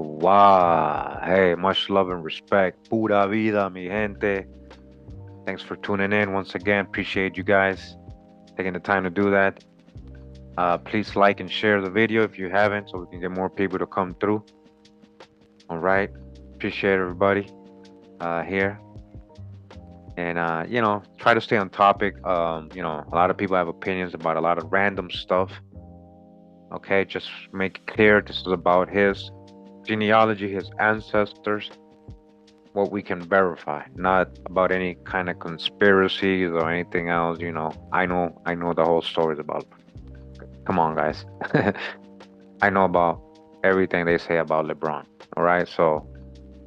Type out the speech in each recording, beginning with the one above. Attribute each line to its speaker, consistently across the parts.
Speaker 1: Wow. Hey, much love and respect. Pura vida, mi gente. Thanks for tuning in once again. Appreciate you guys taking the time to do that. Please like and share the video if you haven't, so we can get more people to come through. All right. Appreciate everybody here. And, try to stay on topic. A lot of people have opinions about a lot of random stuff. Okay. Just make it clear this is about his genealogy, his ancestors, what we can verify, not about any kind of conspiracies or anything else. I know the whole story is about. Come on, guys. I know about everything they say about LeBron. All right, so,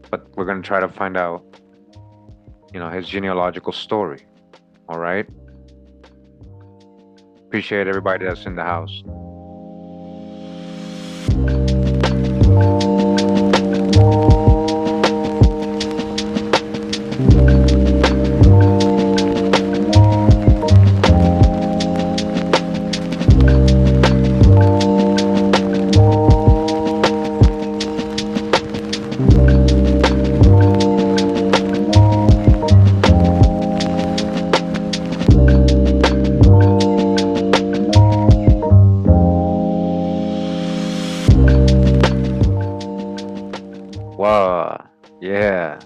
Speaker 1: but we're gonna try to find out, his genealogical story. All right. Appreciate everybody that's in the house. Wow. Yeah.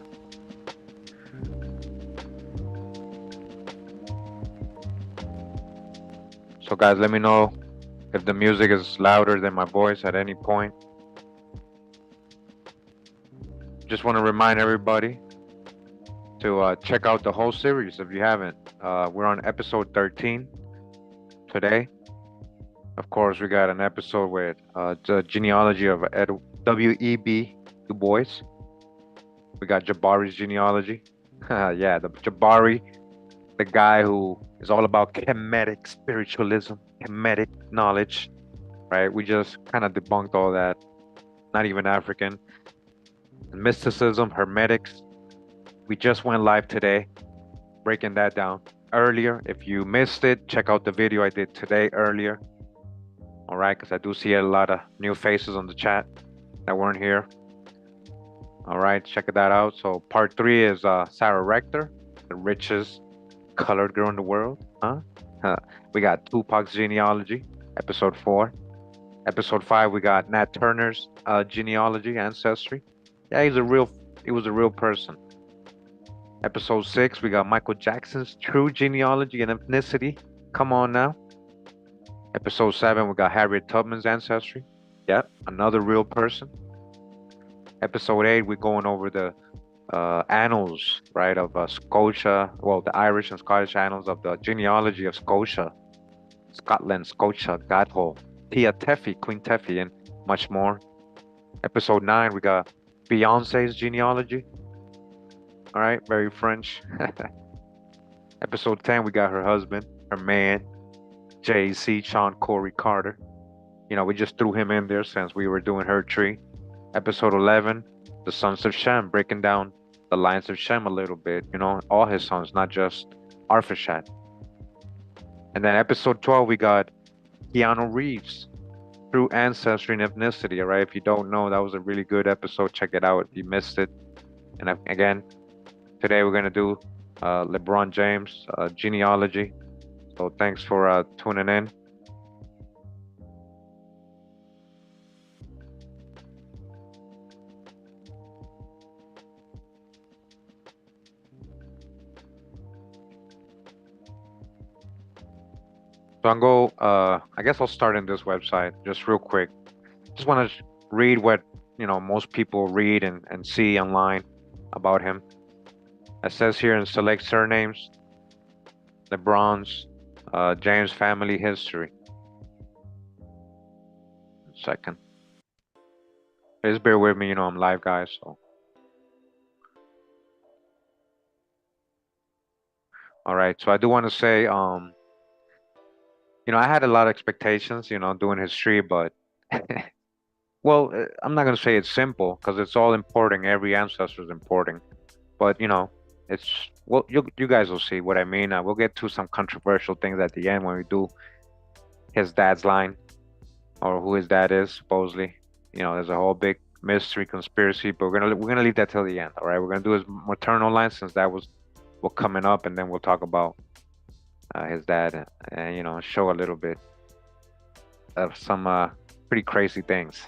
Speaker 1: So, guys, let me know if the music is louder than my voice at any point. Just want to remind everybody to check out the whole series if you haven't. We're on episode 13 today. Of course, we got an episode with the genealogy of W.E.B. Du Bois. We got Jabari's genealogy. Yeah, the Jabari, the guy who is all about Kemetic spiritualism, Kemetic knowledge, right? We just kind of debunked all that. Not even African. Mysticism, Hermetics. We just went live today, breaking that down earlier. If you missed it, check out the video I did today earlier. All right, because I do see a lot of new faces on the chat that weren't here. All right, check that out. So part 3 is Sarah Rector, the richest colored girl in the world. We got Tupac's genealogy, episode 4. Episode 5, we got Nat Turner's genealogy, ancestry. Yeah, he was a real person. Episode 6, we got Michael Jackson's true genealogy and ethnicity. Come on now. Episode 7, we got Harriet Tubman's ancestry. Yep, another real person. Episode 8, we're going over the annals, right, of Scotia, well, the Irish and Scottish annals of the genealogy of Scotia, Scotland, Scotia, Gathol, Tia Teffy, Queen Teffy, and much more. Episode 9, we got Beyonce's genealogy. All right, very French. Episode 10, we got her husband, her man, Jay-Z, Sean Corey Carter. We just threw him in there since we were doing her tree. Episode 11, the sons of Shem, breaking down the lines of Shem a little bit, all his sons, not just Arphaxad. And then episode 12, we got Keanu Reeves, through ancestry and ethnicity. All right, if you don't know, that was a really good episode. Check it out if you missed it. And again, today we're going to do LeBron James genealogy. So thanks for tuning in. So I guess I'll start in this website just real quick. Just want to read what, most people read and see online about him. It says here in select surnames, LeBron's James family history. Second. Please bear with me, I'm live, guys, so. All right, so I do want to say, I had a lot of expectations, doing history, but well, I'm not gonna say it's simple because it's all importing. Every ancestor is importing, but it's well, you guys will see what I mean. We'll get to some controversial things at the end when we do his dad's line, or who his dad is supposedly. There's a whole big mystery, conspiracy, but we're gonna leave that till the end. All right, we're gonna do his maternal line since that was what coming up, and then we'll talk about his dad and show a little bit of some pretty crazy things.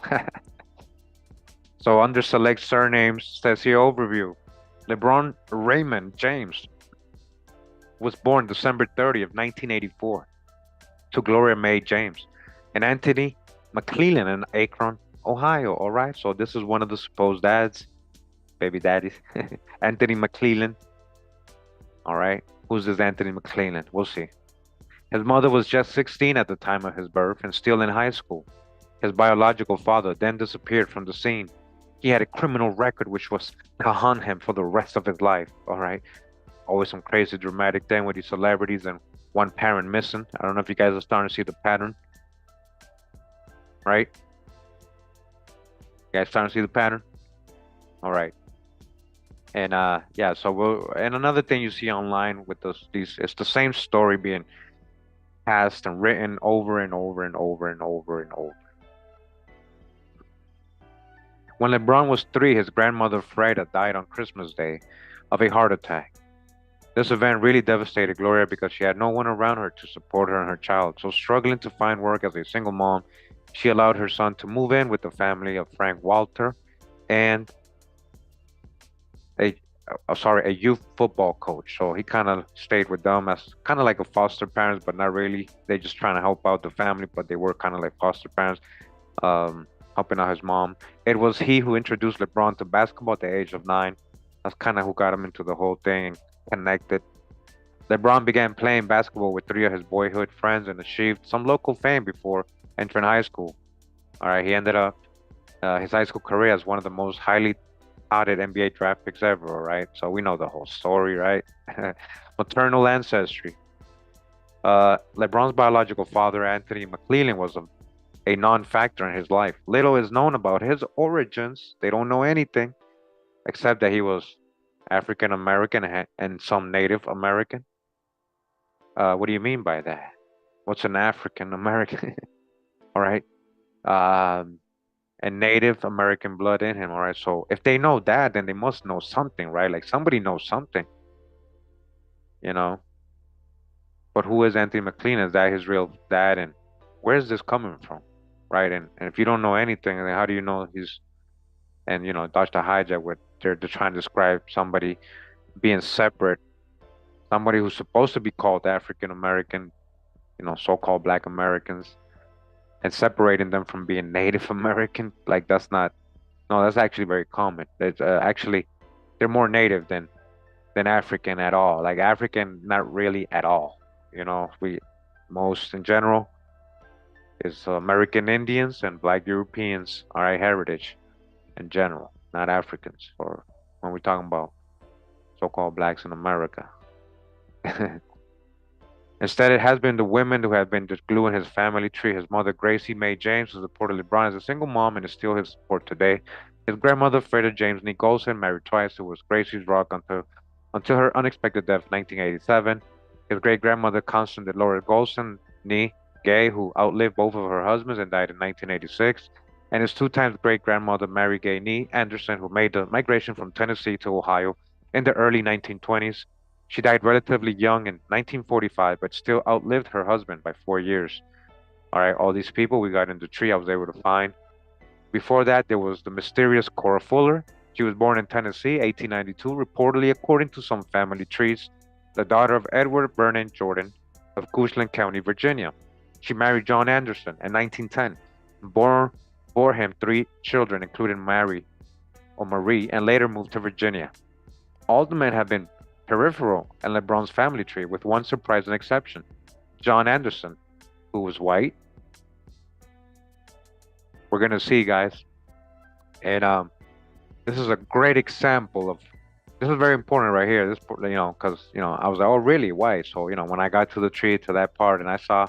Speaker 1: So under select surnames, says here overview. LeBron Raymond James was born December 30th, 1984 to Gloria May James and Anthony McClellan in Akron, Ohio. All right, so this is one of the supposed dads, baby daddies. Anthony McClellan. All right, who's this Anthony McClellan? We'll see. His mother was just 16 at the time of his birth and still in high school. His biological father then disappeared from the scene. He had a criminal record which was to haunt him for the rest of his life. All right, always some crazy dramatic thing with these celebrities and one parent missing. I don't know if you guys are starting to see the pattern, right? You guys starting to see the pattern? All right. And yeah, so and another thing you see online with these, it's the same story being passed and written over and over and over and over and over. When LeBron was 3, his grandmother Freda died on Christmas Day of a heart attack. This event really devastated Gloria because she had no one around her to support her and her child. So struggling to find work as a single mom, she allowed her son to move in with the family of Frank Walter and a a youth football coach. So he kind of stayed with them as kind of like a foster parents, but not really. They just trying to help out the family, but they were kind of like foster parents, helping out his mom. It was he who introduced LeBron to basketball at the age of 9. That's kind of who got him into the whole thing and connected. LeBron began playing basketball with 3 of his boyhood friends and achieved some local fame before entering high school. All right, he ended up his high school career as one of the most highly touted NBA draft picks ever, right? So we know the whole story, right? Maternal ancestry. LeBron's biological father, Anthony McClellan, was a non-factor in his life. Little is known about his origins. They don't know anything except that he was African American and some Native American. What do you mean by that? What's an African American? All right. And Native American blood in him. All right. So if they know that, then they must know something, right? Like somebody knows something, you know. But who is Anthony McClellan? Is that his real dad? And where is this coming from, right? And if you don't know anything, then how do you know he's? And Dr. Hijack, what they're trying to describe somebody being separate, somebody who's supposed to be called African American, so-called Black Americans, and separating them from being Native American. Like that's not, no, that's actually very common. It's actually they're more Native than African at all. Like African, not really at all. We most in general is American Indians and Black Europeans are our heritage in general, not Africans. Or when we're talking about so-called blacks in America. Instead, it has been the women who have been the glue in his family tree. His mother, Gracie Mae James, who supported LeBron as a single mom and is still his support today. His grandmother, Freda James Nee Golson, married twice, who was Gracie's rock until her unexpected death in 1987. His great-grandmother, Constance Dolores Golson Nee Gay, who outlived both of her husbands and died in 1986. And his 2 times great-grandmother, Mary Gay Nee Anderson, who made the migration from Tennessee to Ohio in the early 1920s. She died relatively young in 1945, but still outlived her husband by 4 years. All right, all these people we got in the tree I was able to find. Before that, there was the mysterious Cora Fuller. She was born in Tennessee, 1892, reportedly, according to some family trees, the daughter of Edward Vernon Jordan of Goochland County, Virginia. She married John Anderson in 1910, bore him 3 children, including Marie, and later moved to Virginia. All the men have been peripheral in LeBron's family tree, with one surprising exception: John Anderson, who was white. We're gonna see, guys, and this is a great example of. This is very important right here. This, because I was like, oh, really, white? So when I got to the tree to that part, and I saw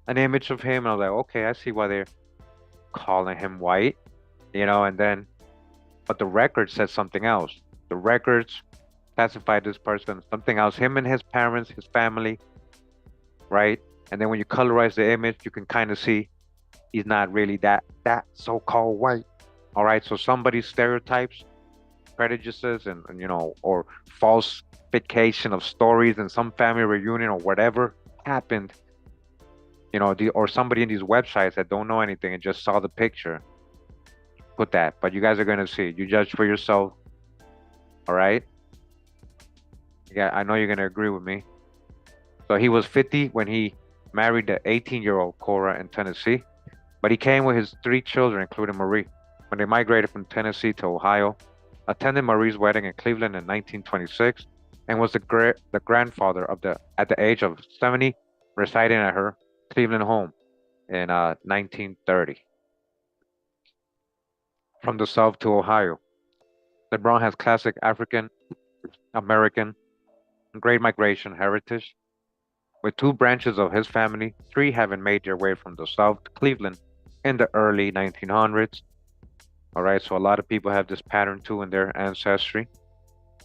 Speaker 1: an image of him, and I was like, okay, I see why they're calling him white, and then, but the record said something else. The records classified this person something else. Him and his parents, his family, right? And then when you colorize the image, you can kind of see he's not really that so-called white. All right, so somebody's stereotypes, prejudices, and or falsification of stories and some family reunion or whatever happened, or somebody in these websites that don't know anything and just saw the picture, put that. But you guys are gonna see. You judge for yourself. All right. Yeah, I know you're gonna agree with me. So he was 50 when he married the 18-year-old Cora in Tennessee, but he came with his three children, including Marie, when they migrated from Tennessee to Ohio, attended Marie's wedding in Cleveland in 1926, and was the grandfather of at the age of 70, residing at her Cleveland home in 1930. From the South to Ohio, LeBron has classic African American Great Migration heritage, with two branches of his family, three having made their way from the South to Cleveland in the early 1900s. All right, so a lot of people have this pattern too in their ancestry,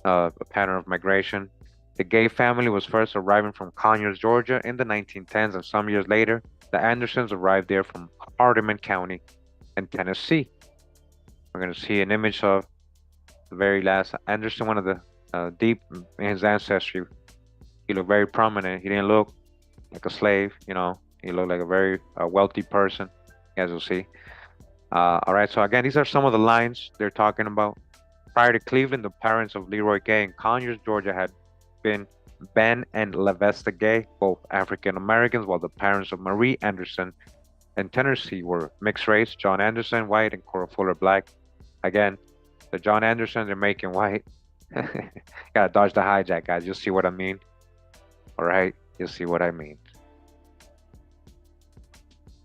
Speaker 1: a pattern of migration. The Gay family was first arriving from Conyers, Georgia in the 1910s, and some years later, the Andersons arrived there from Hardeman County in Tennessee. We're going to see an image of the very last Anderson, one of the deep in his ancestry. He looked very prominent. He didn't look like a slave. He looked like a very wealthy person, as you'll see. All right, so again, these are some of the lines they're talking about. Prior to Cleveland, the parents of Leroy Gay in Conyers, Georgia, had been Ben and Lavesta Gay, both African Americans, while the parents of Marie Anderson in Tennessee were mixed race, John Anderson, white, and Cora Fuller, black. Again, the John Anderson they're making white. Gotta dodge the hijack, guys. You'll see what I mean. All right, you'll see what I mean.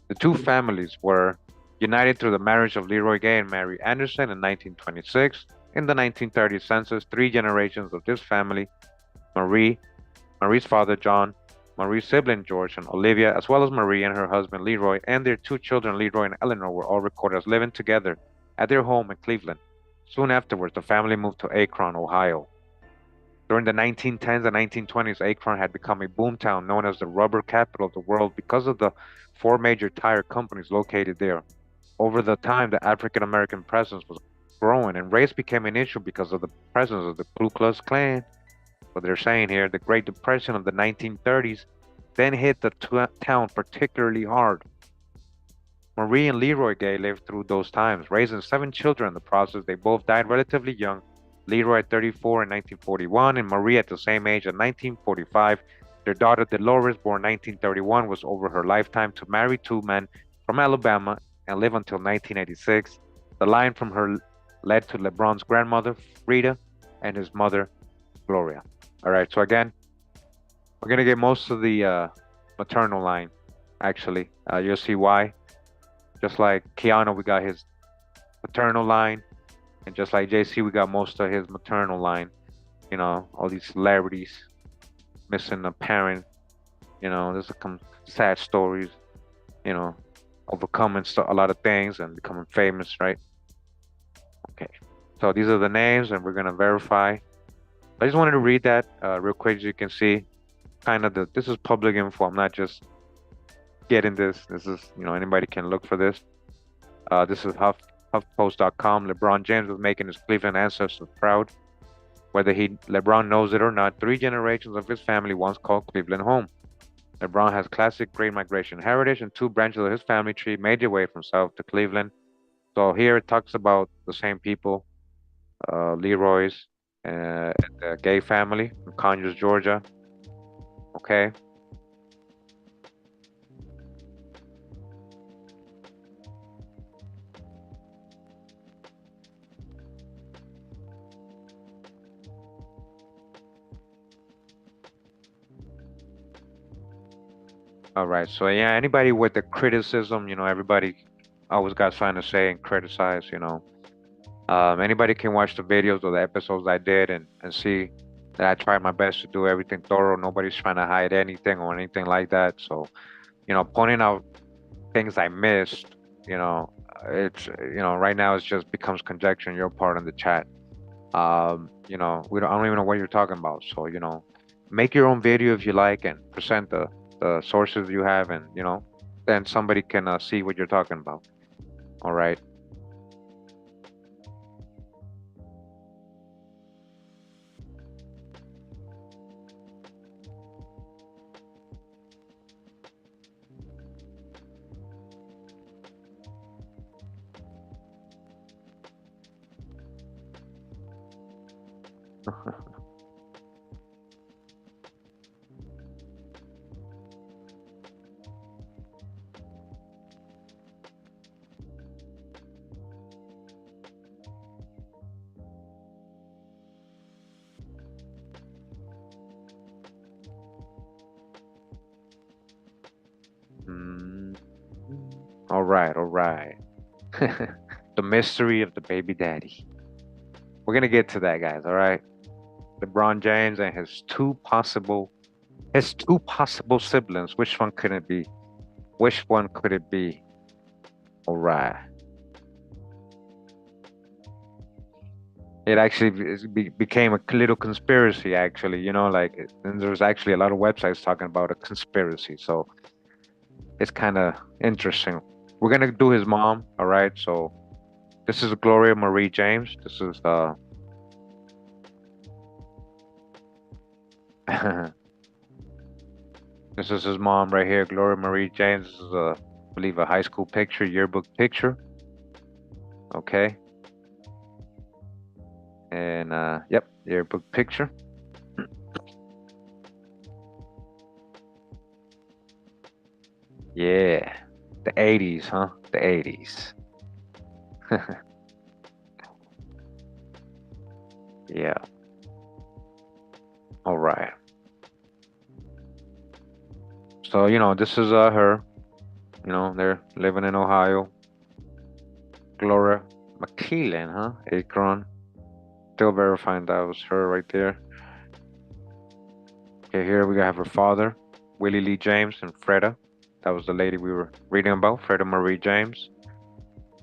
Speaker 1: The two families were united through the marriage of Leroy Gay and Mary Anderson in 1926. In the 1930 census, three generations of this family, Marie's father John, Marie's sibling George and Olivia, as well as Marie and her husband Leroy, and their two children Leroy and Eleanor, were all recorded as living together at their home in Cleveland. Soon afterwards, the family moved to Akron, Ohio. During the 1910s and 1920s, Akron had become a boomtown known as the rubber capital of the world because of the four major tire companies located there. Over the time, the African American presence was growing, and race became an issue because of the presence of the Ku Klux Klan. What they're saying here, the Great Depression of the 1930s then hit the town particularly hard. Marie and Leroy Gay lived through those times, raising seven children in the process. They both died relatively young, Leroy at 34 in 1941, and Marie at the same age in 1945. Their daughter Dolores, born 1931, was over her lifetime to marry two men from Alabama and live until 1986. The line from her led to LeBron's grandmother, Frida, and his mother, Gloria. All right, so again, we're going to get most of the maternal line, actually. You'll see why. Just like Keanu, we got his paternal line. And just like JC, we got most of his maternal line. All these celebrities missing a parent. There's some sad stories, overcoming a lot of things and becoming famous, right? Okay. So these are the names, and we're going to verify. I just wanted to read that real quick so you can see kind of this is public info. I'm not just getting this. This is, anybody can look for this. This is HuffPost.com. LeBron James was making his Cleveland ancestors proud. Whether LeBron knows it or not, three generations of his family once called Cleveland home. LeBron has classic Great Migration heritage, and two branches of his family tree made their way from South to Cleveland. So here it talks about the same people, Leroy's, and the Gay family from Conyers, Georgia. Okay. All right. So yeah, anybody with the criticism, everybody always got something to say and criticize, anybody can watch the videos or the episodes I did and see that I tried my best to do everything thorough. Nobody's trying to hide anything or anything like that. So, pointing out things I missed, it's, right now it just becomes conjecture on your part in the chat. I don't even know what you're talking about. So, make your own video if you like and present the sources you have, and, then somebody can see what you're talking about. All right. Mm, all right, all right. The mystery of the baby daddy. We're gonna get to that, guys. All right. LeBron James and his two possible siblings. Which one could it be? Which one could it be? All right. It actually became a little conspiracy, actually, like, and there's actually a lot of websites talking about a conspiracy. So it's kind of interesting. We're gonna do his mom, all right? So this is Gloria Marie James. This is his mom right here, Gloria Marie James. This is I believe a high school picture, yearbook picture. Okay, and yep, yearbook picture. Yeah, the '80s, huh? The '80s. Yeah. All right. So, this is her. They're living in Ohio. Gloria McKeelan, huh? Akron. Still verifying that was her right there. Okay, here we have her father, Willie Lee James, and Freda. That was the lady we were reading about, Freda Marie James.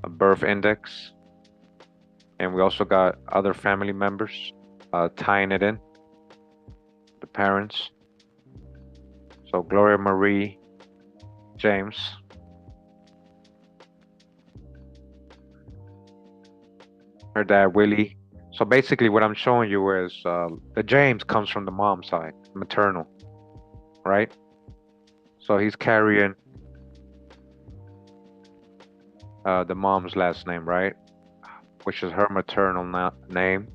Speaker 1: A birth index. And we also got other family members tying it in, the parents. So Gloria Marie James, her dad Willie. So basically, what I'm showing you is the James comes from the mom's side, maternal, right? So he's carrying the mom's last name, right? Which is her maternal name,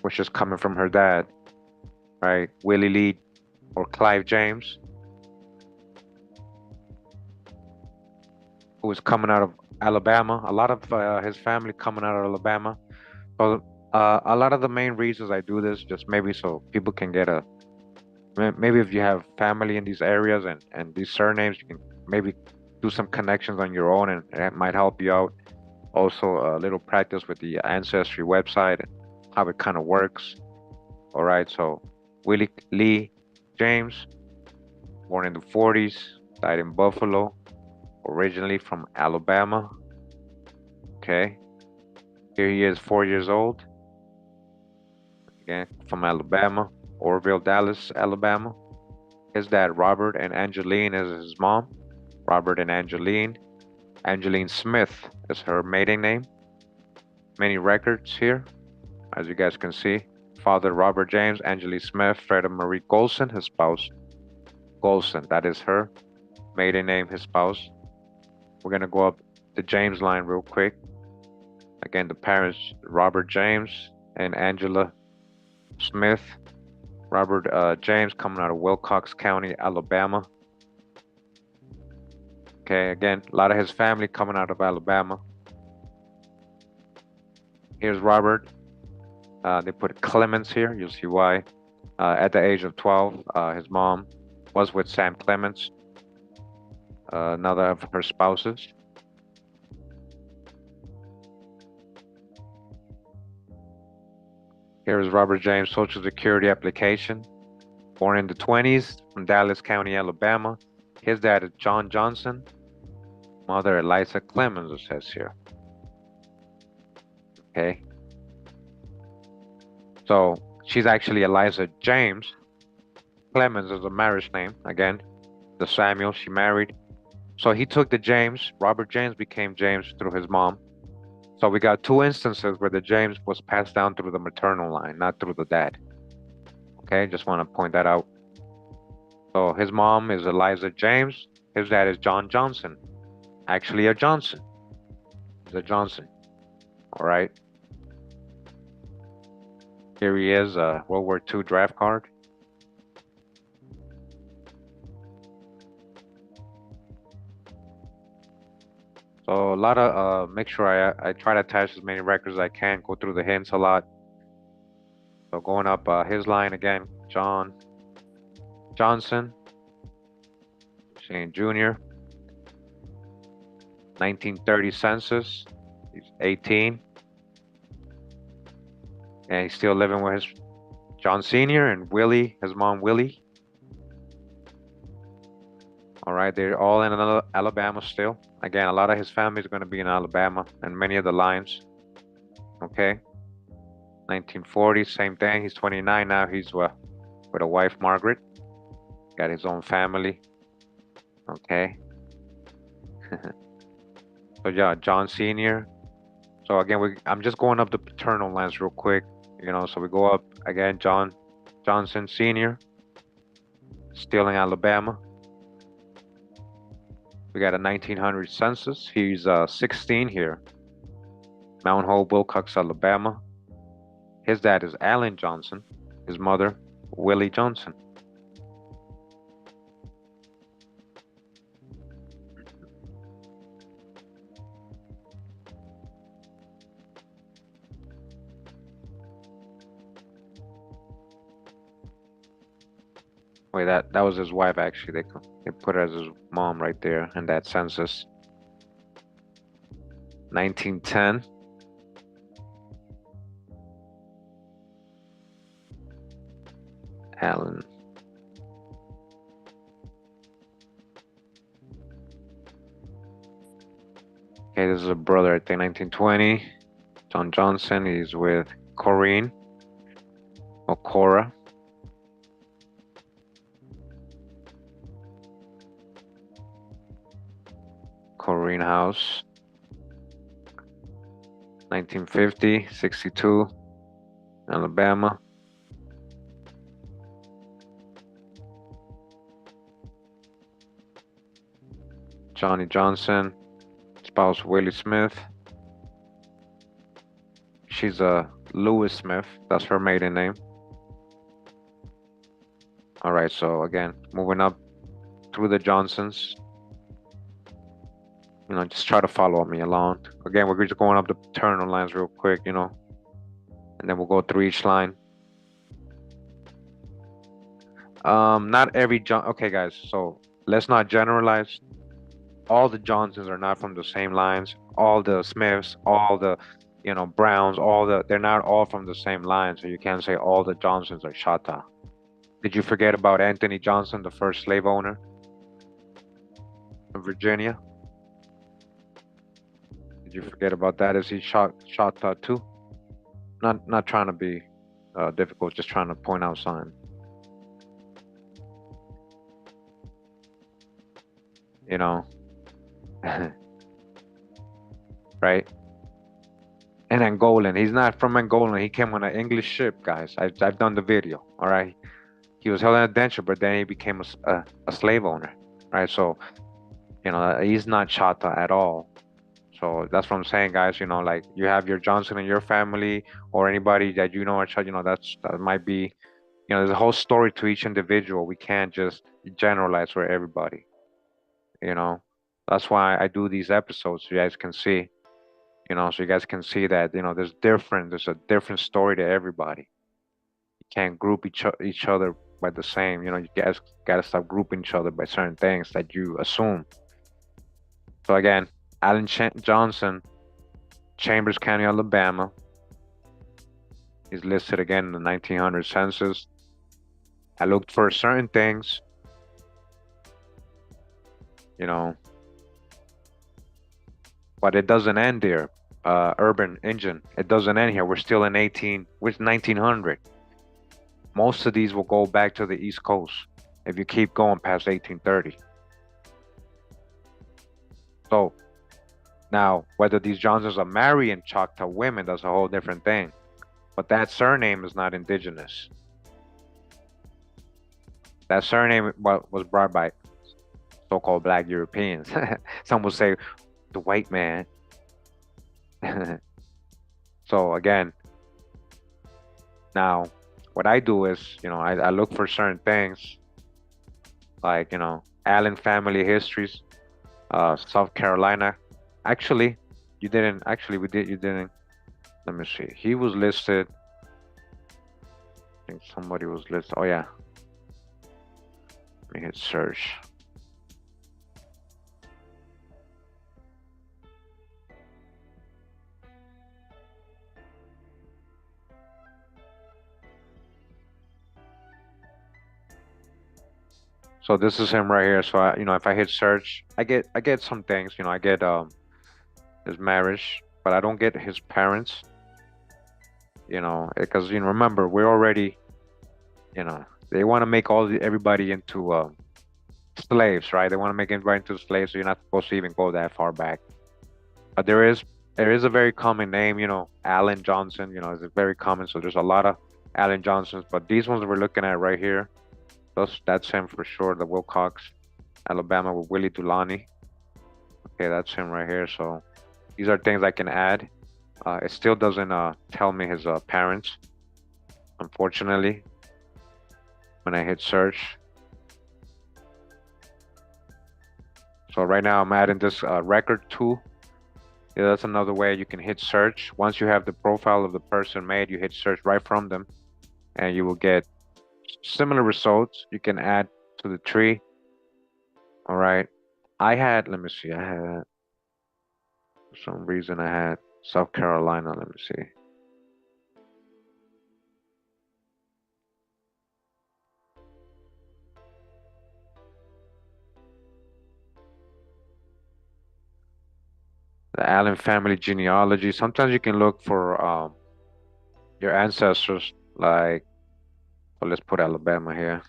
Speaker 1: which is coming from her dad, right? Willie Lee or Clive James, who is coming out of Alabama. A lot of his family coming out of Alabama. So a lot of the main reasons I do this, just maybe so people can get maybe if you have family in these areas and these surnames, you can maybe do some connections on your own, and it might help you out. Also, a little practice with the ancestry website and how it kind of works. All right, so Willie Lee James, born in the 40s, died in Buffalo, originally from Alabama. Okay, here he is, 4 years old, again from Alabama, Orville, Dallas, Alabama. His dad, Robert, and Angeline is his mom. Robert and Angeline. Angeline Smith is her maiden name. Many records here, as you guys can see. Father, Robert James, Angeline Smith, Freda Marie Golson, his spouse. Golson, that is her maiden name, his spouse. We're going to go up the James line real quick. Again, the parents, Robert James and Angela Smith. Robert James coming out of Wilcox County, Alabama. Okay, again, a lot of his family coming out of Alabama. Here's Robert. They put Clemens here. You'll see why. At the age of 12, his mom was with Sam Clemens, another of her spouses. Here is Robert James' Social Security application. Born in the 20s from Dallas County, Alabama. His dad is John Johnson. Mother Eliza Clemens, it says here. Okay. So she's actually Eliza James. Clemens is a marriage name. Again, the Samuel she married. So he took the James. Robert James became James through his mom. So we got two instances where the James was passed down through the maternal line, not through the dad. Okay, just want to point that out. So his mom is Eliza James. His dad is John Johnson. Actually, a Johnson. He's a Johnson. All right. Here he is, World War II draft card. So a lot of make sure I try to attach as many records as I can. Go through the hints a lot. So going up his line again, John Johnson, Shane Jr. 1930 census. He's 18, and he's still living with his John Sr. and Willie, his mom Willie. All right, they're all in Alabama still. Again, a lot of his family is going to be in Alabama, and many of the lines. Okay. 1940, same thing. He's 29 now. He's with a wife, Margaret. Got his own family. Okay. So yeah, John Sr. So again, I'm just going up the paternal lines real quick. So we go up again, John Johnson Sr. Still in Alabama. We got a 1900 census. He's 16 here. Mount Hope, Wilcox, Alabama. His dad is Allen Johnson. His mother, Willie Johnson. Wait, that was his wife actually. They put her as his mom right there in that census. 1910. Allen. Okay, this is a brother, I think 1920. John Johnson, he's with Corinne or Cora. Corinne House. 1950, 62, Alabama. Johnny Johnson, spouse Willie Smith. She's a Lewis Smith. That's her maiden name. All right, so again, moving up through the Johnsons. Just try to follow me along. Again, we're just going up the paternal lines real quick, and then we'll go through each line. Not every okay, guys, so let's not generalize. All the Johnsons are not from the same lines. All the Smiths, all the, Browns, they're not all from the same line. So you can't say all the Johnsons are Chata. Did you forget about Anthony Johnson, the first slave owner of Virginia? Did you forget about that? Is he Chata too? Not trying to be difficult, just trying to point out something. Right? And Angolan. He's not from Angola. He came on an English ship, guys. I've done the video. All right. He was held in indenture, but then he became a slave owner. Right. So, he's not Chata at all. So that's what I'm saying, guys. Like you have your Johnson in your family or anybody that are Chata. That might be, there's a whole story to each individual. We can't just generalize for everybody. That's why I do these episodes so you guys can see. So you guys can see that there's a different story to everybody. You can't group each other by the same. You guys gotta stop grouping each other by certain things that you assume. So again, Allen Johnson, Chambers County, Alabama. He's listed again in the 1900 census. I looked for certain things, but it doesn't end there. Urban engine, it doesn't end here. We're still in 1900. Most of these will go back to the East Coast if you keep going past 1830. So now, whether these Johnsons are marrying Choctaw women, that's a whole different thing. But that surname is not indigenous. That surname was brought by so-called Black Europeans. Some will say the white man. So again, Now, what I do is, I look for certain things like, Allen family histories, South Carolina. Actually, you didn't. Actually, you didn't. Let me see. He was listed. I think somebody was listed. Oh yeah. Let me hit search. So this is him right here. So if I hit search, I get some things. I get his marriage, but I don't get his parents. Because remember we're already, they want to make everybody into slaves, right? They want to make everybody into slaves, so you're not supposed to even go that far back. But there is a very common name, Allen Johnson. Is very common. So there's a lot of Allen Johnsons, but these ones we're looking at right here, that's him for sure. The Wilcox, Alabama with Willie Dulani. Okay, that's him right here. So these are things I can add. It still doesn't tell me his parents, unfortunately, when I hit search. So right now I'm adding this record too. Yeah, that's another way you can hit search. Once you have the profile of the person made, you hit search right from them, and you will get similar results. You can add to the tree. All right. Let me see, for some reason, I had South Carolina. Let me see. The Allen family genealogy. Sometimes you can look for your ancestors, like, well, let's put Alabama here.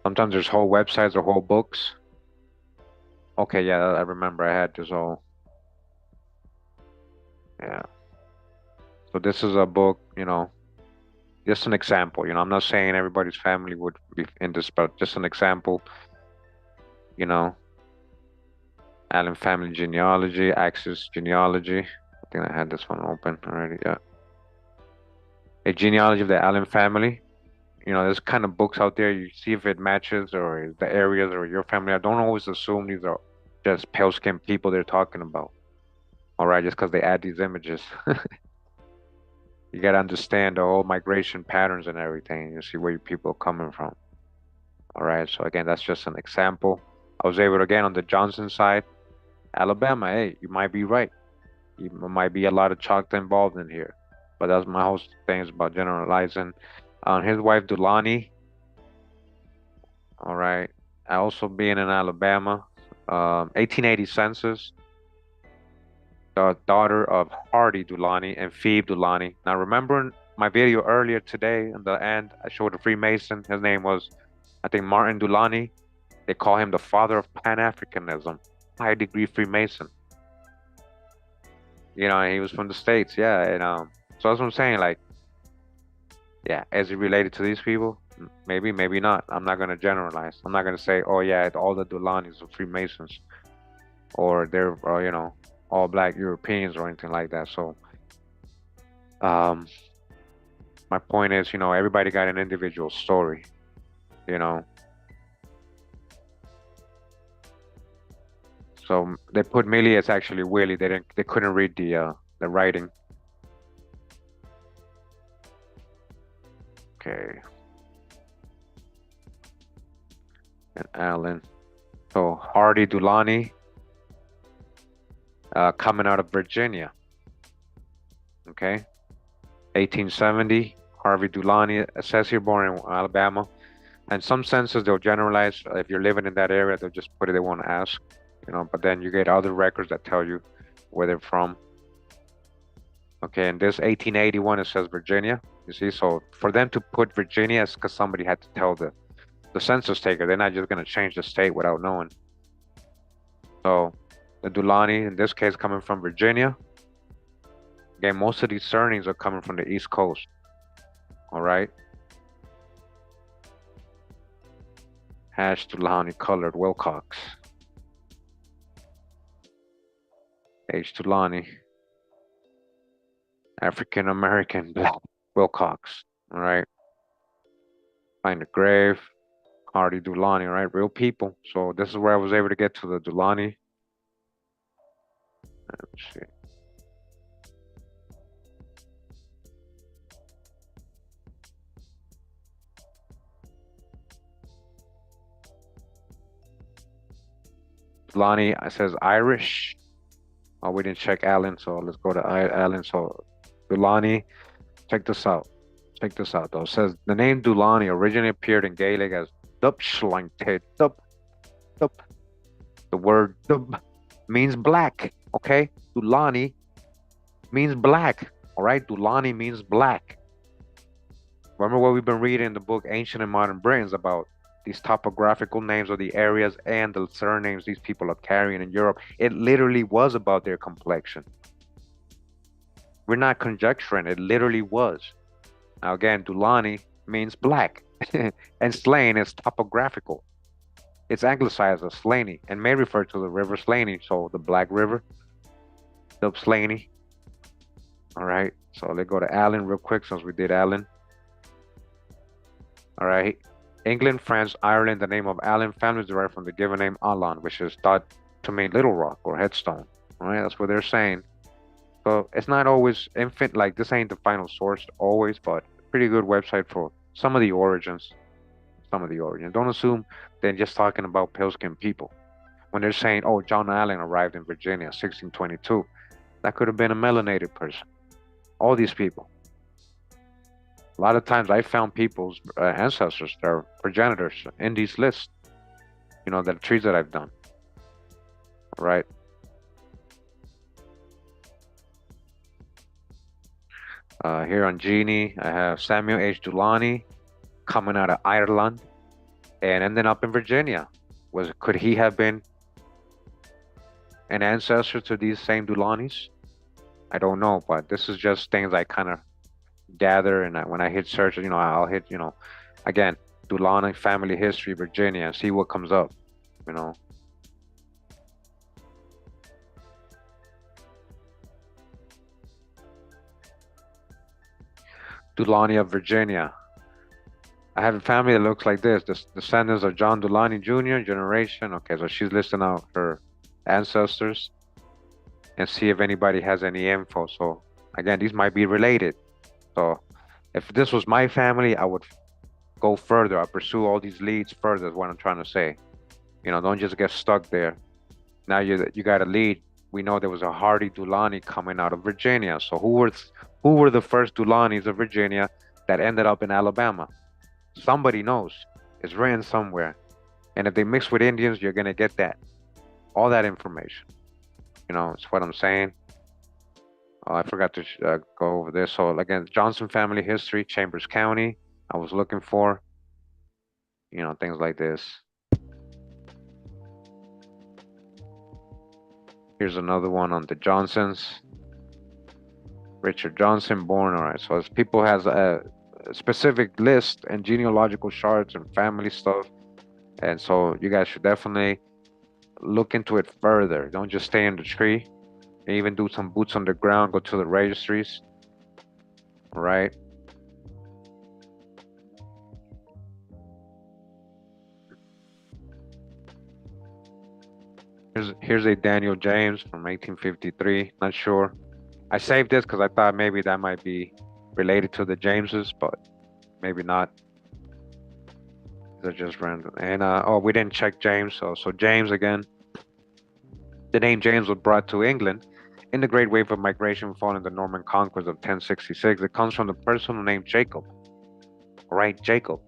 Speaker 1: Sometimes there's whole websites or whole books. Okay, yeah, I remember I had this all. Yeah. So this is a book, just an example. I'm not saying everybody's family would be in this, but just an example, you know, Allen family genealogy, Axis genealogy. I think I had this one open already. Yeah. A genealogy of the Allen family. There's kind of books out there. You see if it matches or the areas or your family. I don't always assume these are just pale skinned people they're talking about. All right, just because they add these images. You got to understand the whole migration patterns and everything. You see where your people are coming from. All right, so again, that's just an example. I was able to, again, on the Johnson side, Alabama, hey, you might be right. You might be a lot of chocolate involved in here. But that's my whole thing is about generalizing. His wife, Dulani, all right, also being in Alabama, 1880 census, the daughter of Hardy Dulani and Phoebe Dulani. Now, remember my video earlier today, in the end, I showed a Freemason. His name was, I think, Martin Dulani. They call him the father of Pan-Africanism, high degree Freemason. He was from the States, yeah. And so that's what I'm saying. Like, yeah, is it related to these people? Maybe, maybe not. I'm not gonna generalize. I'm not gonna say, oh yeah, all the Dulanis are Freemasons, or they're, all black Europeans or anything like that. So, um, my point is, everybody got an individual story, you know. So they put Millie as actually Willie. They couldn't read the writing. Okay. And Allen. So Hardy Dulani, coming out of Virginia. Okay. 1870. Harvey Dulani, it says here born in Alabama. And some census they'll generalize. If you're living in that area, they'll just put it. They won't ask, But then you get other records that tell you where they're from. Okay, and this 1881 it says Virginia. You see, so for them to put Virginia, it's because somebody had to tell the census taker. They're not just gonna change the state without knowing. So the Dulani, in this case, coming from Virginia. Again, most of these surnames are coming from the East Coast. All right. Hash Dulani colored Wilcox. H. Dulani. African American black. Wilcox. All right. Find the grave. Hardy Dulani, right? Real people. So this is where I was able to get to the Dulani. Let's see. Dulani, it says Irish. Oh, we didn't check Allen, so let's go to Allen. So Dulani, check this out. Check this out, though. It says the name Dulani originally appeared in Gaelic as Dubshlankte. Dub. The word Dub means black. Okay, Dulani means black. All right, Dulani means black. Remember what we've been reading in the book Ancient and Modern Britons about these topographical names of the areas and the surnames these people are carrying in Europe. It literally was about their complexion. We're not conjecturing, it literally was. Now again, Dulani means black, and Slane is topographical. It's anglicized as Slaney and may refer to the river Slaney, so the Black River, the Slaney. All right, so let's go to Allen real quick since we did Allen. All right, England, France, Ireland, the name of Allen family is derived from the given name Allan, which is thought to mean little rock or headstone. All right, that's what they're saying. So it's not always infant, like this ain't the final source always, but pretty good website for some of the origins. Some of the origins. Don't assume they're just talking about pale skinned people. When they're saying, oh, John Allen arrived in Virginia 1622, that could have been a melanated person. All these people. A lot of times I found people's ancestors, their progenitors in these lists, the trees that I've done. All right. Here on Genie, I have Samuel H. Dulani coming out of Ireland and ending up in Virginia. Could he have been an ancestor to these same Dulanis? I don't know, but this is just things I kind of gather, and when I hit search, I'll hit, again, Dulani family history, Virginia, and see what comes up, Dulani of Virginia. I have a family that looks like this. The descendants of John Dulani Jr. generation. Okay, so she's listing out her ancestors and see if anybody has any info. So again, these might be related. So if this was my family, I would go further. I pursue all these leads further is what I'm trying to say. Don't just get stuck there. Now you got a lead. We know there was a Hardy Dulani coming out of Virginia. So who were the first Dulanis of Virginia that ended up in Alabama? Somebody knows. It's written somewhere. And if they mix with Indians, you're gonna get that. All that information. It's what I'm saying. Oh, I forgot to go over this. So again, Johnson family history, Chambers County. I was looking for, things like this. Here's another one on the Johnsons. Richard Johnson, born. All right. So as people has a specific list and genealogical charts and family stuff, and so you guys should definitely look into it further. Don't just stay in the tree. And even do some boots on the ground. Go to the registries. All right. Here's a Daniel James from 1853. Not sure. I saved this because I thought maybe that might be related to the Jameses, but maybe not. They're just random. And we didn't check James. So James again. The name James was brought to England in the Great Wave of Migration following the Norman conquest of 1066. It comes from the personal name Jacob. All right, Jacob.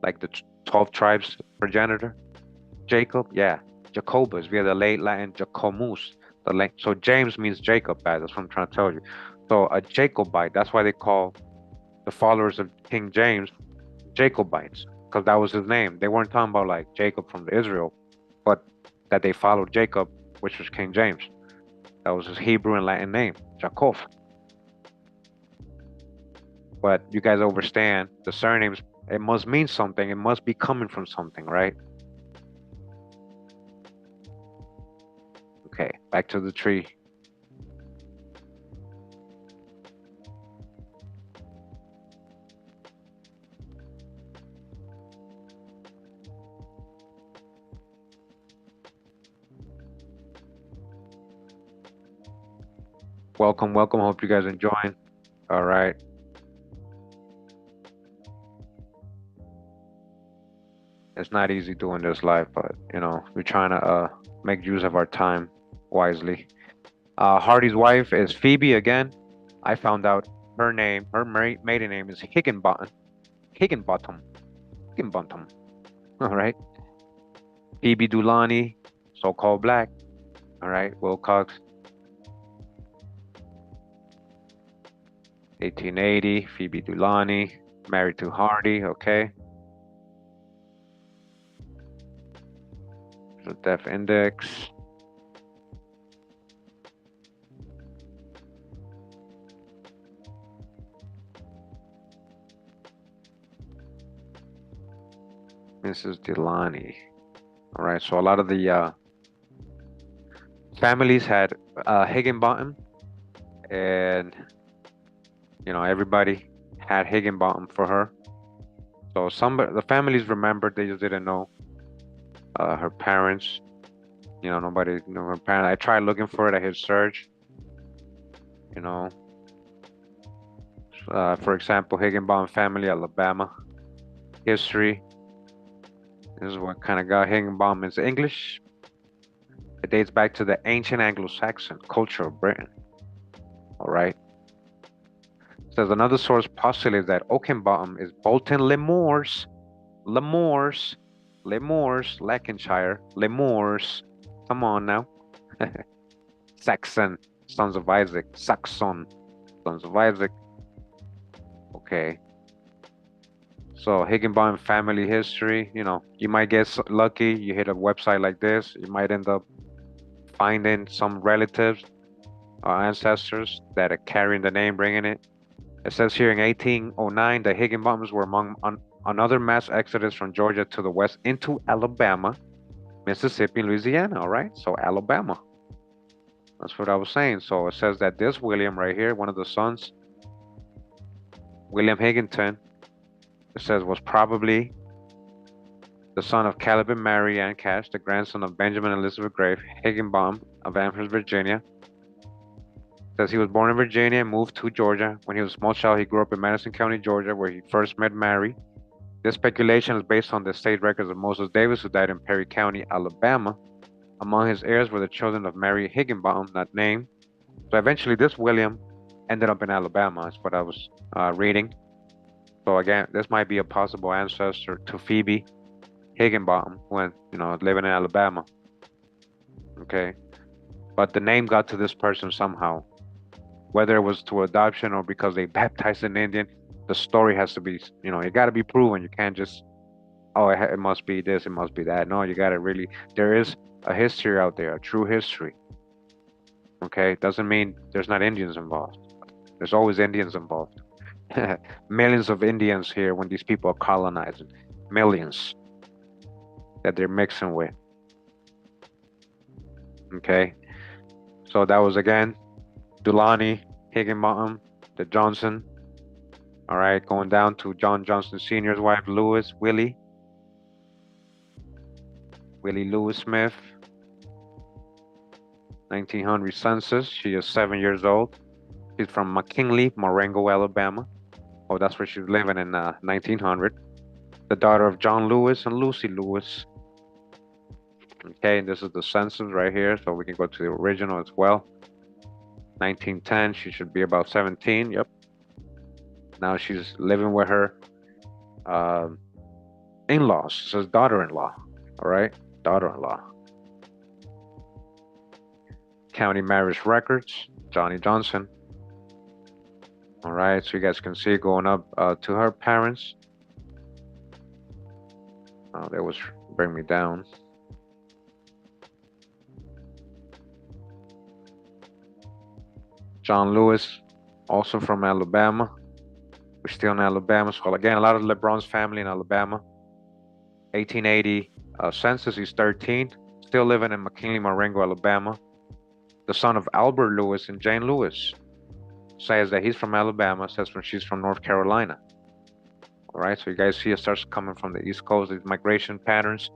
Speaker 1: Like the 12 tribes progenitor. Jacob, yeah. Jacobus, via the late Latin Jacomus. So James means Jacob, guys. That's what I'm trying to tell you. So a Jacobite, that's why they call the followers of King James Jacobites, because that was his name. They weren't talking about like Jacob from Israel, but that they followed Jacob, which was King James. That was his Hebrew and Latin name, Jacob. But you guys understand the surnames, it must mean something. It must be coming from something, right? Okay, back to the tree. Welcome, welcome. Hope you guys enjoying. All right. It's not easy doing this live, but we're trying to make use of our time wisely. Hardy's wife is Phoebe again. I found out her name, her maiden name is Higginbottom. Higginbottom. Higginbottom. All right. Phoebe Dulani, so-called black. All right. Wilcox, 1880. Phoebe Dulani, married to Hardy. Okay. The death index. Mrs. Delani. All right. So a lot of the families had Higginbottom, and everybody had Higginbottom for her. So the families remembered, they just didn't know her parents. Nobody knew her parents. I tried looking for it. I hit search. You know, for example, Higginbottom family, Alabama. History. This is what kind of got Higginbottom is English. It dates back to the ancient Anglo-Saxon culture of Britain. All right. Says another source postulates that Oakenbottom is Bolton Le Moors, Lancashire, Le Moors. Come on now. Saxon, sons of Isaac, Saxon, sons of Isaac. Okay. So Higginbottom family history, you might get lucky. You hit a website like this, you might end up finding some relatives or ancestors that are carrying the name, bringing it. It says here in 1809, the Higginbottoms were among another mass exodus from Georgia to the west into Alabama, Mississippi, and Louisiana. All right, so Alabama. That's what I was saying. So it says that this William right here, one of the sons, William Higginton, it says was probably the son of Caleb and Mary Ann Cash, the grandson of Benjamin and Elizabeth Grave Higginbottom of Amherst, Virginia. It says he was born in Virginia and moved to Georgia. When he was a small child, he grew up in Madison County, Georgia, where he first met Mary. This speculation is based on the state records of Moses Davis, who died in Perry County, Alabama. Among his heirs were the children of Mary Higginbottom, not named. So eventually, this William ended up in Alabama, is what I was reading. So again, this might be a possible ancestor to Phoebe Higginbottom when, living in Alabama. Okay. But the name got to this person somehow. Whether it was to adoption or because they baptized an Indian, the story has to be, it got to be proven. You can't just, oh, it must be this, it must be that. No, you got to really, there is a history out there, a true history. Okay. Doesn't mean there's not Indians involved. There's always Indians involved. Millions of Indians here when these people are colonizing. Millions that they're mixing with. Okay. So that was again Dulani, Higginbottom, the Johnson. All right, going down to John Johnson Sr.'s wife, Willie Lewis Smith, 1900 census. She is 7 years old. She's from McKinley, Marengo, Alabama. Oh, that's where she's living in 1900. The daughter of John Lewis and Lucy Lewis. Okay, and this is the census right here, so we can go to the original as well. 1910, she should be about 17. Yep. Now she's living with her in-laws. It says daughter-in-law. All right, daughter-in-law. County marriage records, Johnny Johnson. All right, so you guys can see going up to her parents. Oh, that was bring me down. John Lewis, also from Alabama. We're still in Alabama. So again, a lot of LeBron's family in Alabama. 1880 census, he's 13. Still living in McKinley, Marengo, Alabama. The son of Albert Lewis and Jane Lewis. Says that he's from Alabama. Says she's from North Carolina. All right, so you guys see it starts coming from the East Coast, these migration patterns.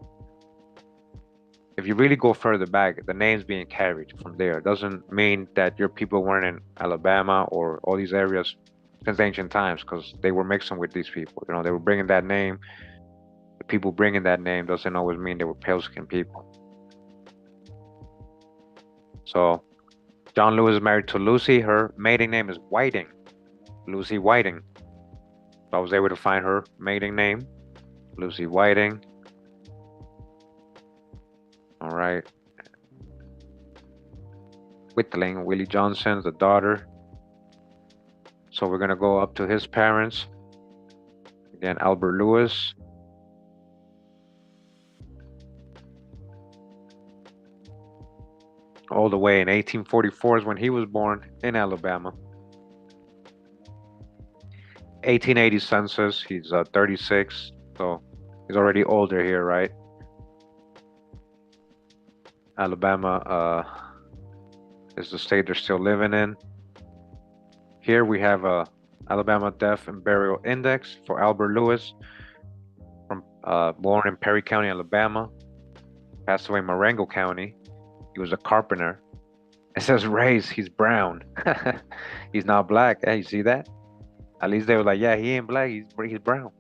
Speaker 1: if you really go further back, the name's being carried from there. It doesn't mean that your people weren't in Alabama or all these areas since ancient times, because they were mixing with these people. You know, they were bringing that name. The people bringing that name doesn't always mean they were pale-skinned people. So John Lewis is married to Lucy. Her maiden name is Whiting, Lucy Whiting. So I was able to find her maiden name, Lucy Whiting. All right. Whitling, Willie Johnson's the daughter. So we're gonna go up to his parents. Again, Albert Lewis. All the way in 1844 is when he was born in Alabama. 1880 census, he's 36, so he's already older here, right? Alabama is the state they're still living in. Here we have a Alabama Death and Burial Index for Albert Lewis, from born in Perry County, Alabama, passed away in Marengo County. He was a carpenter. It says race, he's brown. He's not black. Hey, you see that? At least they were like, yeah, he ain't black, he's brown.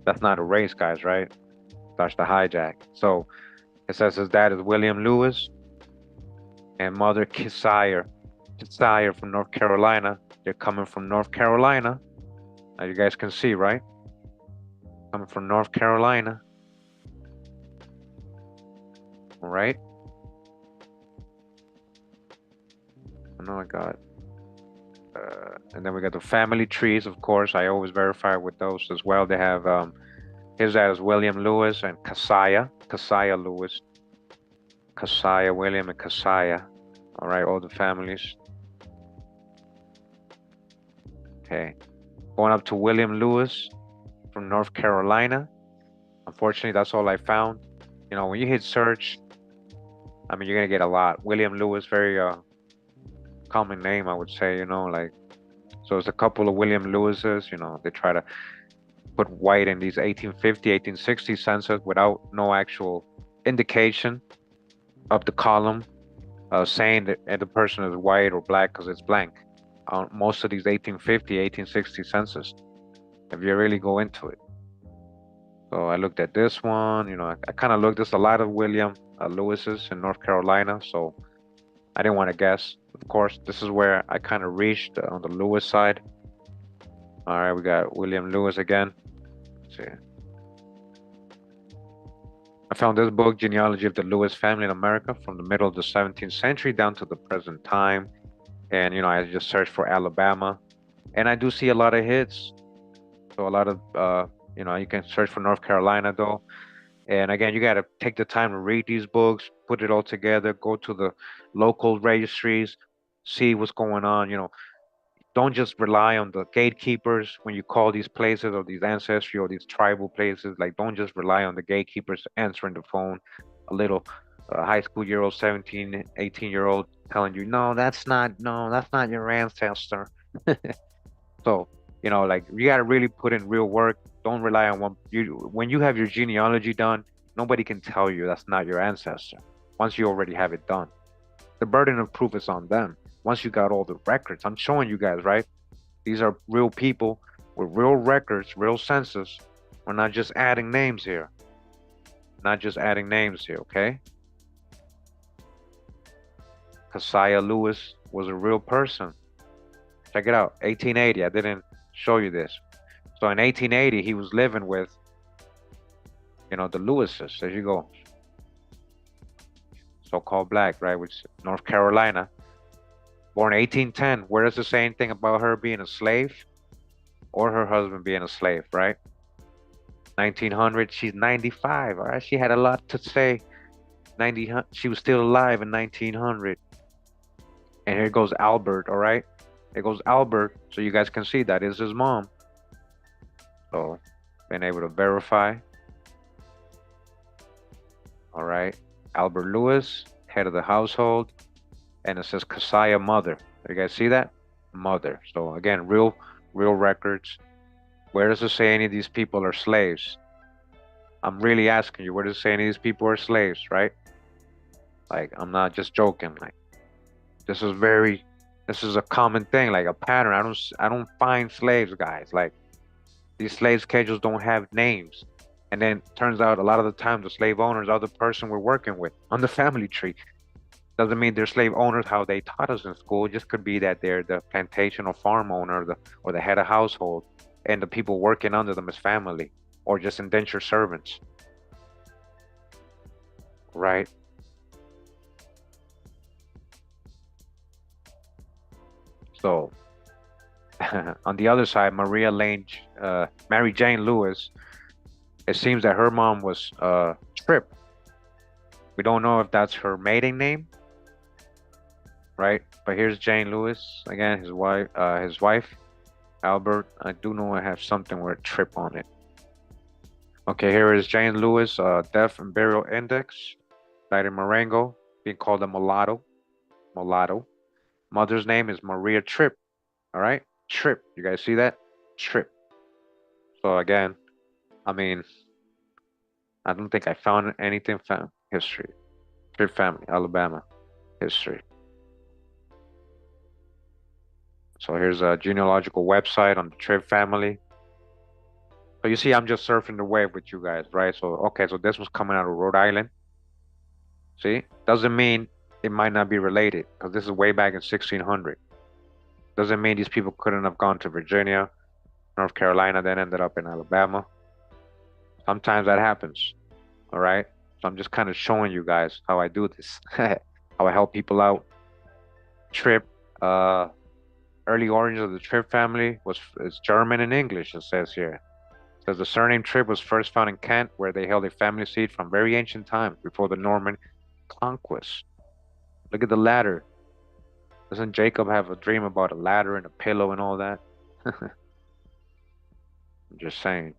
Speaker 1: That's not a race, guys, right? That's the hijack. So it says his dad is William Lewis and mother Keziah from North Carolina. They're coming from North Carolina. As you guys can see, right? Coming from North Carolina. All right. I know I got. And then we got the family trees, of course. I always verify with those as well. They have his dad is William Lewis and Keziah Lewis. Keziah, William and Keziah. All right, all the families. Okay. Going up to William Lewis from North Carolina. Unfortunately, that's all I found. You know, when you hit search, I mean, you're going to get a lot. William Lewis, very common name, I would say, you know, like, so it's a couple of William Lewises, you know, they try to put white in these 1850, 1860 census without no actual indication of the column saying that the person is white or black, because it's blank on most of these 1850, 1860 census, if you really go into it. So I looked at this one, you know, I kind of looked, there's a lot of William Lewises in North Carolina, so I didn't want to guess. Of course, this is where I kind of reached on the Lewis side. All right, we got William Lewis again. Let's see. I found this book, Genealogy of the Lewis Family in America, from the middle of the 17th century down to the present time. And, you know, I just searched for Alabama. And I do see a lot of hits. So a lot of, you know, you can search for North Carolina, though. And again, you got to take the time to read these books, put it all together, go to the local registries, see what's going on. You know, don't just rely on the gatekeepers when you call these places or these ancestry or these tribal places. Like, don't just rely on the gatekeepers answering the phone. A little high school year old, 17, 18-year-old telling you, no, that's not your ancestor. So, you know, like, you got to really put in real work. Don't rely on one. When you have your genealogy done, nobody can tell you that's not your ancestor once you already have it done. The burden of proof is on them. Once you got all the records, I'm showing you guys, right? These are real people with real records, real census. We're not just adding names here. Not just adding names here, okay? Keziah Lewis was a real person. Check it out, 1880. I didn't show you this. So in 1880, he was living with, you know, the Lewises. There you go. So-called black, right? Which is North Carolina. Born 1810. Where does it say anything about her being a slave or her husband being a slave, right? 1900, she's 95, all right? She had a lot to say. She was still alive in 1900. And here goes Albert, all right? Here goes Albert, so you guys can see that is his mom. So, been able to verify. All right, Albert Lewis, head of the household. And it says Keziah mother. You guys see that? Mother. So again, real records. Where does it say any of these people are slaves? I'm really asking you, what is saying these people are slaves, right? Like, I'm not just joking. Like, this is very, this is a common thing, like a pattern. I don't find slaves, guys. Like, these slave schedules don't have names. And then turns out a lot of the time the slave owners are the person we're working with on the family tree. Doesn't mean they're slave owners how they taught us in school. It just could be that they're the plantation or farm owner, or the head of household, and the people working under them as family, or just indentured servants, right? So on the other side, Mary Jane Lewis, it seems that her mom was Tripp. We don't know if that's her maiden name, right? But here's Jane Lewis again, his wife, Albert. I do know I have something with Tripp on it. Okay, here is Jane Lewis, death and burial index, died in Marengo, being called a mulatto. Mulatto. Mother's name is Maria Tripp. All right, Tripp. You guys see that? Tripp. So again, I mean, I don't think I found anything found history. Tripp family, Alabama, history. So here's a genealogical website on the Tripp family. So you see, I'm just surfing the wave with you guys, right? So okay, so this was coming out of Rhode Island. See, doesn't mean it might not be related because this is way back in 1600. Doesn't mean these people couldn't have gone to Virginia, North Carolina, then ended up in Alabama. Sometimes that happens, all right? So I'm just kind of showing you guys how I do this, how I help people out. Tripp, early origins of the Tripp family is German and English, it says here. It says the surname Tripp was first found in Kent, where they held a family seat from very ancient times before the Norman conquest. Look at the ladder. Doesn't Jacob have a dream about a ladder and a pillow and all that? I'm just saying.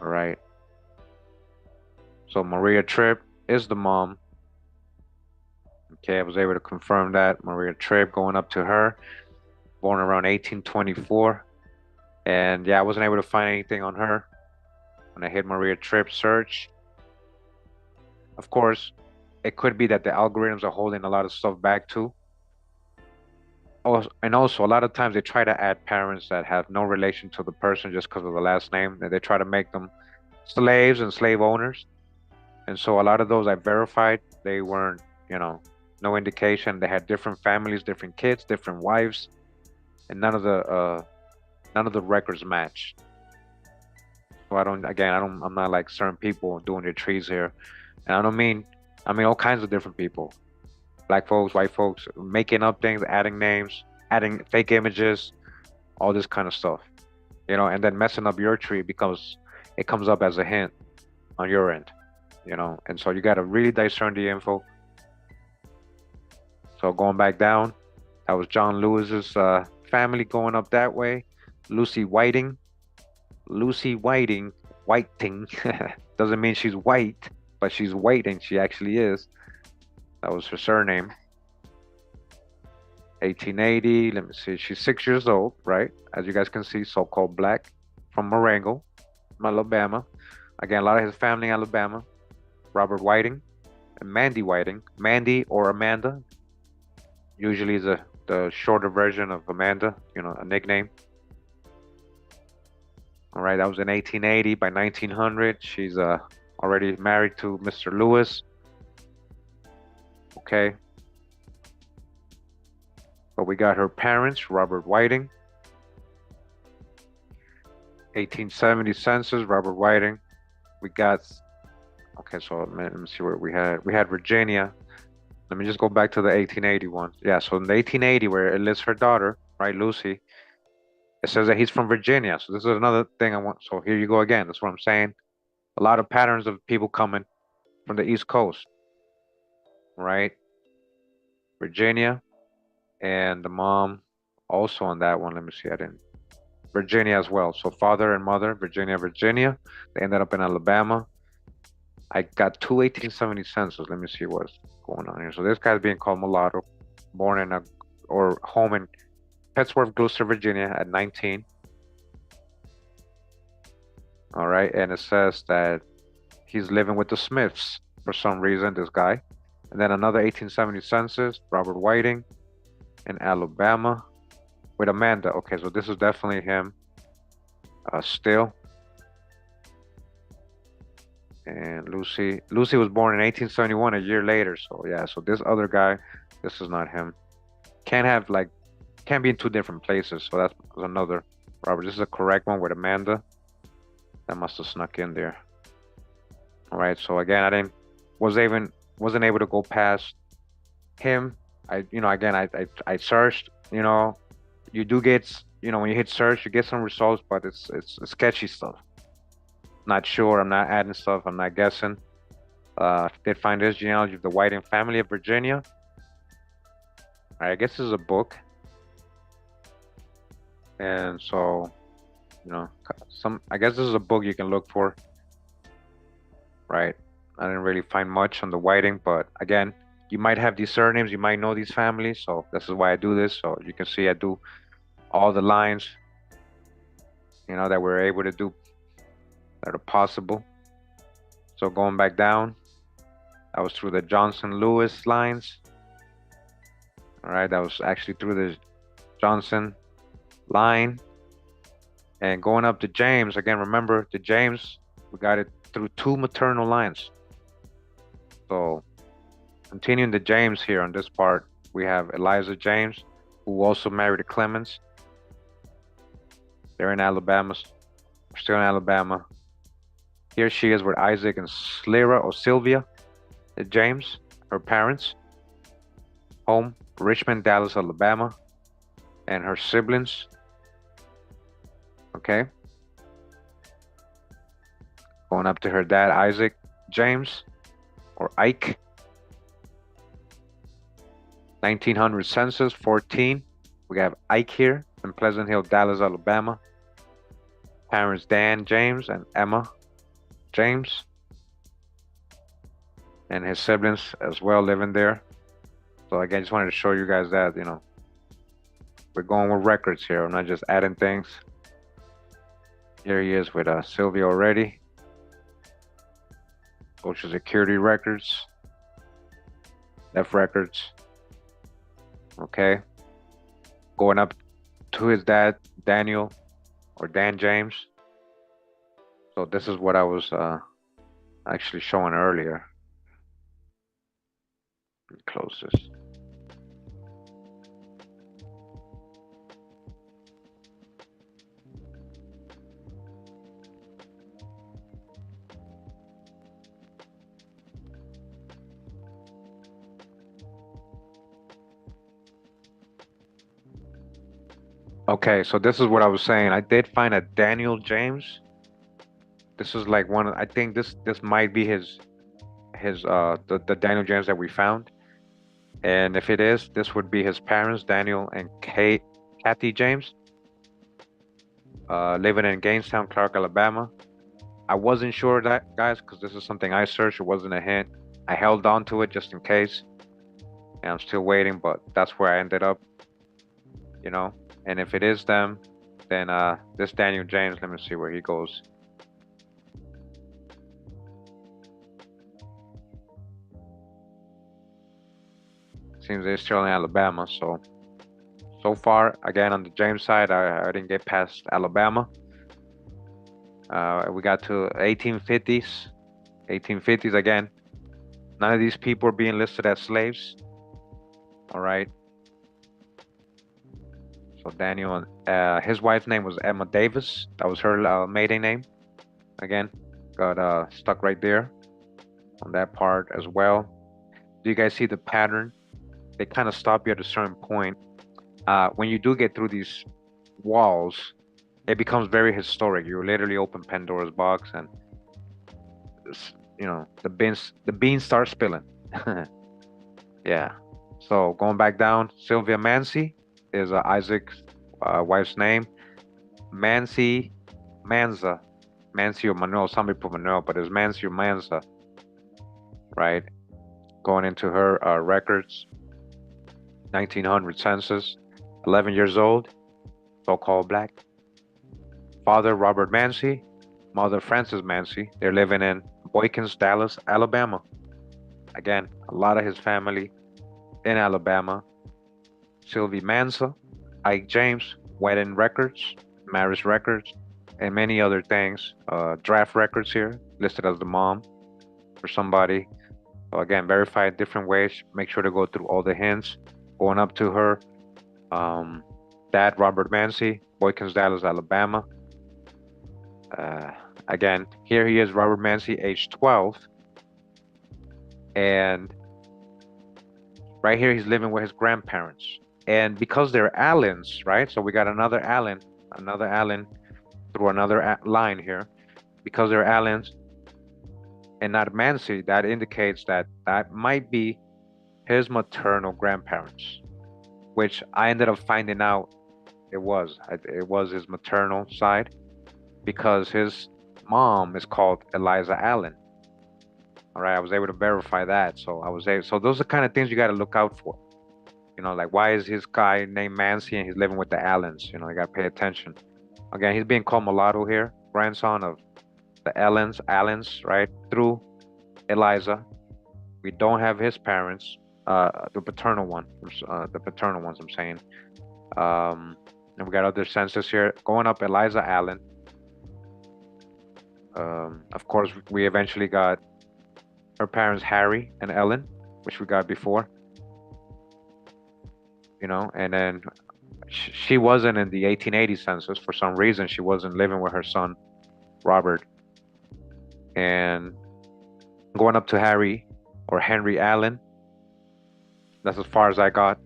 Speaker 1: All right. So Maria Tripp is the mom. Okay, I was able to confirm that. Maria Tripp, going up to her, born around 1824. And yeah, I wasn't able to find anything on her when I hit Maria Tripp search. Of course, it could be that the algorithms are holding a lot of stuff back too. Oh, and also, a lot of times they try to add parents that have no relation to the person just because of the last name. And they try to make them slaves and slave owners. And so a lot of those I verified, they weren't, no indication. They had different families, different kids, different wives, and none of the records match. So I'm not like certain people doing their trees here. And I mean all kinds of different people. Black folks, white folks, making up things, adding names, adding fake images, all this kind of stuff. And then messing up your tree because it comes up as a hint on your end. And so you got to really discern the info. So going back down, that was John Lewis's family going up that way. Lucy Whiting, Whiting doesn't mean she's white, but she's Whiting. She actually is. That was her surname. 1880. Let me see. She's 6 years old, right? As you guys can see, so-called black from Marengo, Alabama. Again, a lot of his family in Alabama. Robert Whiting and Mandy Whiting. Mandy or Amanda usually is the shorter version of Amanda, a nickname. All right, that was in 1880. By 1900, she's already married to Mr. Lewis. Okay. But we got her parents, Robert Whiting. 1870 census, Robert Whiting. We got, okay, so let me see what we had. We had Virginia. Let me just go back to the 1880 one. Yeah, so in the 1880, where it lists her daughter, right, Lucy, it says that he's from Virginia. So this is another thing I want. So here you go again. That's what I'm saying. A lot of patterns of people coming from the East Coast, right? Virginia, and the mom also on that one. Let me see. I didn't. Virginia as well. So father and mother, Virginia. They ended up in Alabama. I got two 1870 census. Let me see what's going on here. So this guy's being called mulatto, born in home in Pittsworth, Gloucester, Virginia at 19. All right, and it says that he's living with the Smiths for some reason, this guy. And then another 1870 census, Robert Whiting in Alabama with Amanda. Okay, so this is definitely him still. And Lucy was born in 1871, a year later. So yeah, so this other guy, this is not him. Can't have like, can't be in two different places. So that's another Robert. This is a correct one with Amanda. That must have snuck in there. All right. So again, I didn't was even wasn't able to go past him. Again, I searched. You do get, when you hit search, you get some results, but it's sketchy stuff. Not sure. I'm not adding stuff. I'm not guessing. Did find this genealogy of the Whiting family of Virginia. All right, I guess this is a book, and so I guess this is a book you can look for. Right. I didn't really find much on the Whiting, but again, you might have these surnames, you might know these families, so this is why I do this. So you can see I do all the lines, that we're able to do that are possible. So going back down, that was through the Johnson-Lewis lines. All right, that was actually through the Johnson line. And going up to James, again, remember the James, we got it through two maternal lines. So continuing the James here on this part, we have Eliza James, who also married a Clemens. They're in Alabama, still in Alabama. Here she is with Isaac and Sylvia James, her parents. Home, Richmond, Dallas, Alabama. And her siblings. Okay. Going up to her dad, Isaac James, or Ike. 1900 census, 14. We have Ike here in Pleasant Hill, Dallas, Alabama. Parents Dan James and Emma James. And his siblings as well living there. So again, just wanted to show you guys that, we're going with records here. I'm not just adding things. Here he is with Sylvia already. Social Security records. F records. Okay. Going up to his dad, Daniel, or Dan James. So this is what I was actually showing earlier. Let me close this. Okay, so this is what I was saying. I did find a Daniel James. This is like I think this might be the Daniel James that we found. And if it is, this would be his parents, Daniel and Kathy James, living in Gainestown, Clark, Alabama. I wasn't sure that, guys, because this is something I searched. It wasn't a hint. I held on to it just in case. And I'm still waiting, but that's where I ended up, And if it is them, then this Daniel James, let me see where he goes. Seems they're still in Alabama, so far, again, on the James side, I didn't get past Alabama. We got to 1850s. 1850s again. None of these people are being listed as slaves. All right. So Daniel, his wife's name was Emma Davis. That was her maiden name. Again, got stuck right there on that part as well. Do you guys see the pattern? They kind of stop you at a certain point. When you do get through these walls, it becomes very historic. You literally open Pandora's box, and the beans start spilling. Yeah. So going back down, Sylvia Mansi is Isaac's wife's name. Mansi Manza, Mansi or Manuel. Some people Manuel, but it's Mansi or Manza. Right. Going into her records. 1900 census. 11 years old. So-called black. Father Robert Mansi. mother Frances Mancy. They're living in Boykins, Dallas, Alabama. Again, a lot of his family in Alabama. Sylvie Mansa, Ike James, wedding records, marriage records, and many other things. Draft records here listed as the mom for somebody. So again, verify different ways. Make sure to go through all the hints. Going up to her um, dad, Robert Mancy, Boykins, Dallas, Alabama. Uh, Again, here he is, Robert Mancy, age 12. And right here, he's living with his grandparents. And because they're Allens, right? So we got another Allen through another line here. Because they're Allens and not Mancy, that indicates that that might be his maternal grandparents, which I ended up finding out it was his maternal side because his mom is called Eliza Allen. All right, I was able to verify that. So those are kind of things you got to look out for. Like why is his guy named Mancy and he's living with the Allens? You got to pay attention. Again, he's being called mulatto here, grandson of the Allens, right? Through Eliza. We don't have his parents, the paternal ones, I'm saying. And we got other census here. Going up, Eliza Allen. Of course, we eventually got her parents, Harry and Ellen, which we got before. And then she wasn't in the 1880 census for some reason. She wasn't living with her son, Robert. And going up to Harry or Henry Allen. That's as far as I got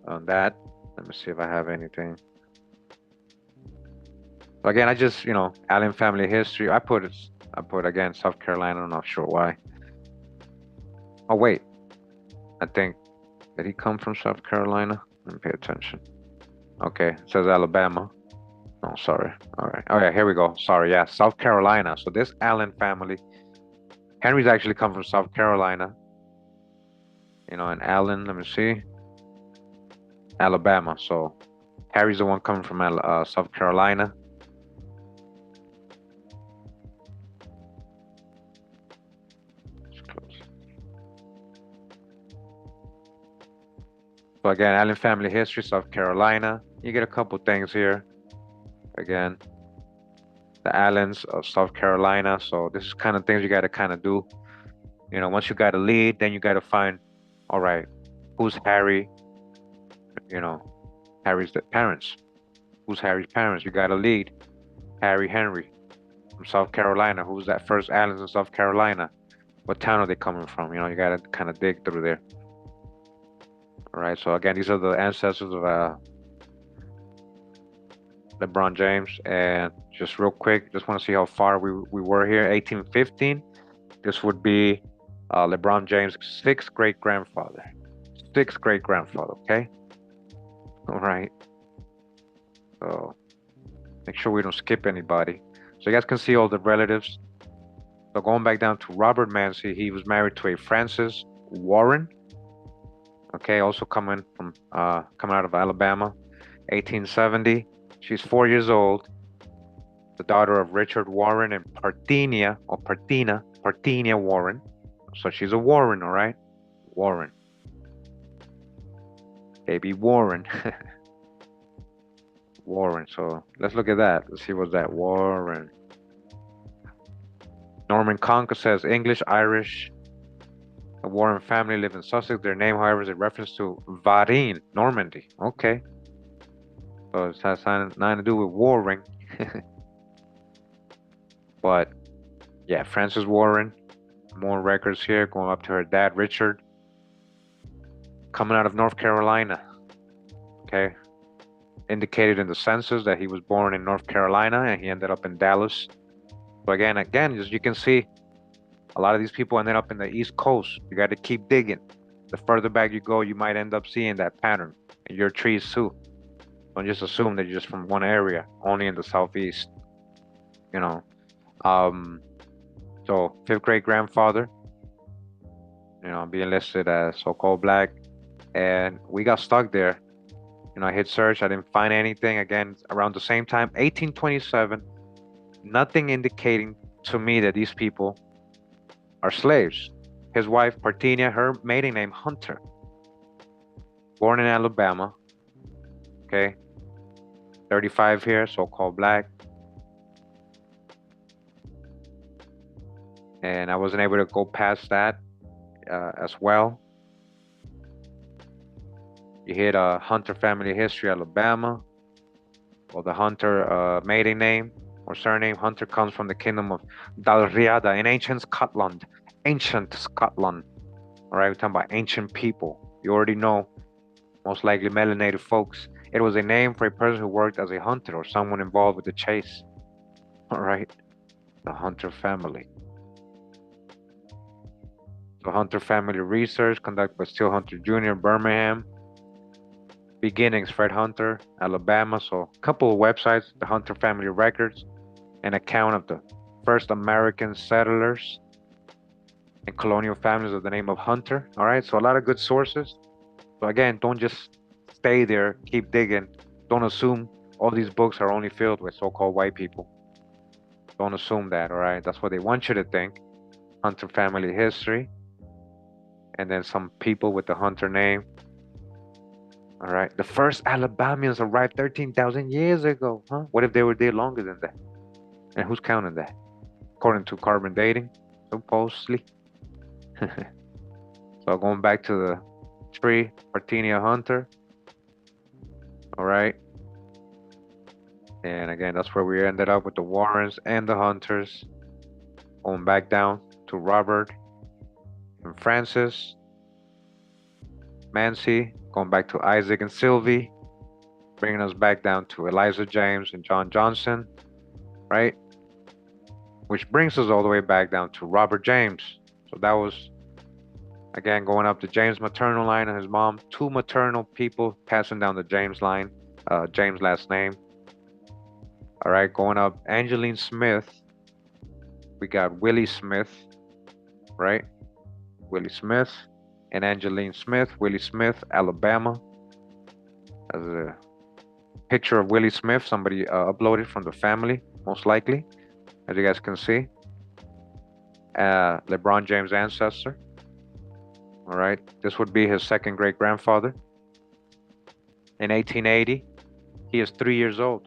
Speaker 1: on that. Let me see if I have anything. So again, I just, Allen family history. I put again South Carolina. I'm not sure why. Oh wait, I think did he come from South Carolina? Let me pay attention. Okay, it says Alabama. Oh, sorry. All right. Oh yeah, here we go. Sorry, yeah, South Carolina. So this Allen family, Henry's actually come from South Carolina. And Allen, let me see, Alabama. So Harry's the one coming from South Carolina. So again, Allen family history, South Carolina. You get a couple things here. Again, the Allens of South Carolina. So this is kind of things you got to kind of do. Once you got a lead, then you got to find, all right, who's Harry? Harry's the parents. Who's Harry's parents? You got a lead. Harry Henry from South Carolina. Who's that first Allens in South Carolina? What town are they coming from? You got to kind of dig through there. All right. So again, these are the ancestors of LeBron James. And just real quick, just want to see how far we were here. 1815. This would be LeBron James' sixth great grandfather. Okay. All right. So make sure we don't skip anybody. So you guys can see all the relatives. So going back down to Robert Mancy, he was married to a Frances Warren. Okay, also coming out of Alabama, 1870. She's 4 years old. The daughter of Richard Warren and Parthenia Warren. So she's a Warren, all right? Warren. Baby Warren. Warren. So let's look at that. Let's see what's that. Warren. Norman Conca says English, Irish. The Warren family live in Sussex. Their name, however, is a reference to Varennes, Normandy. Okay. So it has nothing to do with warring. But yeah, Frances Warren. More records here going up to her dad, Richard. Coming out of North Carolina. Okay. Indicated in the census that he was born in North Carolina and he ended up in Dallas. So again, as you can see, a lot of these people ended up in the East Coast. You got to keep digging. The further back you go, you might end up seeing that pattern in your trees too. Don't just assume that you're just from one area, only in the Southeast. So fifth great grandfather, being listed as so-called black. And we got stuck there. I hit search. I didn't find anything. Again, around the same time, 1827, nothing indicating to me that these people are slaves. His wife, Parthenia, her maiden name, Hunter, born in Alabama, okay, 35 here, so-called black. And I wasn't able to go past that as well. You hit Hunter family history, Alabama. Well, the Hunter maiden name or surname Hunter comes from the kingdom of Dalriada in ancient Scotland. Ancient Scotland. All right, we're talking about ancient people. You already know, most likely melanated folks. It was a name for a person who worked as a hunter or someone involved with the chase. All right, the Hunter family. The Hunter family research conducted by Steele Hunter Jr., Birmingham. Beginnings, Fred Hunter, Alabama. So a couple of websites, the Hunter family records, an account of the first American settlers and colonial families of the name of Hunter. All right, so a lot of good sources. So again, don't just stay there, keep digging. Don't assume all these books are only filled with so-called white people. Don't assume that, all right? That's what they want you to think. Hunter family history. And then some people with the Hunter name. All right. The first Alabamians arrived 13,000 years ago. Huh? What if they were there longer than that? And who's counting that? According to carbon dating, supposedly. So going back to the tree, Parthenia Hunter. All right. And again, that's where we ended up with the Warrens and the Hunters. Going back down to Robert and Francis. Mancy, going back to Isaac and Sylvie, bringing us back down to Eliza James and John Johnson, right? Which brings us all the way back down to Robert James. So that was, again, going up the James maternal line and his mom, two maternal people passing down the James line, James last name. All right, going up Angeline Smith, we got Willie Smith, right? Willie Smith. And Angeline Smith, Willie Smith, Alabama. As a picture of Willie Smith, somebody uploaded from the family, most likely, as you guys can see. LeBron James' ancestor. All right, this would be his second great grandfather. In 1880, he is 3 years old.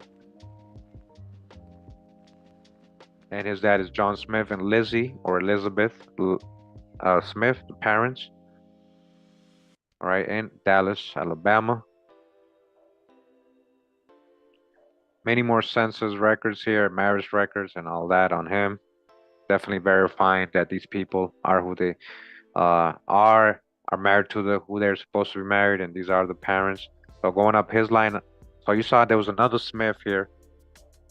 Speaker 1: And his dad is John Smith and Lizzie, or Elizabeth Smith, the parents. All right, in Dallas, Alabama. Many more census records here, marriage records, and all that on him. Definitely verifying that these people are who they are married to who they're supposed to be married, and these are the parents. So going up his line, so you saw there was another Smith here.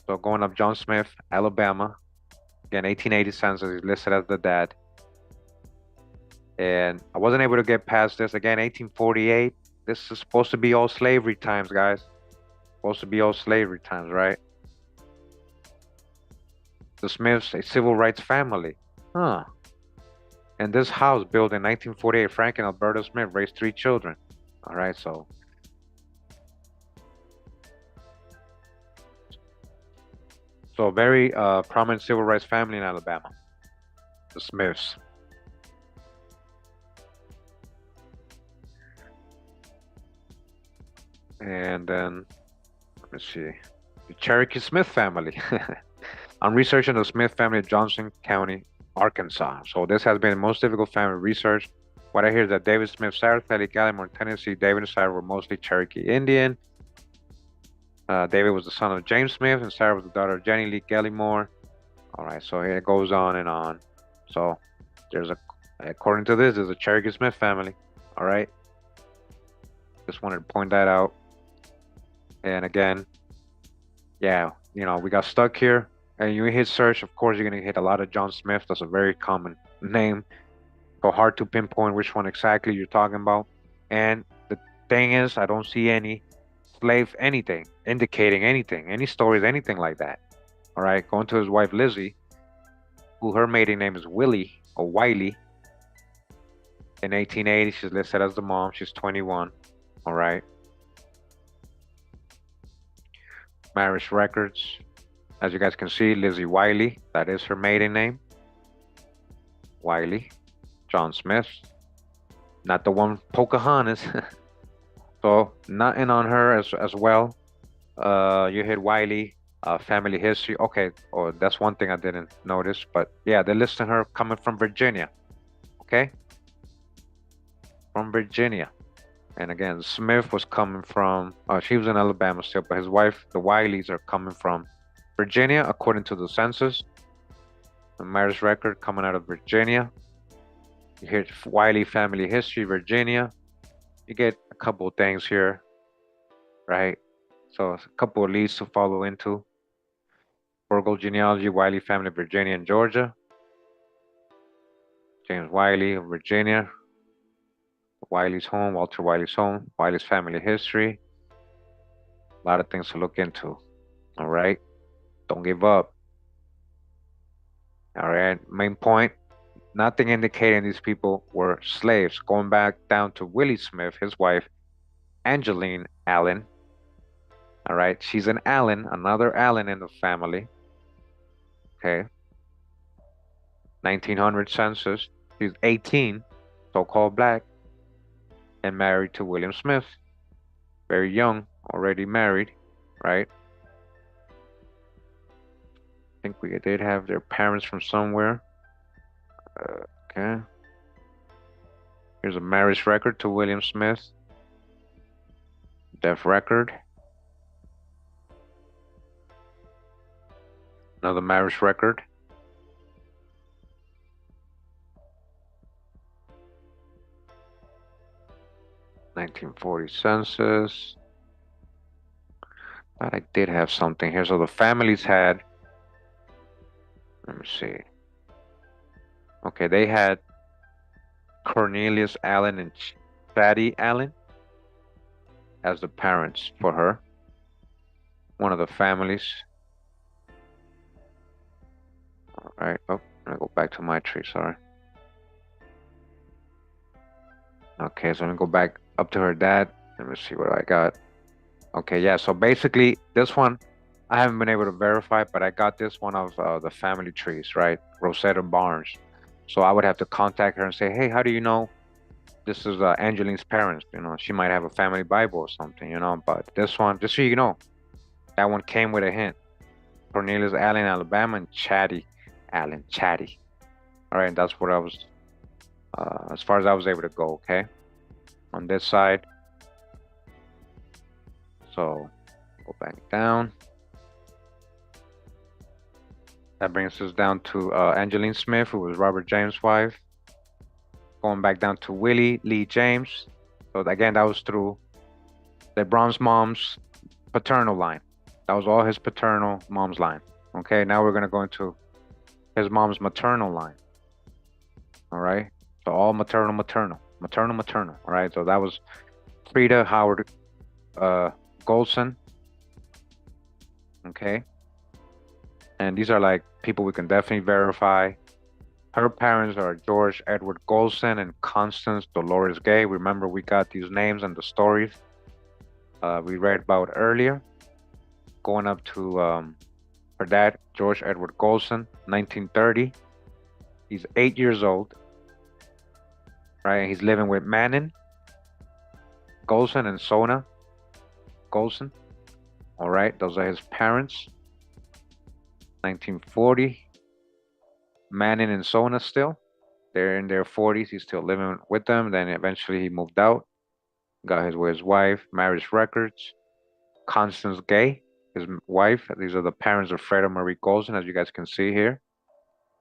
Speaker 1: So going up John Smith, Alabama. Again, 1880 census, he's listed as the dad. And I wasn't able to get past this. Again, 1848. This is supposed to be all slavery times, guys. Supposed to be all slavery times, right? The Smiths, a civil rights family. Huh. And this house, built in 1948, Frank and Alberta Smith raised 3 children. All right, so. So, very prominent civil rights family in Alabama. The Smiths. And then, let me see, the Cherokee Smith family. I'm researching the Smith family of Johnson County, Arkansas. So this has been the most difficult family research. What I hear is that David Smith, Sarah Kelly, Gallimore, Tennessee, David and Sarah were mostly Cherokee Indian. David was the son of James Smith, and Sarah was the daughter of Jenny Lee Gallimore. All right, so here it goes on and on. So there's according to this, there's a Cherokee Smith family. All right. Just wanted to point that out. And again, yeah, we got stuck here. And you hit search, of course, you're going to hit a lot of John Smith. That's a very common name. So hard to pinpoint which one exactly you're talking about. And the thing is, I don't see any slave anything, indicating anything, any stories, anything like that. All right, going to his wife, Lizzie, who her maiden name is Willie or Wiley. In 1880, she's listed as the mom. She's 21. All right. Marriage records. As you guys can see, Lizzie Wiley, that is her maiden name. Wiley, John Smith, not the one Pocahontas. So nothing on her as well. You hit Wiley, family history. Okay, oh, that's one thing I didn't notice, but yeah, they're listing her coming from Virginia. Okay, from Virginia. And again, Smith was coming from, she was in Alabama still, but his wife, the Wileys, are coming from Virginia, according to the census. The marriage record coming out of Virginia. You hit Wiley family history, Virginia. You get a couple of things here, right? So a couple of leads to follow into. Burgle genealogy, Wiley family, Virginia and Georgia. James Wiley of Virginia. Wiley's home, Walter Wiley's home, Wiley's family history. A lot of things to look into. All right. Don't give up. All right. Main point. Nothing indicating these people were slaves. Going back down to Willie Smith, his wife, Angeline Allen. All right. She's an Allen, another Allen in the family. Okay. 1900 census. She's 18, so-called black, and married to William Smith. Very young, already married, right? I think we did have their parents from somewhere. Okay. Here's a marriage record to William Smith. Death record. Another marriage record. (1940) census. But I did have something here. So the families had, let me see. Okay, they had Cornelius Allen and Fatty Allen as the parents for her. One of the families. All right. Oh, I'm gonna go back to my tree. Sorry. Okay, so I'm gonna go back up to her dad. Let me see what I got. Okay, yeah. So basically, this one I haven't been able to verify, but I got this one of the family trees, right? Rosetta Barnes. So I would have to contact her and say, hey, how do you know this is Angeline's parents? You know, she might have a family Bible or something, you know. But this one, just so you know, that one came with a hint. Cornelius Allen, Alabama, and Chatty Allen, Chatty. All right, that's what I was, as far as I was able to go, okay? On this side. So, go back down. That brings us down to Angeline Smith, who was Robert James' wife. Going back down to Willie Lee James. So again, that was through LeBron's mom's paternal line. That was all his paternal mom's line. Okay, now we're gonna go into his mom's maternal line. All right, so all maternal. All right, so that was Frida Howard Golson. Okay, and these are like people we can definitely verify. Her parents are George Edward Golson and Constance Dolores Gay. Remember, we got these names and the stories we read about earlier. Going up to her dad, George Edward Golson, 1930. He's 8 years old, right? He's living with Manon Golson and Sona Golson. All right, those are his parents. 1940. Manon and Sona still. They're in their 40s. He's still living with them. Then eventually he moved out. Got his wife, marriage records. Constance Gay, his wife. These are the parents of Freda Marie Golson, as you guys can see here.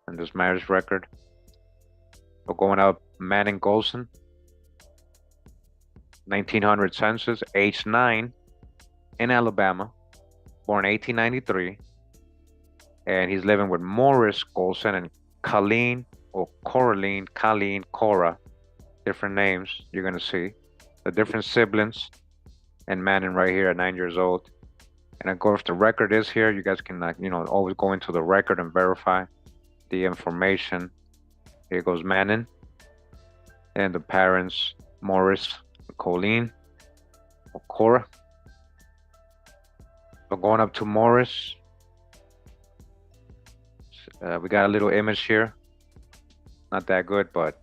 Speaker 1: And this marriage record. So going up, Manon Golson. 1900 census, age 9, in Alabama. Born 1893. And he's living with Morris Golson and Colleen or Coraline, Colleen, Cora. Different names you're going to see. The different siblings. And Manon right here at 9 years old. And of course, the record is here. You guys can, always go into the record and verify the information. Here goes Manon. And the parents, Morris, Colleen, or Cora. So going up to Morris. We got a little image here. Not that good, but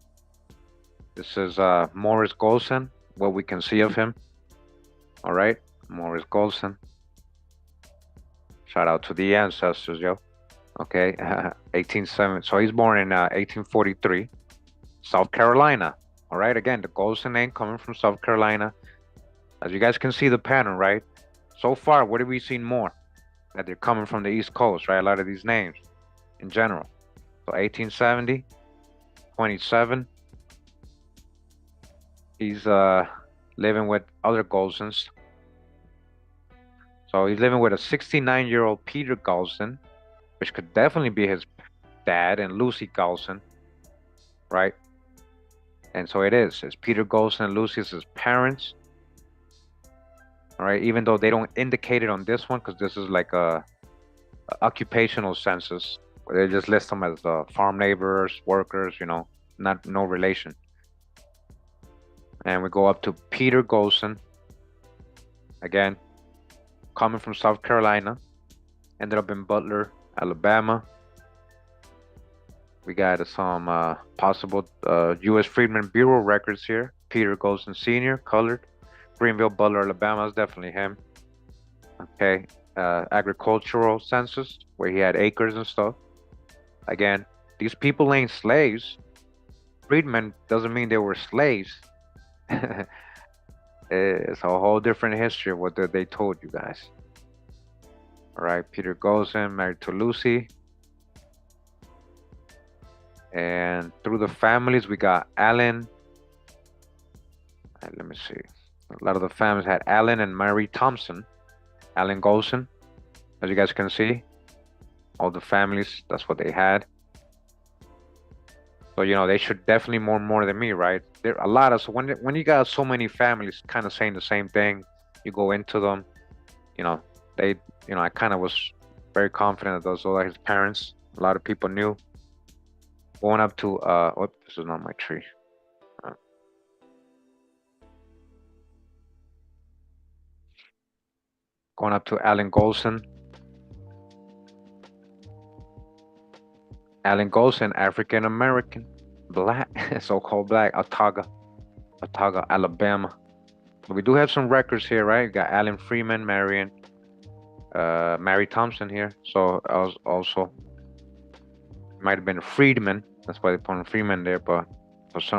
Speaker 1: this is Morris Golson, what we can see of him. All right, Morris Golson. Shout out to the ancestors, yo. Okay, 1870. So he's born in 1843, South Carolina. All right, again, the Golson name coming from South Carolina. As you guys can see the pattern, right? So far, what have we seen more? That they're coming from the East Coast, right? A lot of these names in general. So 1870, 27. He's living with other Golsons. So he's living with a 69-year-old Peter Golson, which could definitely be his dad, and Lucy Golson, right? And so it is. It's Peter Golson and Lucy as his parents. All right, even though they don't indicate it on this one, because this is like a occupational census, where they just list them as farm laborers, workers, not no relation. And we go up to Peter Golson, again, coming from South Carolina, ended up in Butler, Alabama. We got some possible U.S. Freedmen Bureau records here. Peter Golson Sr., colored, Greenville, Butler, Alabama is definitely him. Okay, agricultural census, where he had acres and stuff. Again, these people ain't slaves. Freedmen doesn't mean they were slaves. It's a whole different history of what they told you guys. All right, Peter Golson, married to Lucy. And through the families, we got Allen. Let me see. A lot of the families had Allen and Mary Thompson. Allen Golson, as you guys can see. All the families, that's what they had. So, they should definitely more than me, right? There are a lot of, so when you got so many families kind of saying the same thing, you go into them, I kind of was very confident that those are his parents. A lot of people knew. Going up to, this is not my tree. Going up to Allen Golson. Allen Golson, African American, black, so-called black, Autauga, Alabama. But we do have some records here, right? We got Allen Freeman marrying Mary Thompson here. So I was also might have been a freedman. That's why they put Freeman there, but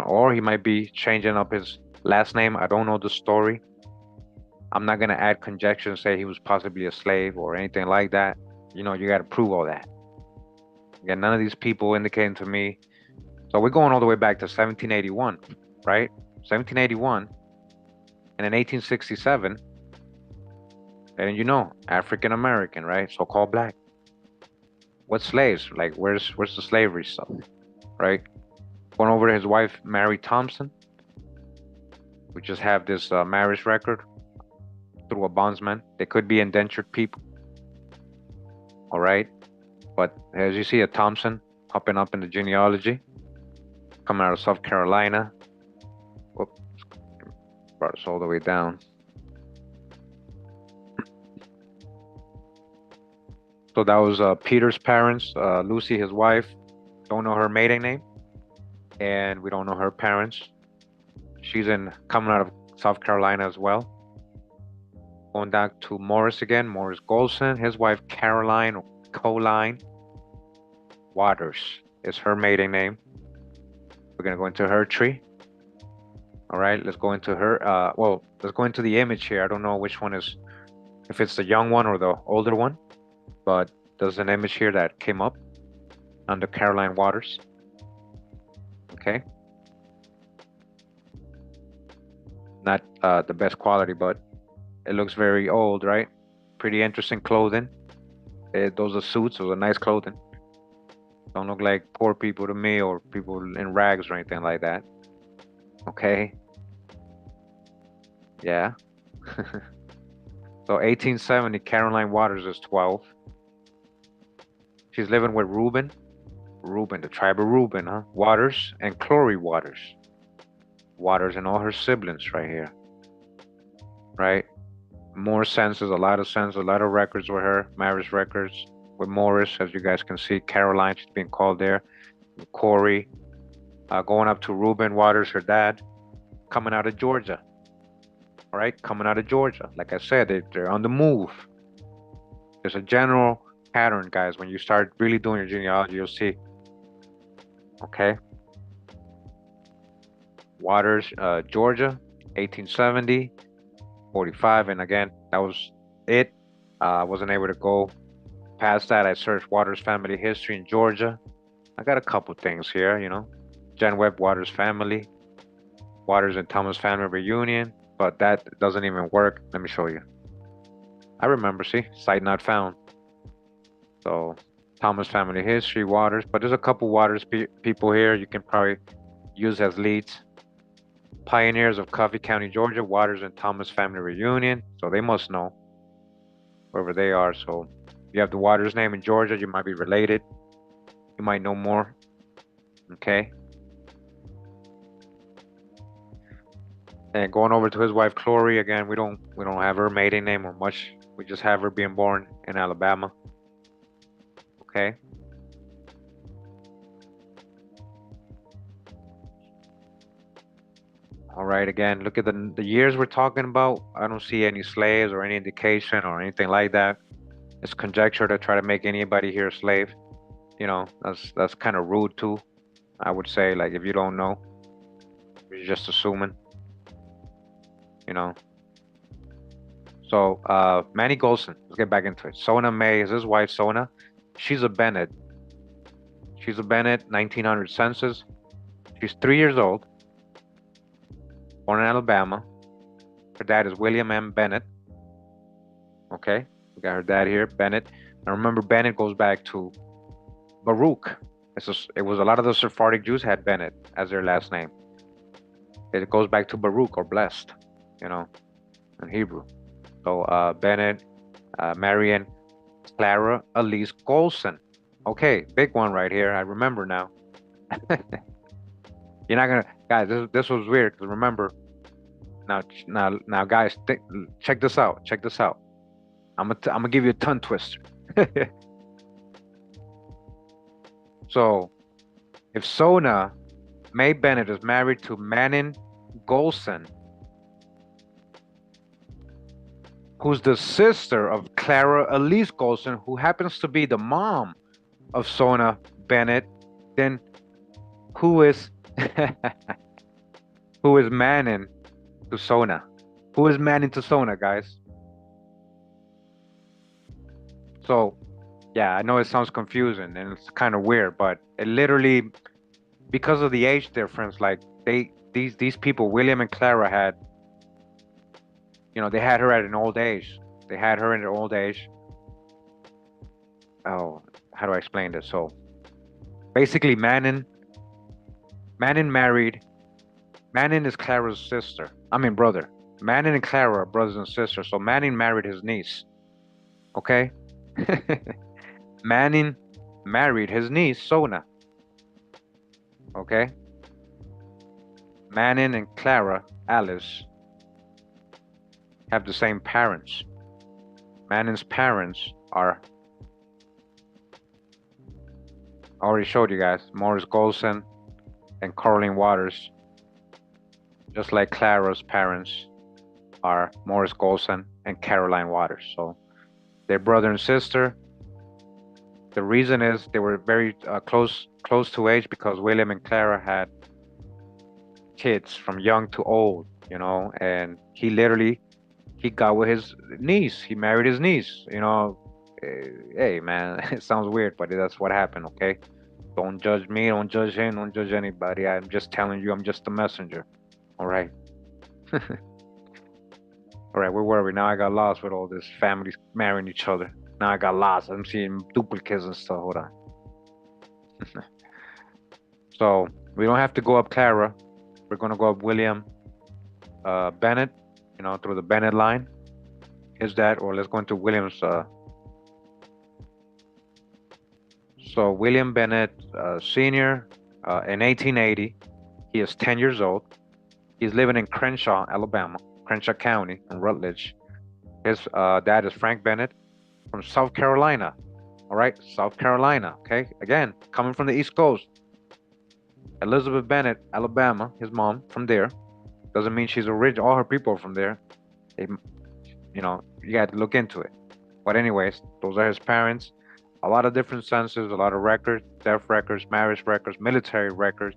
Speaker 1: or he might be changing up his last name. I don't know the story. I'm not gonna add conjecture and say he was possibly a slave or anything like that. You got to prove all that. Again, none of these people indicating to me. So we're going all the way back to 1781, right? 1781, and in 1867, and African American, right? So-called black. What slaves? Like, where's the slavery stuff, right? Going over to his wife, Mary Thompson. We just have this marriage record through a bondsman. They could be indentured people. All right. But as you see, a Thompson popping up in the genealogy, coming out of South Carolina. Whoops, brought us all the way down. So that was Peter's parents, Lucy, his wife. Don't know her maiden name, and we don't know her parents. She's coming out of South Carolina as well. Going back to Morris again, Morris Golson, his wife Caroline Waters is her maiden name. We're gonna go into her tree. All right, let's go into her. Let's go into the image here. I don't know which one is, if it's the young one or the older one, but there's an image here that came up under Caroline Waters. Okay. Not the best quality, but it looks very old, right? Pretty interesting clothing. Those are suits. Those are nice clothing. Don't look like poor people to me or people in rags or anything like that. Okay. Yeah. So 1870, Caroline Waters is 12. She's living with Reuben, the tribe of Reuben, huh? Waters and Chloe Waters. Waters and all her siblings right here. Right? More census, a lot of records with her, marriage records with Morris, as you guys can see. Caroline, she's being called there. Corey, going up to Ruben Waters, her dad, coming out of Georgia. All right, coming out of Georgia. Like I said, they're on the move. There's a general pattern, guys. When you start really doing your genealogy, you'll see. Okay. Waters, Georgia, 1870, 45. And again, that was it. I wasn't able to go past that. I searched Waters family history in Georgia. I got a couple things here, you know. Jen Webb Waters family, Waters and Thomas family reunion, but that doesn't even work. Let me show you. I remember, see, site not found. So Thomas family history, Waters, but there's a couple Waters people here you can probably use as leads. Pioneers of Coffee County, Georgia, Waters and Thomas family reunion. So they must know wherever they are. So you have the Waters name in Georgia, you might be related. You might know more. Okay. And going over to his wife Chloe, again, we don't have her maiden name or much. We just have her being born in Alabama. Okay. All right, again, look at the years we're talking about. I don't see any slaves or any indication or anything like that. It's conjecture to try to make anybody here a slave. You know, that's kind of rude too. I would say, like, if you don't know, you're just assuming. You know. So Manny Golson, let's get back into it. Sona May is his wife, Sona. She's a Bennett. She's a Bennett, 1900 census. She's 3 years old. Born in Alabama. Her dad is William M. Bennett. Okay, we got her dad here, Bennett. Now remember, Bennett goes back to Baruch. It was a lot of the Sephardic Jews had Bennett as their last name. It goes back to Baruch or blessed, you know, in Hebrew. So Bennett, Marion, Clara Elise Golson. Okay, big one right here. I remember now. You're not gonna, guys. This was weird. Cause remember, now, guys, check this out. Check this out. I'm gonna give you a tongue twister. So, if Sona May Bennett is married to Manin Golson, who's the sister of Clara Elise Golson, who happens to be the mom of Sona Bennett, then who is who is Manin to Sona? Who is Manin to Sona, guys? So, yeah, I know it sounds confusing and it's kind of weird, but it literally, because of the age difference, like these people, William and Clara had, you know, they had her at an old age. They had her in their old age. Oh, how do I explain this? So, basically, Manin married. Manin is Clara's sister. I mean, brother. Manin and Clara are brothers and sisters. So Manin married his niece. Okay? Manin married his niece, Sona. Okay? Manin and Clara, Alice, have the same parents. Manin's parents are, I already showed you guys, Morris Golson and Caroline Waters. Just like Clara's parents are Morris Golson and Caroline Waters. So they're brother and sister. The reason is they were very close to age because William and Clara had kids from young to old, you know, and he got with his niece. He married his niece, you know. Hey, man, it sounds weird, but that's what happened, okay? Don't judge me, don't judge him, don't judge anybody. I'm just telling you, I'm just a messenger. All right. All right, where were we? Now I got lost with all this families marrying each other. Now I got lost. I'm seeing duplicates and stuff. Hold on. So we don't have to go up Clara. We're going to go up William Bennett, you know, through the Bennett line. Is that, or let's go into William's. So William Bennett, Sr., in 1880, he is 10 years old. He's living in Crenshaw, Alabama, Crenshaw County in Rutledge. His dad is Frank Bennett from South Carolina. All right, South Carolina. Okay, again, coming from the East Coast. Elizabeth Bennett, Alabama, his mom from there. Doesn't mean she's original. All her people are from there. They, you got to look into it. But anyways, those are his parents. A lot of different census, a lot of records, death records, marriage records, military records.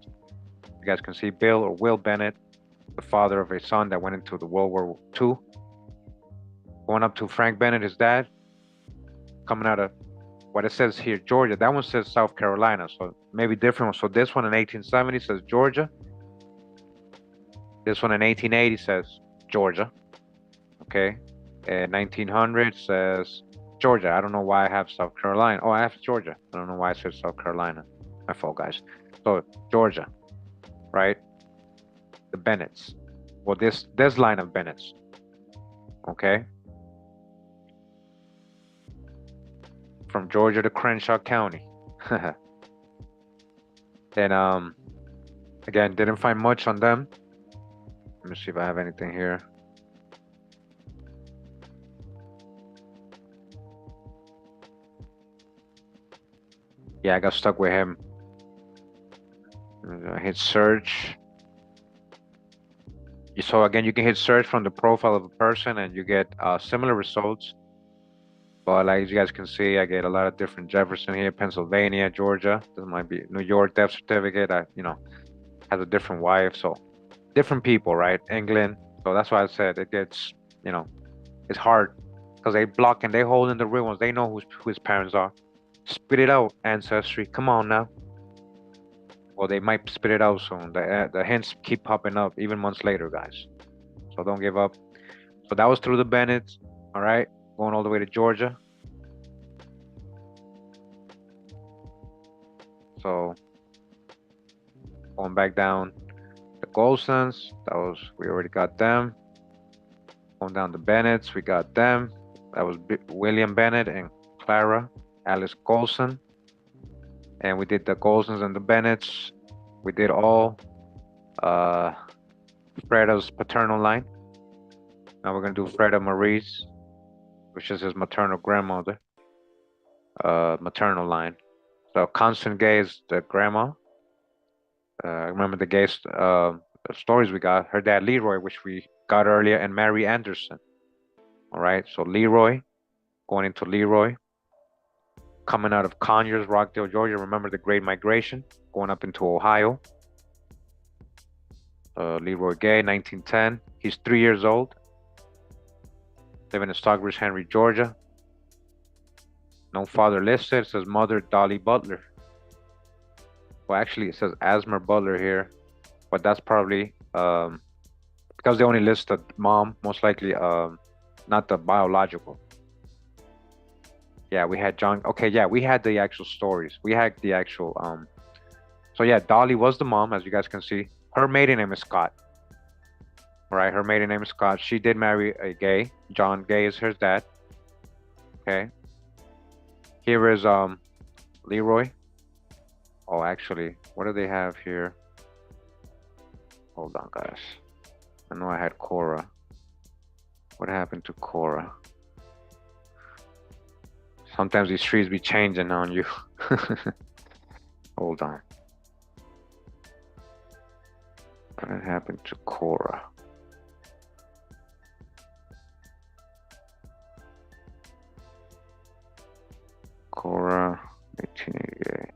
Speaker 1: You guys can see Bill or Will Bennett, the father of a son that went into the World War II. Going up to Frank Bennett, his dad, coming out of what it says here, Georgia. That one says South Carolina, so maybe different. So this one in 1870 says Georgia. This one in 1880 says Georgia. Okay. And 1900 says Georgia. I don't know why I have South Carolina. Oh, I have Georgia. I don't know why I said South Carolina. My fault, guys. So Georgia, right? The Bennetts. Well, this line of Bennetts. Okay. From Georgia to Crenshaw County. And again, didn't find much on them. Let me see if I have anything here. Yeah, I got stuck with him. Hit search. So again, you can hit search from the profile of a person and you get similar results. But like you guys can see, I get a lot of different Jefferson here, Pennsylvania, Georgia. This might be New York death certificate. Has a different wife. So different people, right? England. So that's why I said it gets, it's hard because they block and they hold in the real ones. They know who his parents are. Spit it out, ancestry. Come on now. Well, they might spit it out soon. The hints keep popping up even months later, guys. So don't give up. So that was through the Bennetts. All right, going all the way to Georgia. So going back down, the Golsons. We already got them. Going down the Bennetts, we got them. That was William Bennett and Clara Alice Golson. And we did the Golsons and the Bennetts. We did all Freda's paternal line. Now we're gonna do Freda Marie's, which is his maternal grandmother, maternal line. So Constant Gay is the grandma. Remember the gay stories we got. Her dad Leroy, which we got earlier, and Mary Anderson. All right, so Leroy, going into Leroy. Coming out of Conyers, Rockdale, Georgia. Remember the Great Migration, going up into Ohio. Leroy Gay, 1910. He's 3 years old. Living in Stockbridge, Henry, Georgia. No father listed. It says mother Dolly Butler. Well, actually, it says Asmer Butler here, but that's probably because they only list the mom, most likely not the biological. Yeah, we had John. Okay, yeah, we had the actual stories. We had the actual. So yeah, Dolly was the mom, as you guys can see. Her maiden name is Scott. All right, her maiden name is Scott. She did marry a gay. John Gay is her dad. Okay. Here is Leroy. Oh, actually, what do they have here? Hold on, guys. I know I had Cora. What happened to Cora? Sometimes these trees be changing on you. Hold on. What happened to Cora? Cora, 1888.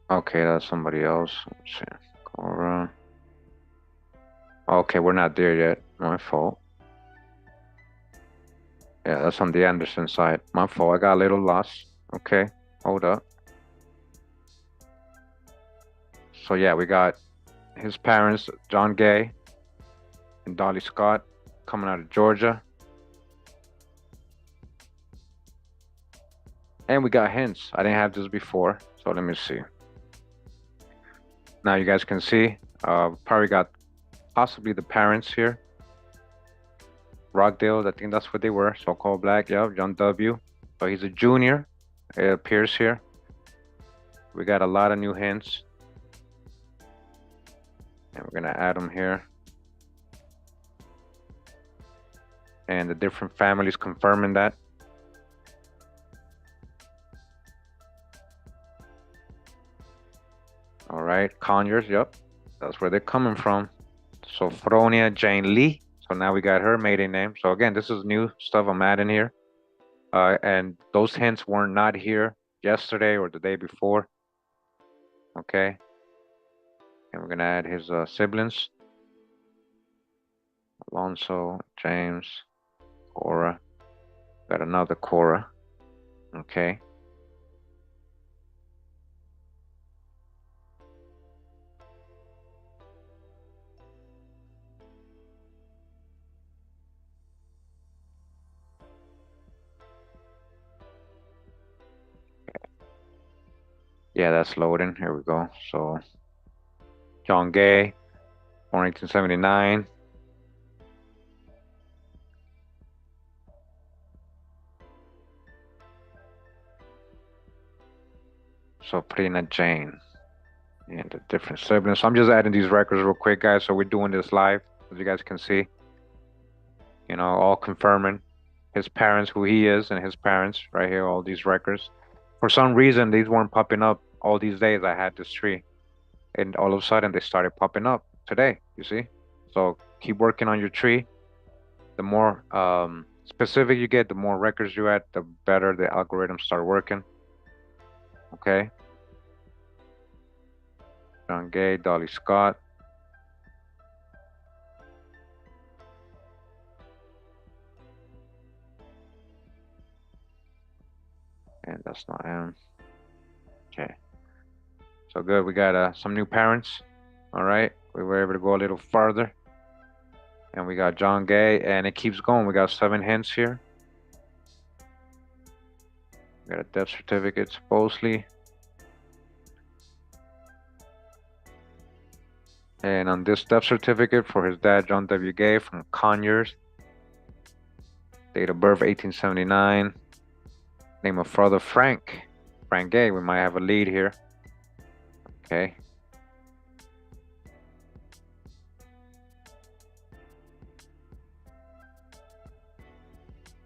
Speaker 1: Okay, that's somebody else. Let's see. Cora. Okay, we're not there yet. My fault. Yeah, that's on the Anderson side. My fault. I got a little lost. Okay, hold up. So yeah, we got his parents, John Gay and Dolly Scott, coming out of Georgia. And we got hints. I didn't have this before, so let me see. Now you guys can see, probably got possibly the parents here. Rockdale, I think that's what they were, so-called black, yeah, John W. So he's a junior, it appears here. We got a lot of new hints. And we're gonna add them here. and the different families confirming that. All right, Conyers, yep, that's where they're coming from. Sophronia Jane Lee. So now we got her maiden name. So again, this is new stuff I'm adding here. And those hints were not here yesterday or the day before. Okay. And we're gonna add his siblings. Alonso, James, Cora. Got another Cora. Okay. Yeah, that's loading. Here we go. So John Gay, born 1879. So Prina Jane and the different siblings. So I'm just adding these records real quick, guys. So we're doing this live, as you guys can see. You know, all confirming his parents, who he is, and his parents right here, all these records. For some reason, these weren't popping up all these days. I had this tree, and all of a sudden they started popping up today, you see? So keep working on your tree. The more specific you get, the more records you add, the better the algorithms start working. Okay. John Gay, Dolly Scott. And that's not him. Okay. So good. We got some new parents. All right. We were able to go a little farther. And we got John Gay, and it keeps going. We got 7 hints here. We got a death certificate, supposedly. And on this death certificate for his dad, John W. Gay from Conyers. Date of birth, 1879. Name of father, Frank. Frank Gay. We might have a lead here. Okay.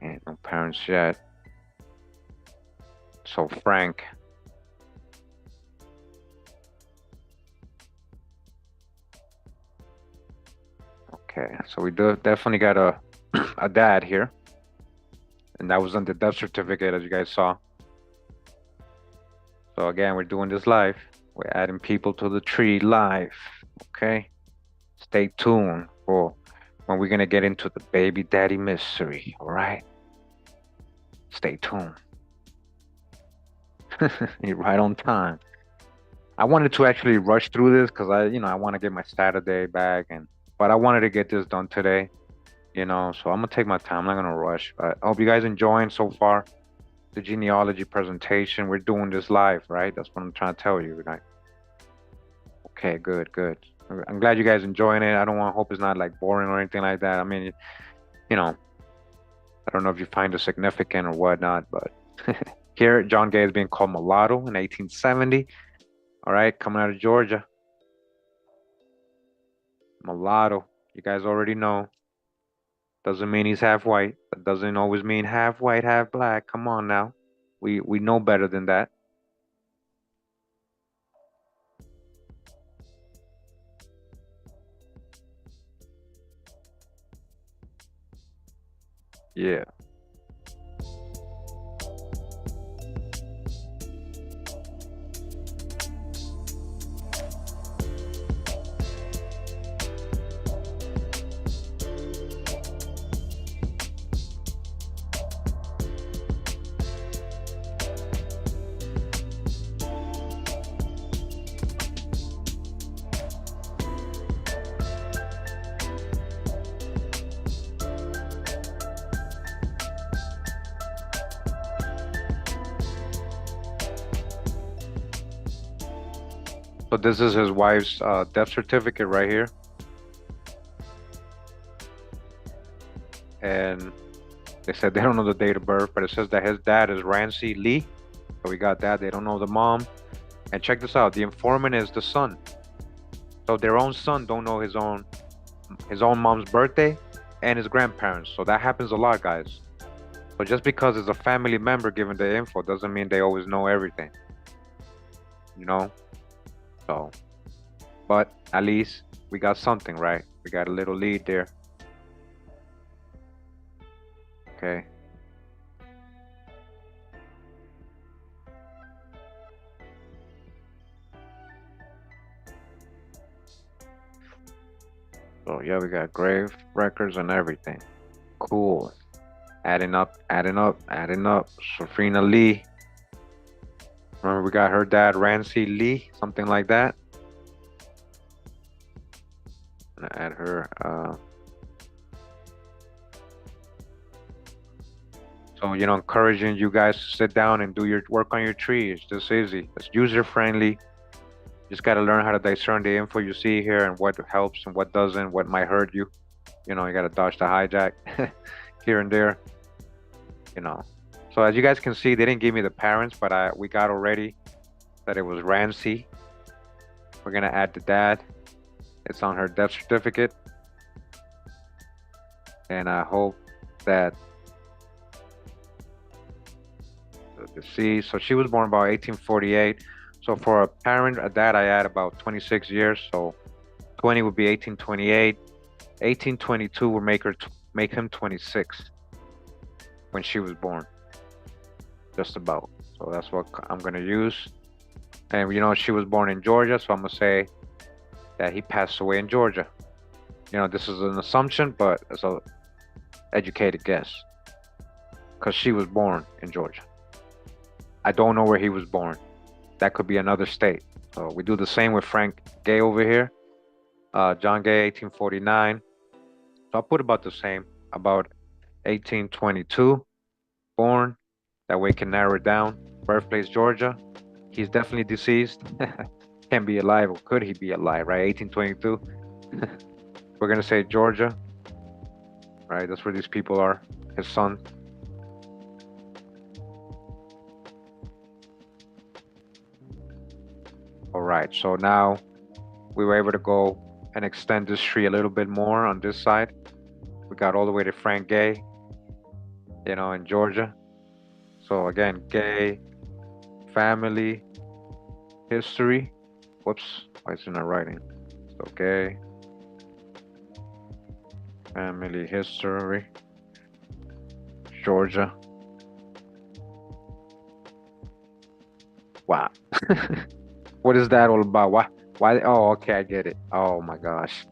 Speaker 1: And no parents yet. So Frank. Okay, so we definitely got a dad here. And that was on the death certificate, as you guys saw. So again, we're doing this live. We're adding people to the tree live. Okay. Stay tuned for when we're gonna get into the baby daddy mystery. All right. Stay tuned. You're right on time. I wanted to actually rush through this because I want to get my Saturday back, but I wanted to get this done today. So I'm gonna take my time. I'm not gonna rush. But I hope you guys enjoying so far the genealogy presentation. We're doing this live, right? That's what I'm trying to tell you, right? Okay, good. I'm glad you guys enjoying it. I hope it's not like boring or anything like that. I mean, I don't know if you find it significant or whatnot, but here John Gay is being called mulatto in 1870. All right, coming out of Georgia. Mulatto, you guys already know. Doesn't mean he's half white. That doesn't always mean half white, half black. Come on now. We know better than that. Yeah. So this is his wife's death certificate right here. And they said they don't know the date of birth, but it says that his dad is Rancy Lee. So we got that. They don't know the mom. And check this out. The informant is the son. So their own son don't know his own mom's birthday. and his grandparents. So that happens a lot, guys. So just because it's a family member giving the info doesn't mean they always know everything, you know? So, but at least we got something, right? We got a little lead there. Okay. So yeah, we got grave records and everything. Cool. Adding up, adding up, adding up. Safrina Lee. Remember we got her dad, Rancy Lee, something like that. Gonna add her. So encouraging you guys to sit down and do your work on your tree. It's just easy. It's user friendly. Just gotta learn how to discern the info you see here and what helps and what doesn't, what might hurt you. You gotta dodge the hijack here and there. You know. So as you guys can see, they didn't give me the parents, but we got already that it was Ramsey. We're gonna add the dad. It's on her death certificate. And I hope that the deceased, so she was born about 1848. So for a parent, a dad, I add about 26 years. So 20 would be 1828. 1822 would make him 26 when she was born. Just about. So that's what I'm gonna use. And she was born in Georgia, so I'm gonna say that he passed away in Georgia. This is an assumption, but it's a educated guess. Because she was born in Georgia. I don't know where he was born. That could be another state. So we do the same with Frank Gay over here. John Gay, 1849. So I'll put about the same, about 1822, born. That way we can narrow it down. Birthplace, Georgia. He's definitely deceased. Can't be alive, or could he be alive, right? 1822. We're gonna say Georgia, right? That's where these people are. His son. All right, so now we were able to go and extend this tree a little bit more on this side. We got all the way to Frank Gay, in Georgia. So again, Gay, family, history. Whoops, why is it not writing? So Gay, family, history, Georgia. Wow. What is that all about? Why? Oh, okay, I get it. Oh my gosh.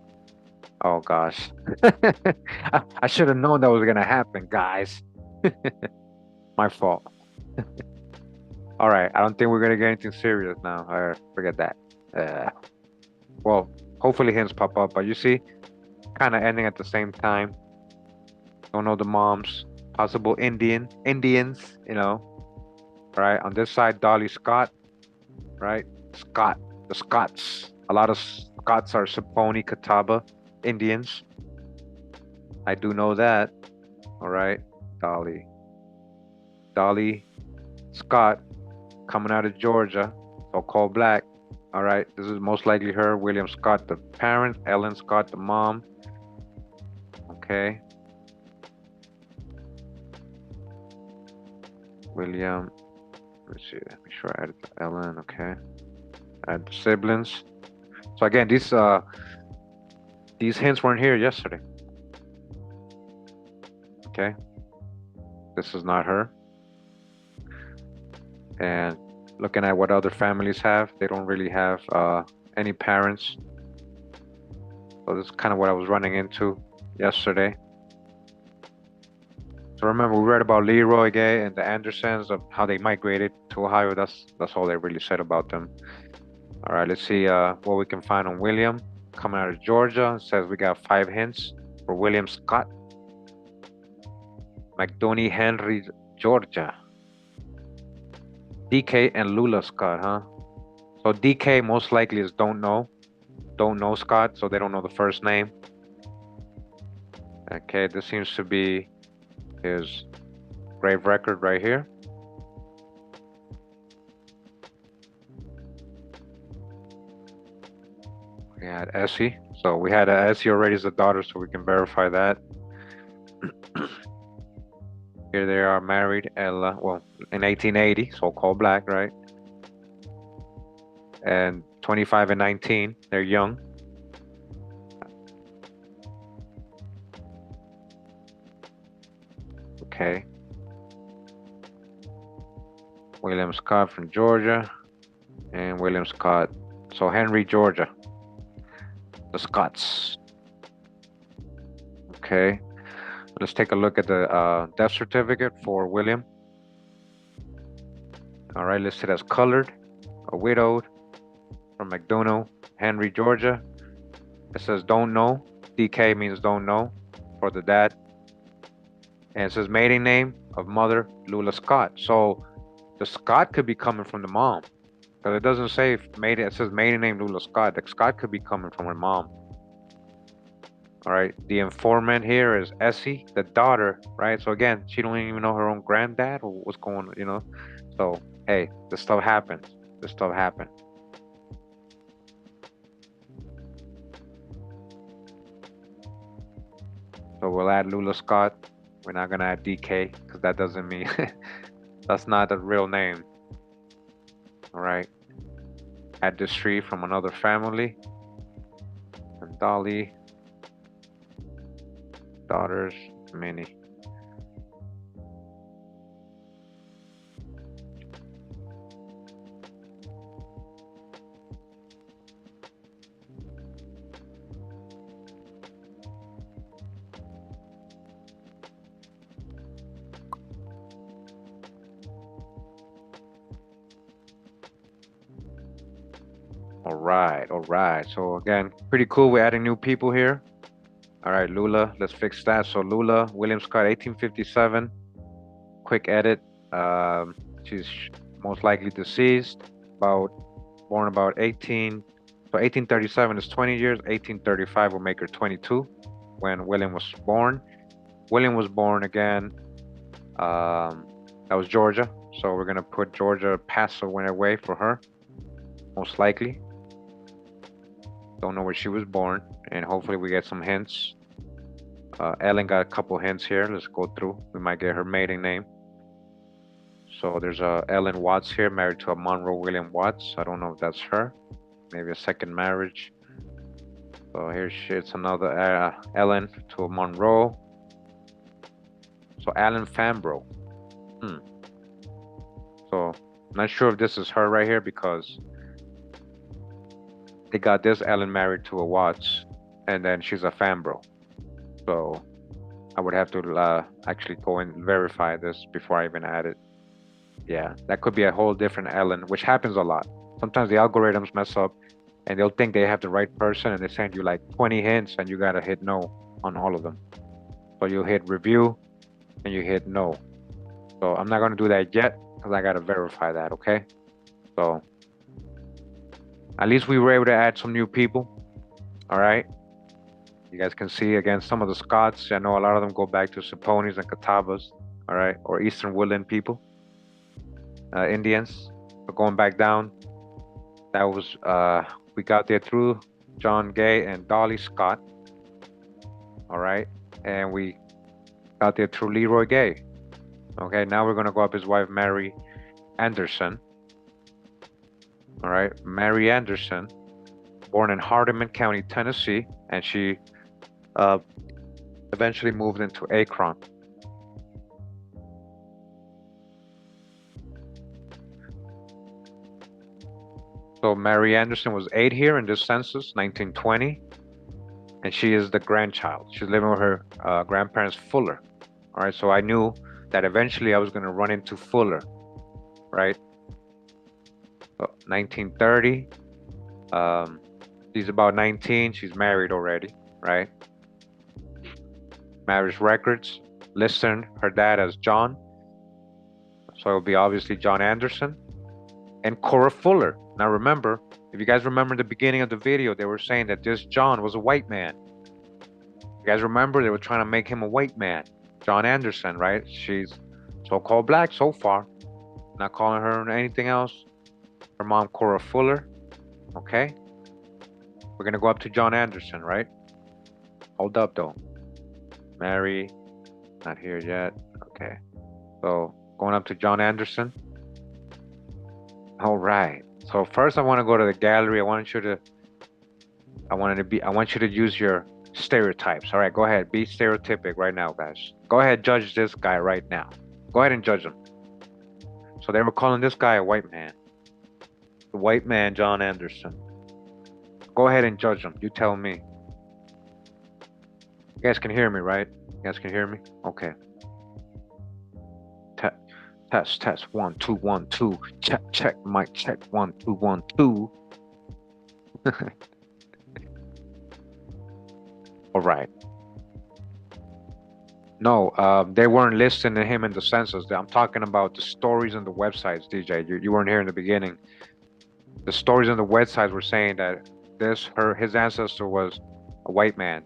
Speaker 1: Oh gosh. I should have known that was gonna happen, guys. My fault. All right, I don't think we're gonna get anything serious now. All right, forget that. Well, hopefully hints pop up, but you see, kind of ending at the same time. Don't know the moms. Possible Indians. Right on this side, Dolly Scott. Right, Scott. The Scots. A lot of Scots are Saponi, Catawba Indians. I do know that. All right, Dolly Scott, coming out of Georgia, so-called black. All right, this is most likely her. William Scott, the parent. Ellen Scott, the mom. Okay. William. Let's see. Make sure I added the Ellen. Okay. Add the siblings. So again, these hints weren't here yesterday. Okay. This is not her. And looking at what other families have, they don't really have any parents. So this is kind of what I was running into yesterday. So remember, we read about Leroy Gay and the Andersons, of how they migrated to Ohio. That's all they really said about them. All right, let's see what we can find on William. Coming out of Georgia, it says we got 5 hints for William Scott. McDoney Henry, Georgia. DK and Lula Scott, huh? So DK most likely is don't know Scott, so they don't know the first name. Okay, this seems to be his grave record right here. We had Essie. So we had Essie already as a daughter, so we can verify that. Here they are married, Ella, well, in 1880, so-called black, right? And 25 and 19, they're young. Okay. William Scott from Georgia, and William Scott. So Henry, Georgia. The Scotts. Okay. Let's take a look at the death certificate for William. All right, listed as colored, a widowed, from McDonough, Henry, Georgia. It says don't know. DK means don't know for the dad. And it says maiden name of mother, Lula Scott. So the Scott could be coming from the mom. Because it doesn't say it says maiden name Lula Scott. The Scott could be coming from her mom. All right. The informant here is Essie, the daughter, right? So again, she don't even know her own granddad or what's going on, you know? So, hey, this stuff happens. This stuff happened. So we'll add Lula Scott. We're not gonna add DK because that doesn't mean that's not a real name. All right. Add this tree from another family. And Dolly. Daughters, Minnie. All right. So again, pretty cool. We're adding new people here. All right, Lula, let's fix that. So Lula, William Scott, 1857. Quick edit. She's most likely deceased. Born about 18. So 1837 is 20 years. 1835 will make her 22 when William was born. William was born again. That was Georgia. So we're gonna put Georgia passed away for her, most likely. Don't know where she was born, and hopefully we get some hints. Ellen got a couple hints here. Let's go through. We might get her maiden name. So there's a Ellen Watts here, married to a Monroe William Watts. I don't know if that's her. Maybe a second marriage. So here it's another Ellen to a Monroe. So Alan Fambro. So I'm not sure if this is her right here because they got this Ellen married to a Watts, and then she's a Fambro. So I would have to actually go and verify this before I even add it. Yeah, that could be a whole different Ellen, which happens a lot. Sometimes the algorithms mess up and they'll think they have the right person and they send you like 20 hints and you gotta hit no on all of them. So you hit review and you hit no. So I'm not gonna do that yet because I gotta verify that, okay? So at least we were able to add some new people. All right. You guys can see again some of the Scots. I know a lot of them go back to Saponis and Catawbas, all right, or Eastern Woodland people, Indians. But going back down, that was we got there through John Gay and Dolly Scott, all right, and we got there through Leroy Gay. Okay, now we're gonna go up his wife Mary Anderson. All right, Mary Anderson, born in Hardeman County, Tennessee, and she eventually moved into Akron. So Mary Anderson was 8 here in this census, 1920, and she is the grandchild. She's living with her grandparents, Fuller. All right, so I knew that eventually I was going to run into Fuller, right? So 1930, she's about 19. She's married already, right? Marriage records listing her dad as John, so it'll be obviously John Anderson, and Cora Fuller. Now remember, if you guys remember the beginning of the video, they were saying that this John was a white man. You guys remember they were trying to make him a white man. John Anderson, right? She's so-called black so far. Not calling her anything else. Her mom, Cora Fuller. Okay. We're gonna go up to John Anderson, right? Hold up though. Mary Not here yet. Okay. So going up to John Anderson. All right. So first I want to go to the gallery. I want you to use your stereotypes. All right, go ahead. Be stereotypic right now, guys. Go ahead, judge this guy right now. Go ahead and judge him. So they were calling this guy a white man. The white man, John Anderson. Go ahead and judge him. You tell me. You guys can hear me, right? You guys can hear me? Okay. Test. 1, 2, 1, 2. Check. Mic check. 1, 2, 1, 2. All right. No, they weren't listing him in the census. I'm talking about the stories on the websites, DJ. You weren't here in the beginning. The stories on the websites were saying that his ancestor was a white man.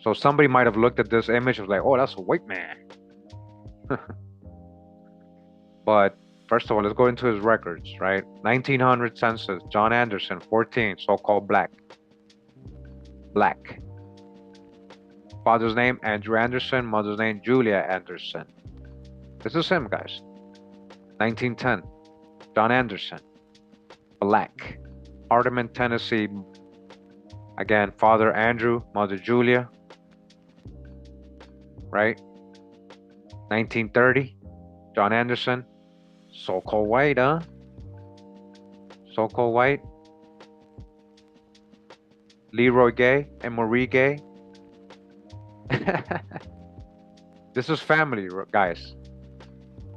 Speaker 1: So somebody might have looked at this image and was like, oh, that's a white man. But first of all, let's go into his records, right? 1900 census, John Anderson, 14, so-called black. Black. Father's name, Andrew Anderson. Mother's name, Julia Anderson. This is him, guys. 1910, John Anderson. Black. Hardeman, Tennessee. Again, father Andrew, mother Julia. Right? 1930, John Anderson. So-called white, huh? So-called white. Leroy Gay and Marie Gay. This is family, guys.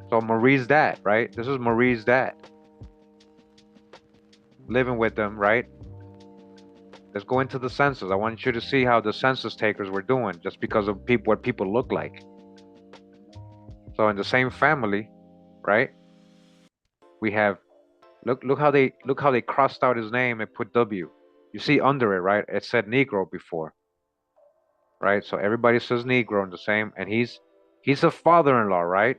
Speaker 1: So Marie's dad, right? This is Marie's dad. Living with them, right? Let's go into the census. I want you to see how the census takers were doing just because of what people look like. So in the same family, right? We have look how they crossed out his name and put W. You see under it, right? It said Negro before. Right? So everybody says Negro in the same, and he's a father-in-law, right?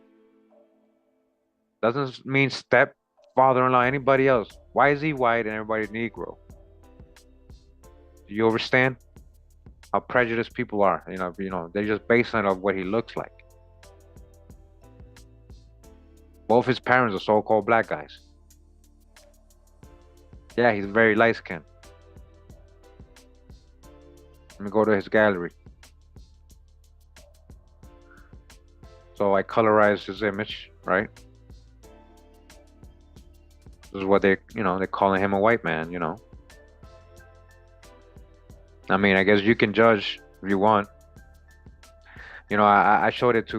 Speaker 1: Doesn't mean step father-in-law, anybody else. Why is he white and everybody Negro? Do you understand how prejudiced people are? You know, they're just based on what he looks like. Both his parents are so-called black guys. Yeah, he's very light-skinned. Let me go to his gallery. So I colorized his image, right? This is what they're calling him a white man, I mean, I guess you can judge if you want. I showed it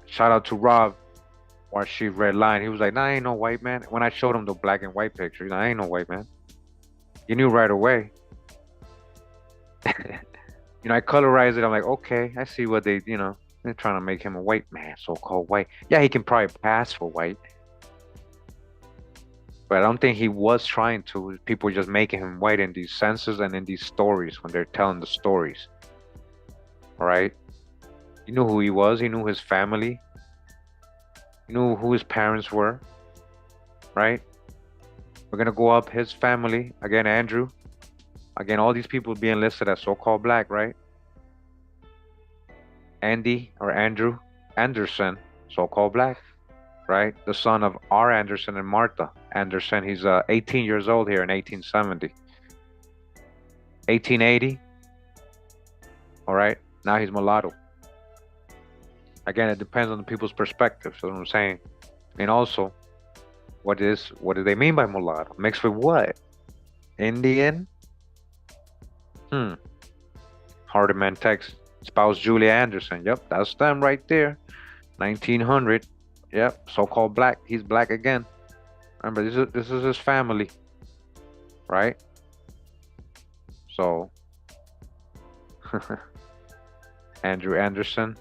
Speaker 1: shout out to Rob, or she red line. He was like, nah, I ain't no white man. When I showed him the black and white picture, I ain't no white man. You knew right away. I colorized it. I'm like, okay, I see what they're trying to make him a white man, so-called white. Yeah, he can probably pass for white. But I don't think he was trying to. People just making him white in these census and in these stories when they're telling the stories. All right? He knew who he was. He knew his family. He knew who his parents were. Right? We're going to go up his family. Again, Andrew. Again, all these people being listed as so-called black, right? Andy or Andrew Anderson, so-called black. Right? The son of R. Anderson and Martha Anderson. He's 18 years old here in 1870. 1880. All right. Now he's mulatto. Again, it depends on the people's perspective. So what I'm saying. And also, what do they mean by mulatto? Mixed with what? Indian? Hardeman text. Spouse Julia Anderson. Yep, that's them right there. 1900. Yep, so-called black. He's black again. Remember, this is his family, right? So, Andrew Anderson,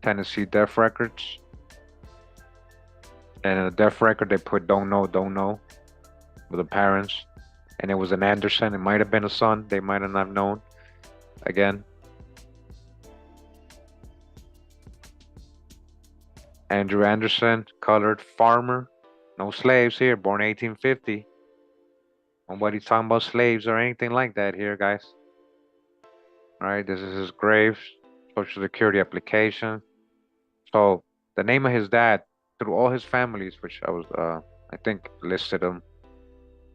Speaker 1: Tennessee death records, and in the death record they put don't know with the parents, and it was an Anderson. It might have been a son. They might have not known. Again. Andrew Anderson, colored farmer, no slaves here, born 1850. Nobody's talking about slaves or anything like that here, guys. All right, this is his grave, social security application. So the name of his dad, through all his families, which I think listed them,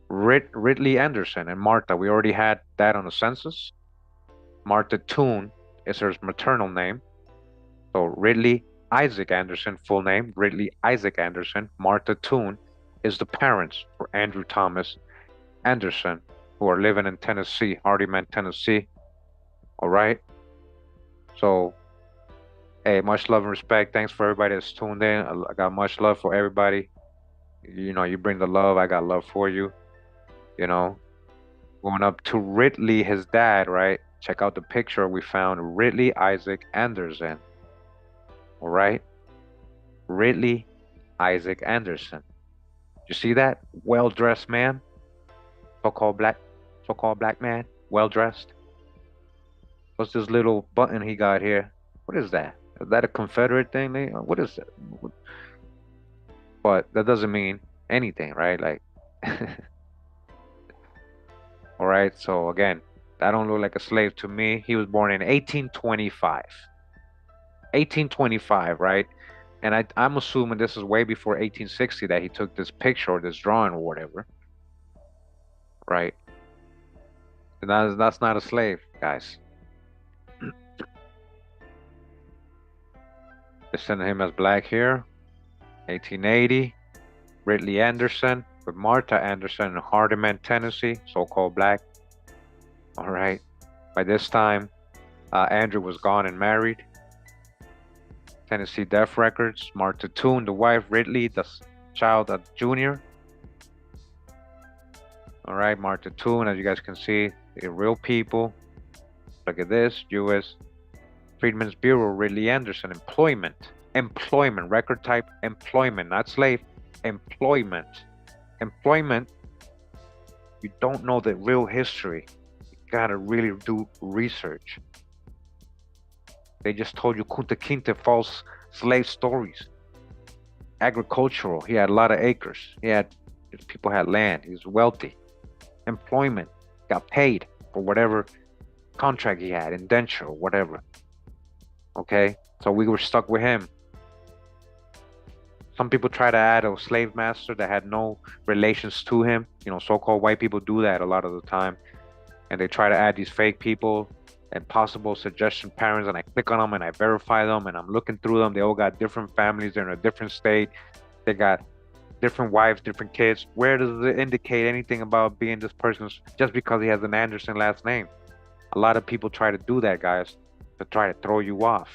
Speaker 1: Ridley Anderson and Martha. We already had that on the census. Martha Toone is her maternal name. So Ridley Isaac Anderson, full name, Ridley Isaac Anderson. Martha Toone is the parents for Andrew Thomas Anderson, who are living in Tennessee, Hardiman, Tennessee. All right. So, hey, much love and respect. Thanks for everybody that's tuned in. I got much love for everybody. You know, you bring the love. I got love for you. You know, going up to Ridley, his dad, right? Check out the picture we found. Ridley Isaac Anderson. All right. Ridley Isaac Anderson. You see that? Well-dressed man. So-called black, so-called black man. Well-dressed. What's this little button he got here? What is that? Is that a Confederate thing? What is that? But that doesn't mean anything, right? Like, all right. So again, that don't look like a slave to me. He was born in 1825. 1825, right? And I'm assuming this is way before 1860 that he took this picture or this drawing or whatever, right? And that's not a slave, guys. They sent him as black here. 1880, Ridley Anderson with Martha Anderson in Hardiman, Tennessee, so-called black. All right. By this time, Andrew was gone and married. Tennessee death records. Martha Toone, the wife. Ridley, the child, junior. All right, Martha Toone, as you guys can see, they're real people. Look at this, U.S. Freedmen's Bureau, Ridley Anderson, employment, record type, employment, not slave, employment. You don't know the real history. You gotta really do research. They just told you Kunta Kinte false slave stories. Agricultural, he had a lot of acres. People had land, he was wealthy. Employment, got paid for whatever contract he had, indenture or whatever. Okay, so we were stuck with him. Some people try to add a slave master that had no relations to him. You know, so-called white people do that a lot of the time. And they try to add these fake people and possible suggestion parents, and I click on them and I verify them, and I'm looking through them. They all got different families. They're in a different state. They got different wives, different kids. Where does it indicate anything about being this person's just because he has an Anderson last name? A lot of people try to do that, guys, to try to throw you off.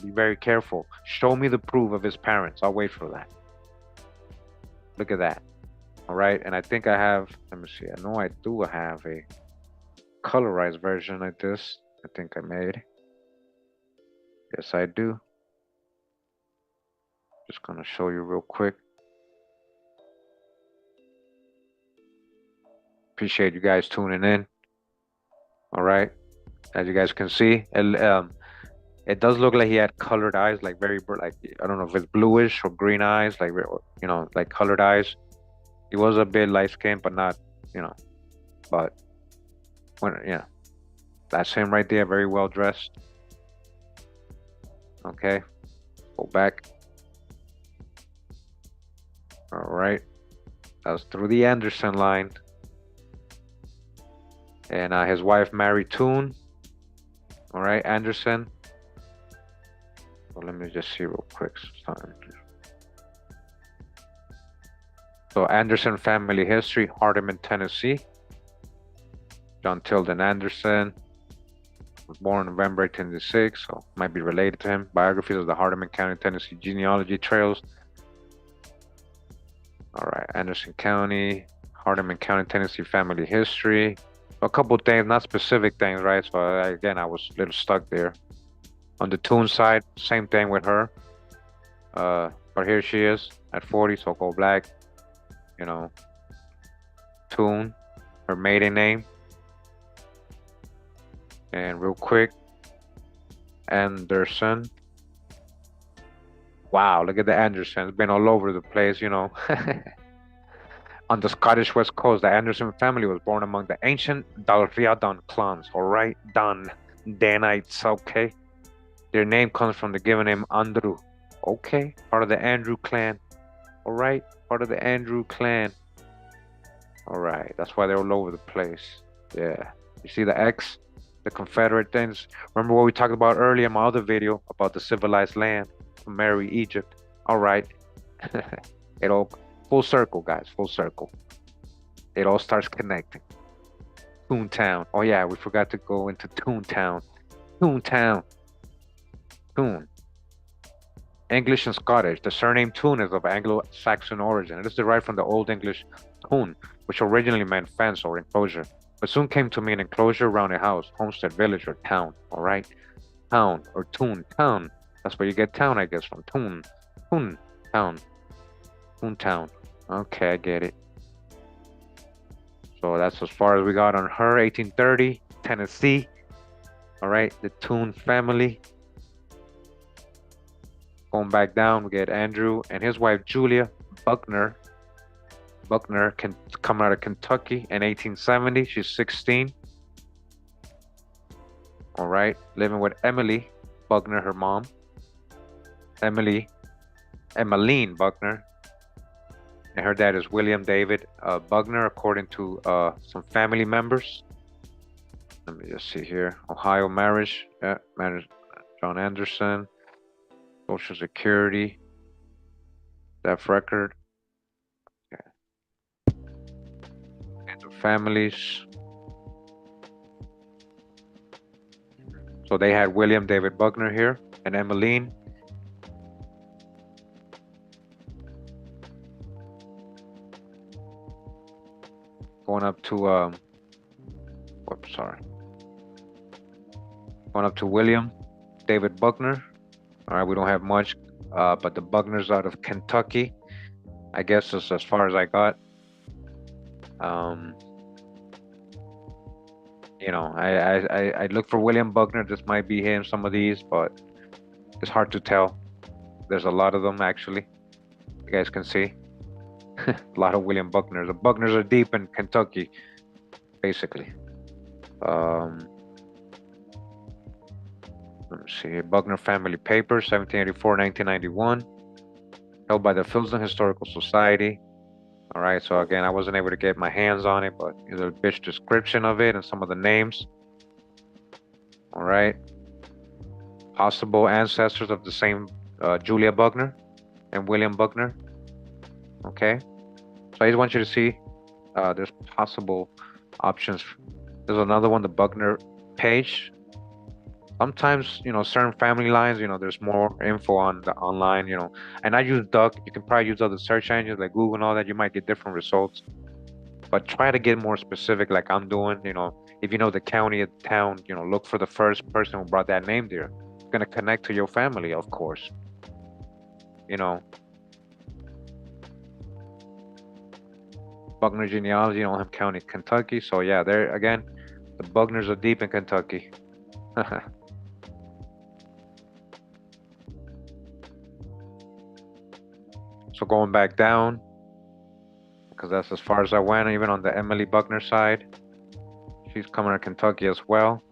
Speaker 1: Be very careful. Show me the proof of his parents. I'll wait for that. Look at that. All right. And I think I have, let me see. I know I do have a colorized version like this. I think I made. Yes, I do. Just going to show you real quick. Appreciate you guys tuning in. All right. As you guys can see, it does look like he had colored eyes, like like, I don't know if it's bluish or green eyes, like, you know, like colored eyes. He was a bit light skinned, but not, you know, but when, yeah, that's him right there, very well dressed. Okay, go back. All right, that was through the Anderson line. And his wife, Mary Toone. All right, Anderson. So let me just see real quick. So Anderson family history, Hardiman, Tennessee. John Tilden Anderson was born November 1886, so might be related to him. Biographies of the Hardiman County, Tennessee genealogy trails. All right, Anderson County, Hardiman County, Tennessee family history. A couple things, not specific things, right? So again, I was a little stuck there. On the Toone side, same thing with her. But here she is at 40, so-called black. You know, Toone, her maiden name. And real quick, Anderson. Wow, look at the Anderson. It's been all over the place, you know. On the Scottish West Coast, the Anderson family was born among the ancient Dalriadan clans, alright? Danites, okay? Their name comes from the given name Andrew, okay? Part of the Andrew clan, alright? Part of the Andrew clan, alright? That's why they're all over the place. Yeah. You see the X? The Confederate things? Remember what we talked about earlier in my other video about the civilized land, Sumeria, Egypt? Alright. It all full circle, guys, full circle. It all starts connecting. Toontown. Oh yeah, we forgot to go into Toontown. Toontown. Toon. English and Scottish. The surname Toon is of Anglo-Saxon origin. It is derived from the Old English toon, which originally meant fence or enclosure, but soon came to mean enclosure around a house, homestead, village, or town. All right, town or toon, town. That's where you get town, I guess, from toon, toon, town, toontown. Okay, I get it. So that's as far as we got on her. 1830, Tennessee. All right, the Toon family. Going back down, we get Andrew and his wife Julia Buckner. Buckner can come out of Kentucky in 1870. She's 16. All right, living with Emily Buckner, her mom. Emmeline Buckner. And her dad is William David Buckner, according to some family members. Let me just see here. Ohio marriage. Yeah, marriage. John Anderson. Social Security. Death record. Okay. And the families. So they had William David Buckner here and Emmeline. Going up to Going up to William David Buckner. All right, we don't have much, but the Buckners out of Kentucky. I guess that's as far as I got. You know, I look for William Buckner. This might be him, some of these, but it's hard to tell. There's a lot of them, actually. You guys can see. A lot of William Buckners. The Buckners are deep in Kentucky, basically. Let me see. Buckner Family Papers, 1784-1991. Held by the Filsden Historical Society. All right, so again, I wasn't able to get my hands on it, but here's a bitch description of it and some of the names. All right. Possible ancestors of the same Julia Buckner and William Buckner. Okay. So I just want you to see there's possible options. There's another one, the Buckner page. Sometimes, you know, certain family lines, you know, there's more info on the online, you know, and I use Duck. You can probably use other search engines like Google and all that. You might get different results, but try to get more specific like I'm doing. You know, if you know the county of the town, you know, look for the first person who brought that name there. It's going to connect to your family, of course, you know. Buckner genealogy, Oldham County, Kentucky. So yeah, there again, the Buckners are deep in Kentucky. So going back down, because that's as far as I went, even on the Emily Buckner side. She's coming to Kentucky as well.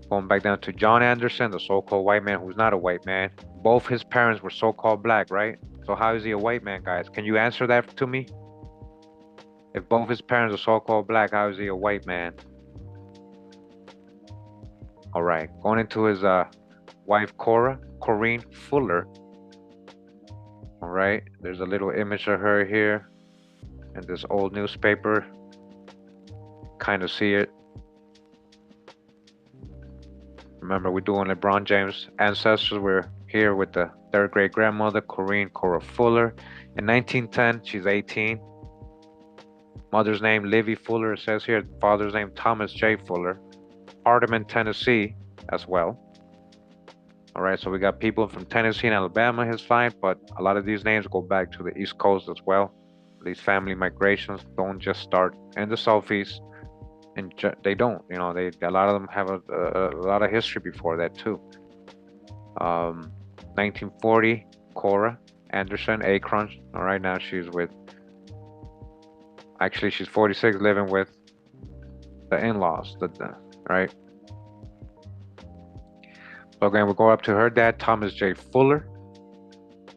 Speaker 1: Going back down to John Anderson, the so-called white man who's not a white man. Both his parents were so-called black, right? So how is he a white man, guys? Can you answer that to me? If both his parents are so-called black, how is he a white man? All right, going into his wife, Corinne Fuller. All right, there's a little image of her here in this old newspaper. Kind of see it. Remember, we're doing LeBron James ancestors. We're here with the third great grandmother, Corinne Cora Fuller. In 1910, she's 18. Mother's name, Livy Fuller, it says here. Father's name, Thomas J. Fuller. Hardeman, Tennessee, as well. All right, so we got people from Tennessee and Alabama, his fine, but a lot of these names go back to the East Coast as well. These family migrations don't just start in the Southeast, and they don't. You know, a lot of them have a lot of history before that too. 1940, Cora Anderson, Akron. All right, now she's with Actually, she's 46, living with the in-laws, right? So again, we'll go up to her dad, Thomas J. Fuller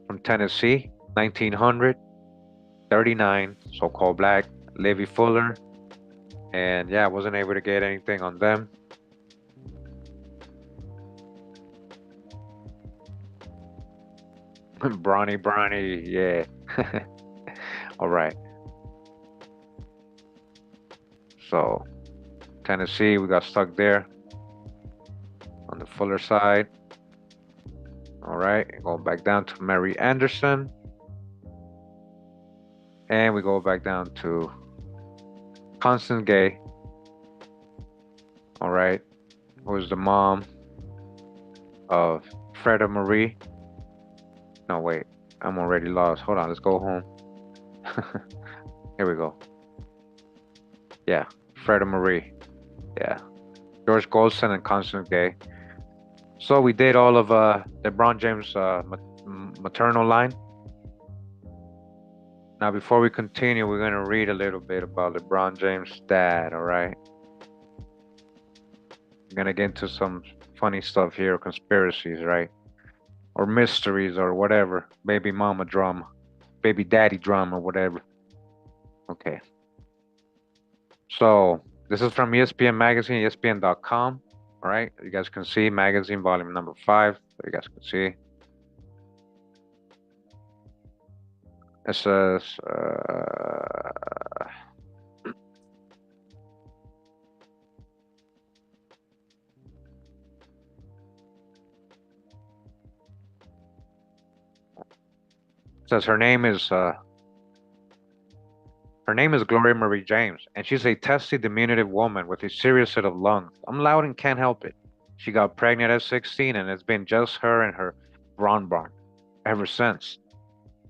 Speaker 1: from Tennessee, 1900, 39, so-called black, Levi Fuller. And yeah, I wasn't able to get anything on them. Bronny, yeah. All right. So Tennessee, we got stuck there on the Fuller side. All right, going back down to Mary Anderson. And we go back down to Constance Gay. All right, who is the mom of Freda Marie. No, wait, I'm already lost. Hold on, let's go home. Here we go. Yeah, Freda Marie. Yeah, George Goldstein and Constance Gay. So we did all of LeBron James' maternal line. Now, before we continue, we're gonna read a little bit about LeBron James' dad. All right. We're gonna get into some funny stuff here, conspiracies, right? Or mysteries, or whatever. Baby mama drama, baby daddy drama, whatever. Okay. So this is from ESPN magazine, ESPN.com. All right. You guys can see magazine volume number 5. You guys can see. It says her name is Gloria Marie James, and she's a testy, diminutive woman with a serious set of lungs. I'm loud and can't help it. She got pregnant at 16, and it's been just her and her Ron Barn ever since.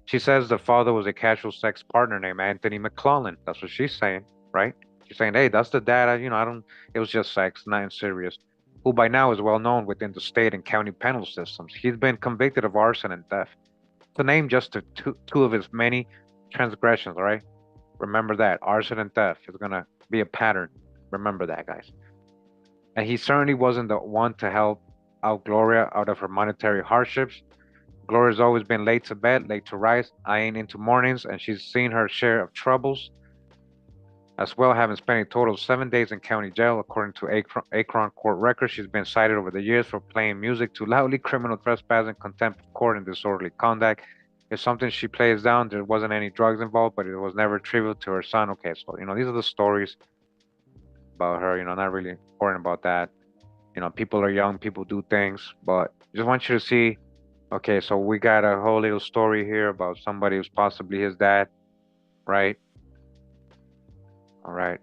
Speaker 1: She says the father was a casual sex partner named Anthony McClellan. That's what she's saying, right? She's saying, hey, that's the dad. I don't, it was just sex, nothing serious. Who by now is well known within the state and county penal systems. He's been convicted of arson and theft. To name just two of his many transgressions, all right? Remember that. Arson and theft is going to be a pattern. Remember that, guys. And he certainly wasn't the one to help out Gloria out of her monetary hardships. Gloria's always been late to bed, late to rise. I ain't into mornings, and she's seen her share of troubles as well, having spent a total of 7 days in county jail. According to Akron court records, she's been cited over the years for playing music too loudly, criminal trespassing, contempt of court, and disorderly conduct. If something she plays down, there wasn't any drugs involved, but it was never trivial to her son. Okay, so, these are the stories about her, not really important about that. People are young, people do things, but I just want you to see, okay, so we got a whole little story here about somebody who's possibly his dad, right? All right.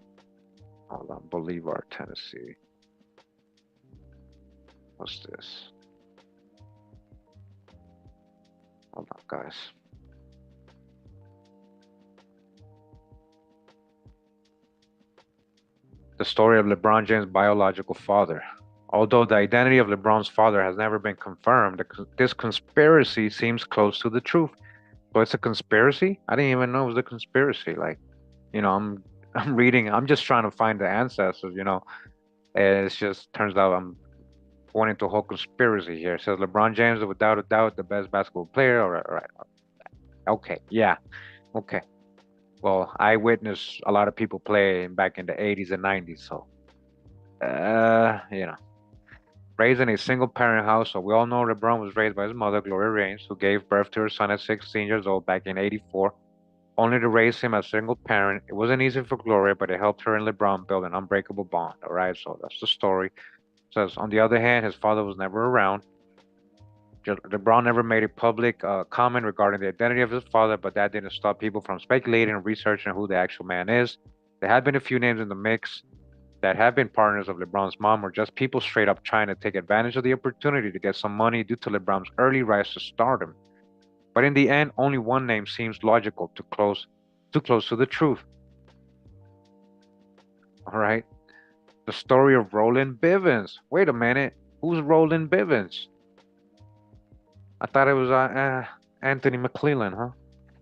Speaker 1: Hold on, Bolivar, Tennessee. What's this? Hold on, guys. The story of LeBron James' biological father. Although the identity of LeBron's father has never been confirmed, this conspiracy seems close to the truth. So it's a conspiracy? I didn't even know it was a conspiracy. Like, I'm reading, I'm just trying to find the ancestors, and it's just turns out I'm going into a whole conspiracy here. It says LeBron James is without a doubt the best basketball player. All right. Okay, yeah, okay. Well, I witnessed a lot of people play back in the 80s and 90s, so raised in a single parent house. So we all know LeBron was raised by his mother, Gloria James, who gave birth to her son at 16 years old back in 84. Only to raise him as a single parent. It wasn't easy for Gloria, but it helped her and LeBron build an unbreakable bond. All right, so that's the story. It says, on the other hand, his father was never around. LeBron never made a public comment regarding the identity of his father, but that didn't stop people from speculating and researching who the actual man is. There had been a few names in the mix that have been partners of LeBron's mom, or just people straight up trying to take advantage of the opportunity to get some money due to LeBron's early rise to stardom. But in the end, only one name seems logical, too close to the truth. All right. The story of Roland Bivens. Wait a minute. Who's Roland Bivens? I thought it was Anthony McClellan, huh?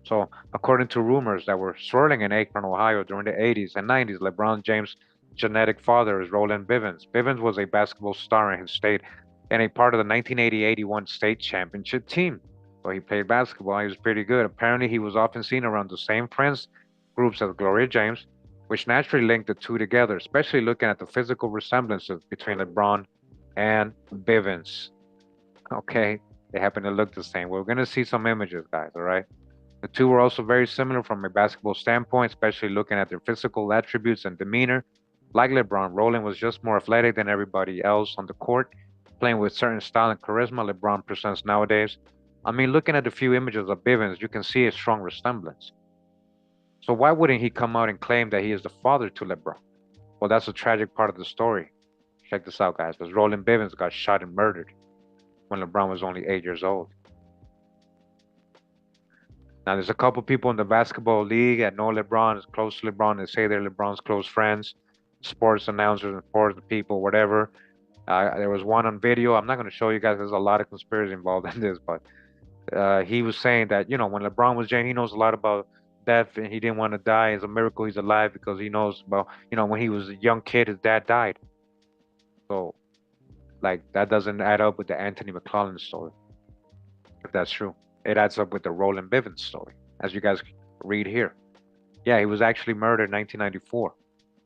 Speaker 1: So, according to rumors that were swirling in Akron, Ohio during the 80s and 90s, LeBron James' genetic father is Roland Bivens. Bivens was a basketball star in his state and a part of the 1980-81 state championship team. So he played basketball. He was pretty good. Apparently, he was often seen around the same friends groups as Gloria James, which naturally linked the two together, especially looking at the physical resemblances between LeBron and Bivens. Okay, they happen to look the same. We're going to see some images, guys, all right? The two were also very similar from a basketball standpoint, especially looking at their physical attributes and demeanor. Like LeBron, Roland was just more athletic than everybody else on the court, playing with certain style and charisma LeBron presents nowadays. I mean, looking at a few images of Bivens, you can see a strong resemblance. So why wouldn't he come out and claim that he is the father to LeBron? Well, that's a tragic part of the story. Check this out, guys, because Roland Bivens got shot and murdered when LeBron was only 8 years old. Now, there's a couple people in the basketball league that know LeBron, is close to LeBron. They say they're LeBron's close friends, sports announcers and sports people, whatever. There was one on video. I'm not going to show you guys. There's a lot of conspiracy involved in this, but he was saying that, when LeBron was young, he knows a lot about death and he didn't want to die. It's a miracle he's alive because he knows about, when he was a young kid, his dad died. So, like, that doesn't add up with the Anthony McClellan story, if that's true. It adds up with the Roland Bivens story, as you guys read here. Yeah, he was actually murdered in 1994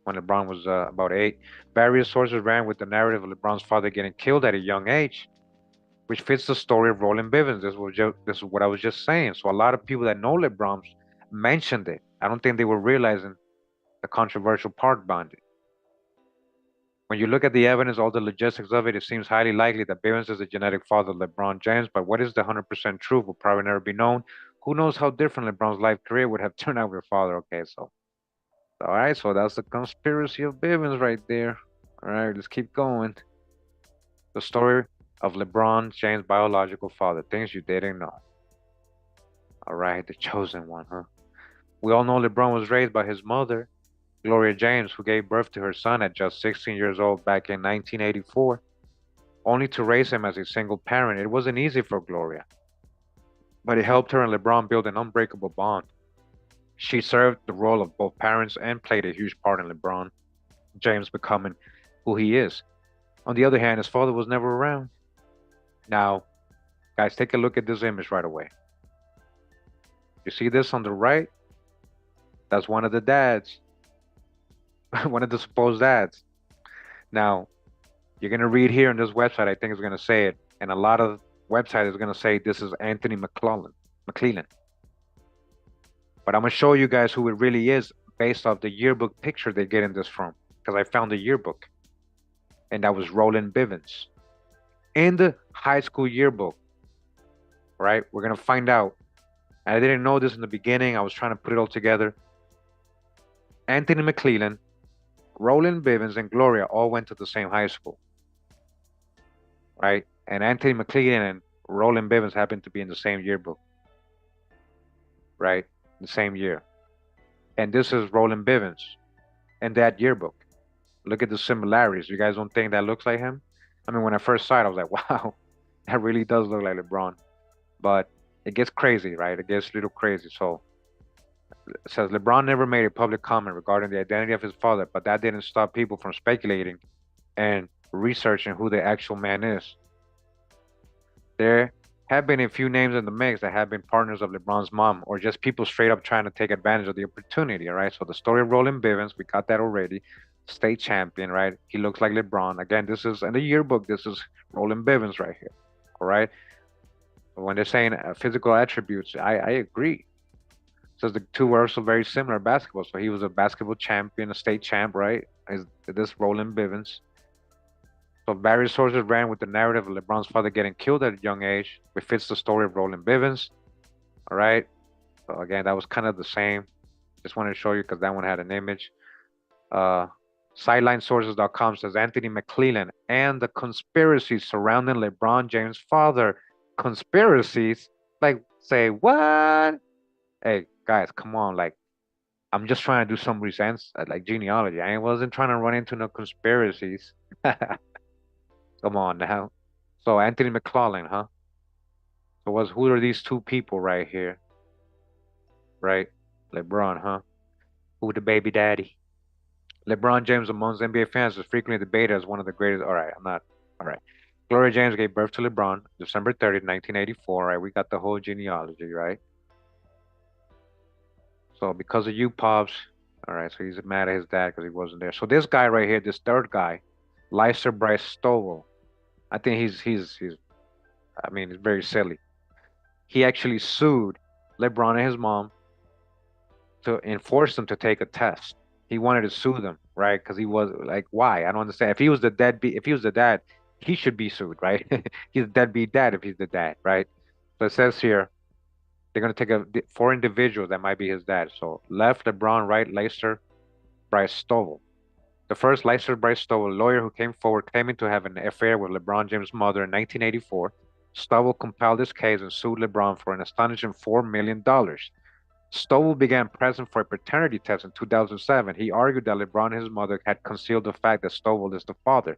Speaker 1: when LeBron was about 8. Various sources ran with the narrative of LeBron's father getting killed at a young age, which fits the story of Roland Bivens. This is what I was just saying. So a lot of people that know LeBron mentioned it. I don't think they were realizing the controversial part behind it. When you look at the evidence, all the logistics of it, it seems highly likely that Bivens is the genetic father of LeBron James. But what is the 100% truth will probably never be known. Who knows how different LeBron's life career would have turned out with father? Okay, so all right, so that's the conspiracy of Bivens right there. All right, let's keep going. The story of LeBron James' biological father, things you didn't know. All right, the chosen one, huh? We all know LeBron was raised by his mother, Gloria James, who gave birth to her son at just 16 years old back in 1984, only to raise him as a single parent. It wasn't easy for Gloria, but it helped her and LeBron build an unbreakable bond. She served the role of both parents and played a huge part in LeBron James becoming who he is. On the other hand, his father was never around. Now, guys, take a look at this image right away. You see this on the right? That's one of the dads, one of the supposed dads. Now, you're going to read here on this website, I think it's going to say it, and a lot of websites is going to say this is Anthony McClellan. But I'm going to show you guys who it really is based off the yearbook picture they're getting this from, because I found the yearbook, and that was Roland Bivens. In the high school yearbook, right, we're going to find out. And I didn't know this in the beginning. I was trying to put it all together. Anthony McClellan, Roland Bivens, and Gloria all went to the same high school, right? And Anthony McClellan and Roland Bivens happened to be in the same yearbook, right? The same year. And this is Roland Bivens in that yearbook. Look at the similarities. You guys don't think that looks like him? I mean, when I first saw it, I was like, wow, that really does look like LeBron. But it gets crazy, right? It gets a little crazy. So it says LeBron never made a public comment regarding the identity of his father, but that didn't stop people from speculating and researching who the actual man is. There have been a few names in the mix that have been partners of LeBron's mom, or just people straight up trying to take advantage of the opportunity, all right? So the story of Roland Bivens, we got that already. State champion, right? He looks like LeBron. Again, this is in the yearbook, this is Roland Bivens right here, all right? When they're saying physical attributes, I agree. Says the two were also very similar in basketball. So he was a basketball champion, a state champ, right? Is this Roland Bivens? So various sources ran with the narrative of LeBron's father getting killed at a young age, which fits the story of Roland Bivens. All right. So again, that was kind of the same. Just wanted to show you because that one had an image. SidelineSources.com says Anthony McClellan and the conspiracies surrounding LeBron James' father. Conspiracies? Like, say what? Hey, guys, come on. Like, I'm just trying to do some reasons, like genealogy. I wasn't trying to run into no conspiracies. Come on now. So Anthony McClellan, huh? So who are these two people right here? right? LeBron, huh? Who the baby daddy? LeBron James amongst NBA fans is frequently debated as one of the greatest. All right, I'm not. All right. Gloria James gave birth to LeBron December 30th, 1984. Right, we got the whole genealogy, right? So because of you, pops. All right, so he's mad at his dad because he wasn't there. So this guy right here, this third guy, Lyser Bryce Stovall. I think he's. I mean, it's very silly. He actually sued LeBron and his mom to enforce them to take a test. He wanted to sue them, right? Because he was like, why? I don't understand. If he was the dad, he should be sued, right? He's a deadbeat dad if he's the dad, right? So it says here they're gonna take four individuals that might be his dad. So left LeBron, right Leicester, Bryce Stovall. The first Leicester Bryce Stovall, a lawyer who came forward claiming to have an affair with LeBron James' mother in 1984. Stovall compiled this case and sued LeBron for an astonishing $4 million. Stovall began pressing for a paternity test in 2007. He argued that LeBron and his mother had concealed the fact that Stovall is the father.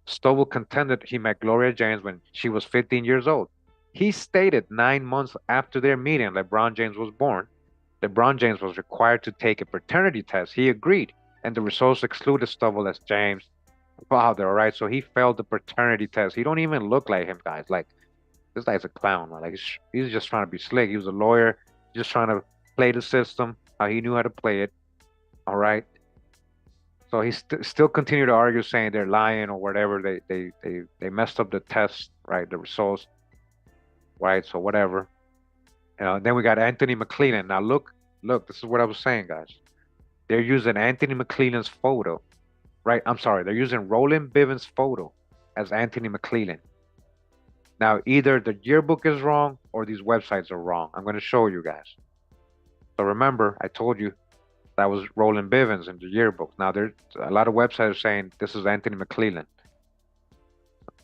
Speaker 1: Stovall contended he met Gloria James when she was 15 years old. He stated 9 months after their meeting, LeBron James was born. LeBron James was required to take a paternity test. He agreed, and the results excluded Stovall as James' father. All right, so he failed the paternity test. He don't even look like him, guys. Like this guy's a clown, man. Like he's just trying to be slick. He was a lawyer, just trying to play the system how he knew how to play it. All right. So he still continued to argue, saying they're lying or whatever. They messed up the test, right? The results, right? So whatever. Then we got Anthony McClellan. Now look. This is what I was saying, guys. They're using Anthony McClellan's photo, right? I'm sorry. They're using Roland Bivens' photo as Anthony McClellan. Now, either the yearbook is wrong or these websites are wrong. I'm going to show you guys. So remember, I told you that was Roland Bivens in the yearbook. Now, there's a lot of websites saying this is Anthony McClellan,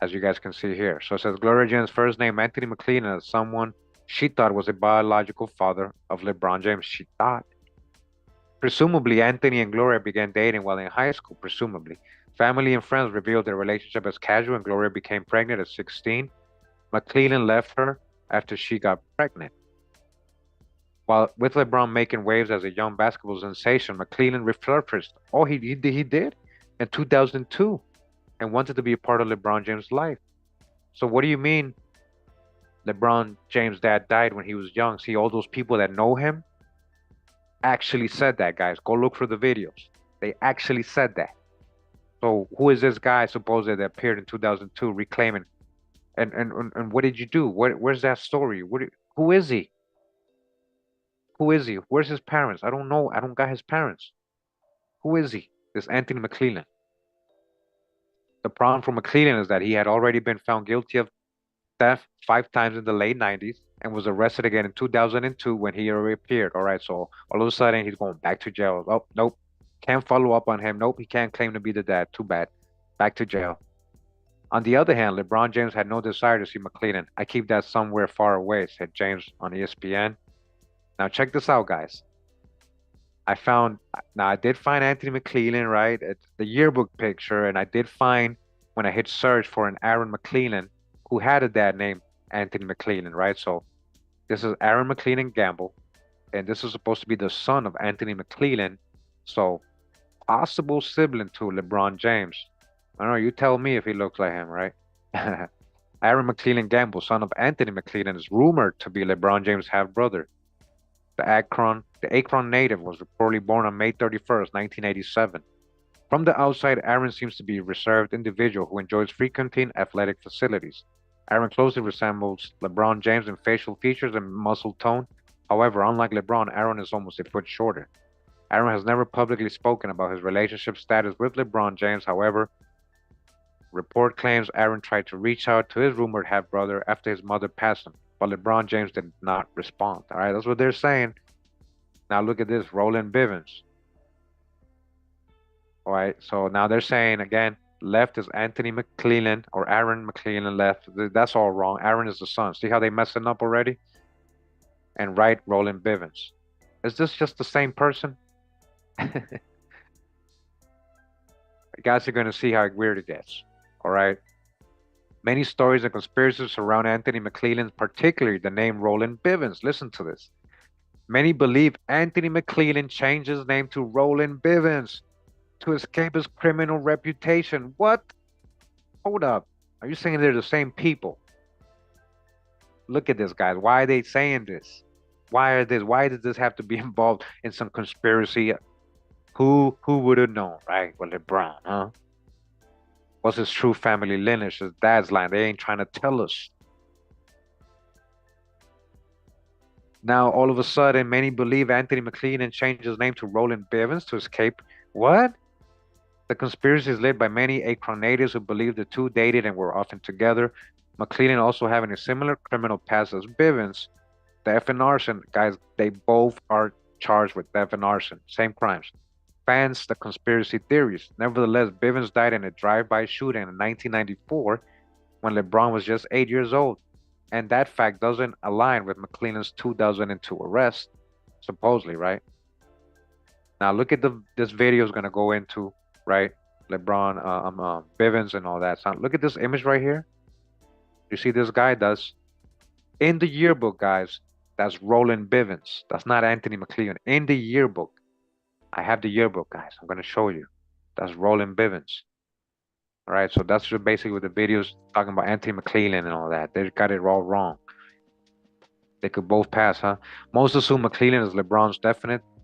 Speaker 1: as you guys can see here. So it says Gloria James' first name, Anthony McClellan, as someone she thought was a biological father of LeBron James. She thought. Presumably, Anthony and Gloria began dating while in high school, presumably. Family and friends revealed their relationship as casual, and Gloria became pregnant at 16. McClellan left her after she got pregnant. While with LeBron making waves as a young basketball sensation, McClellan resurfaced. Oh, he did in 2002 and wanted to be a part of LeBron James' life. So what do you mean LeBron James' dad died when he was young? See, all those people that know him actually said that, guys. Go look for the videos. They actually said that. So who is this guy supposedly that appeared in 2002 reclaiming? And what did you do? Where's that story? Who is he? Who is he? Where's his parents? I don't know. I don't got his parents. Who is he? This Anthony McClellan. The problem for McClellan is that he had already been found guilty of theft 5 times in the late 90s and was arrested again in 2002 when he reappeared. All right, so all of a sudden he's going back to jail. Oh, nope. Can't follow up on him. Nope, he can't claim to be the dad. Too bad. Back to jail. On the other hand, LeBron James had no desire to see McClellan. I keep that somewhere far away, said James on ESPN. Now check this out, guys. I did find Anthony McClellan, right? It's the yearbook picture, and I did find when I hit search for an Aaron McClellan who had a dad named Anthony McClellan, right? So this is Aaron McClellan Gamble, and this is supposed to be the son of Anthony McClellan. So possible sibling to LeBron James. I don't know, you tell me if he looks like him, right? Aaron McClellan Gamble, son of Anthony McClellan, is rumored to be LeBron James' half-brother. The Akron native was reportedly born on May 31st, 1987. From the outside, Aaron seems to be a reserved individual who enjoys frequenting athletic facilities. Aaron closely resembles LeBron James in facial features and muscle tone. However, unlike LeBron, Aaron is almost a foot shorter. Aaron has never publicly spoken about his relationship status with LeBron James. However, report claims Aaron tried to reach out to his rumored half-brother after his mother passed him, but LeBron James did not respond. All right, that's what they're saying. Now look at this, Roland Bivens. All right, so now they're saying again, left is Anthony McClellan or Aaron McClellan left. That's all wrong. Aaron is the son. See how they messing up already? And right, Roland Bivens. Is this just the same person? You guys are going to see how weird it gets. All right. Many stories and conspiracies surround Anthony McClellan, particularly the name Roland Bivens. Listen to this. Many believe Anthony McClellan changed his name to Roland Bivens to escape his criminal reputation. What? Hold up. Are you saying they're the same people? Look at this, guys. Why are they saying this? Why are this? Why does this have to be involved in some conspiracy? Who would have known, right? Well, LeBron, huh? What's his true family lineage? His dad's line. They ain't trying to tell us. Now, all of a sudden, many believe Anthony McClellan changed his name to Roland Bivens to escape. What? The conspiracy is led by many Akron natives who believe the two dated and were often together. McClellan also having a similar criminal past as Bivens. Theft and arson, guys, they both are charged with theft and arson. Same crimes. Fans the conspiracy theories. Nevertheless, Bivens died in a drive-by shooting in 1994 when LeBron was just 8 years old. And that fact doesn't align with McClellan's 2002 arrest, supposedly, right? Now look at this video is gonna go into, right? LeBron, Bivens and all that. So look at this image right here. You see this guy does in the yearbook, guys. That's Roland Bivens. That's not Anthony McClellan. In the yearbook, I have the yearbook, guys. I'm gonna show you. That's Roland Bivens. All right, so that's just basically what the video's talking about Anthony McClellan and all that. They got it all wrong. They could both pass, huh? Most assume McClellan is LeBron's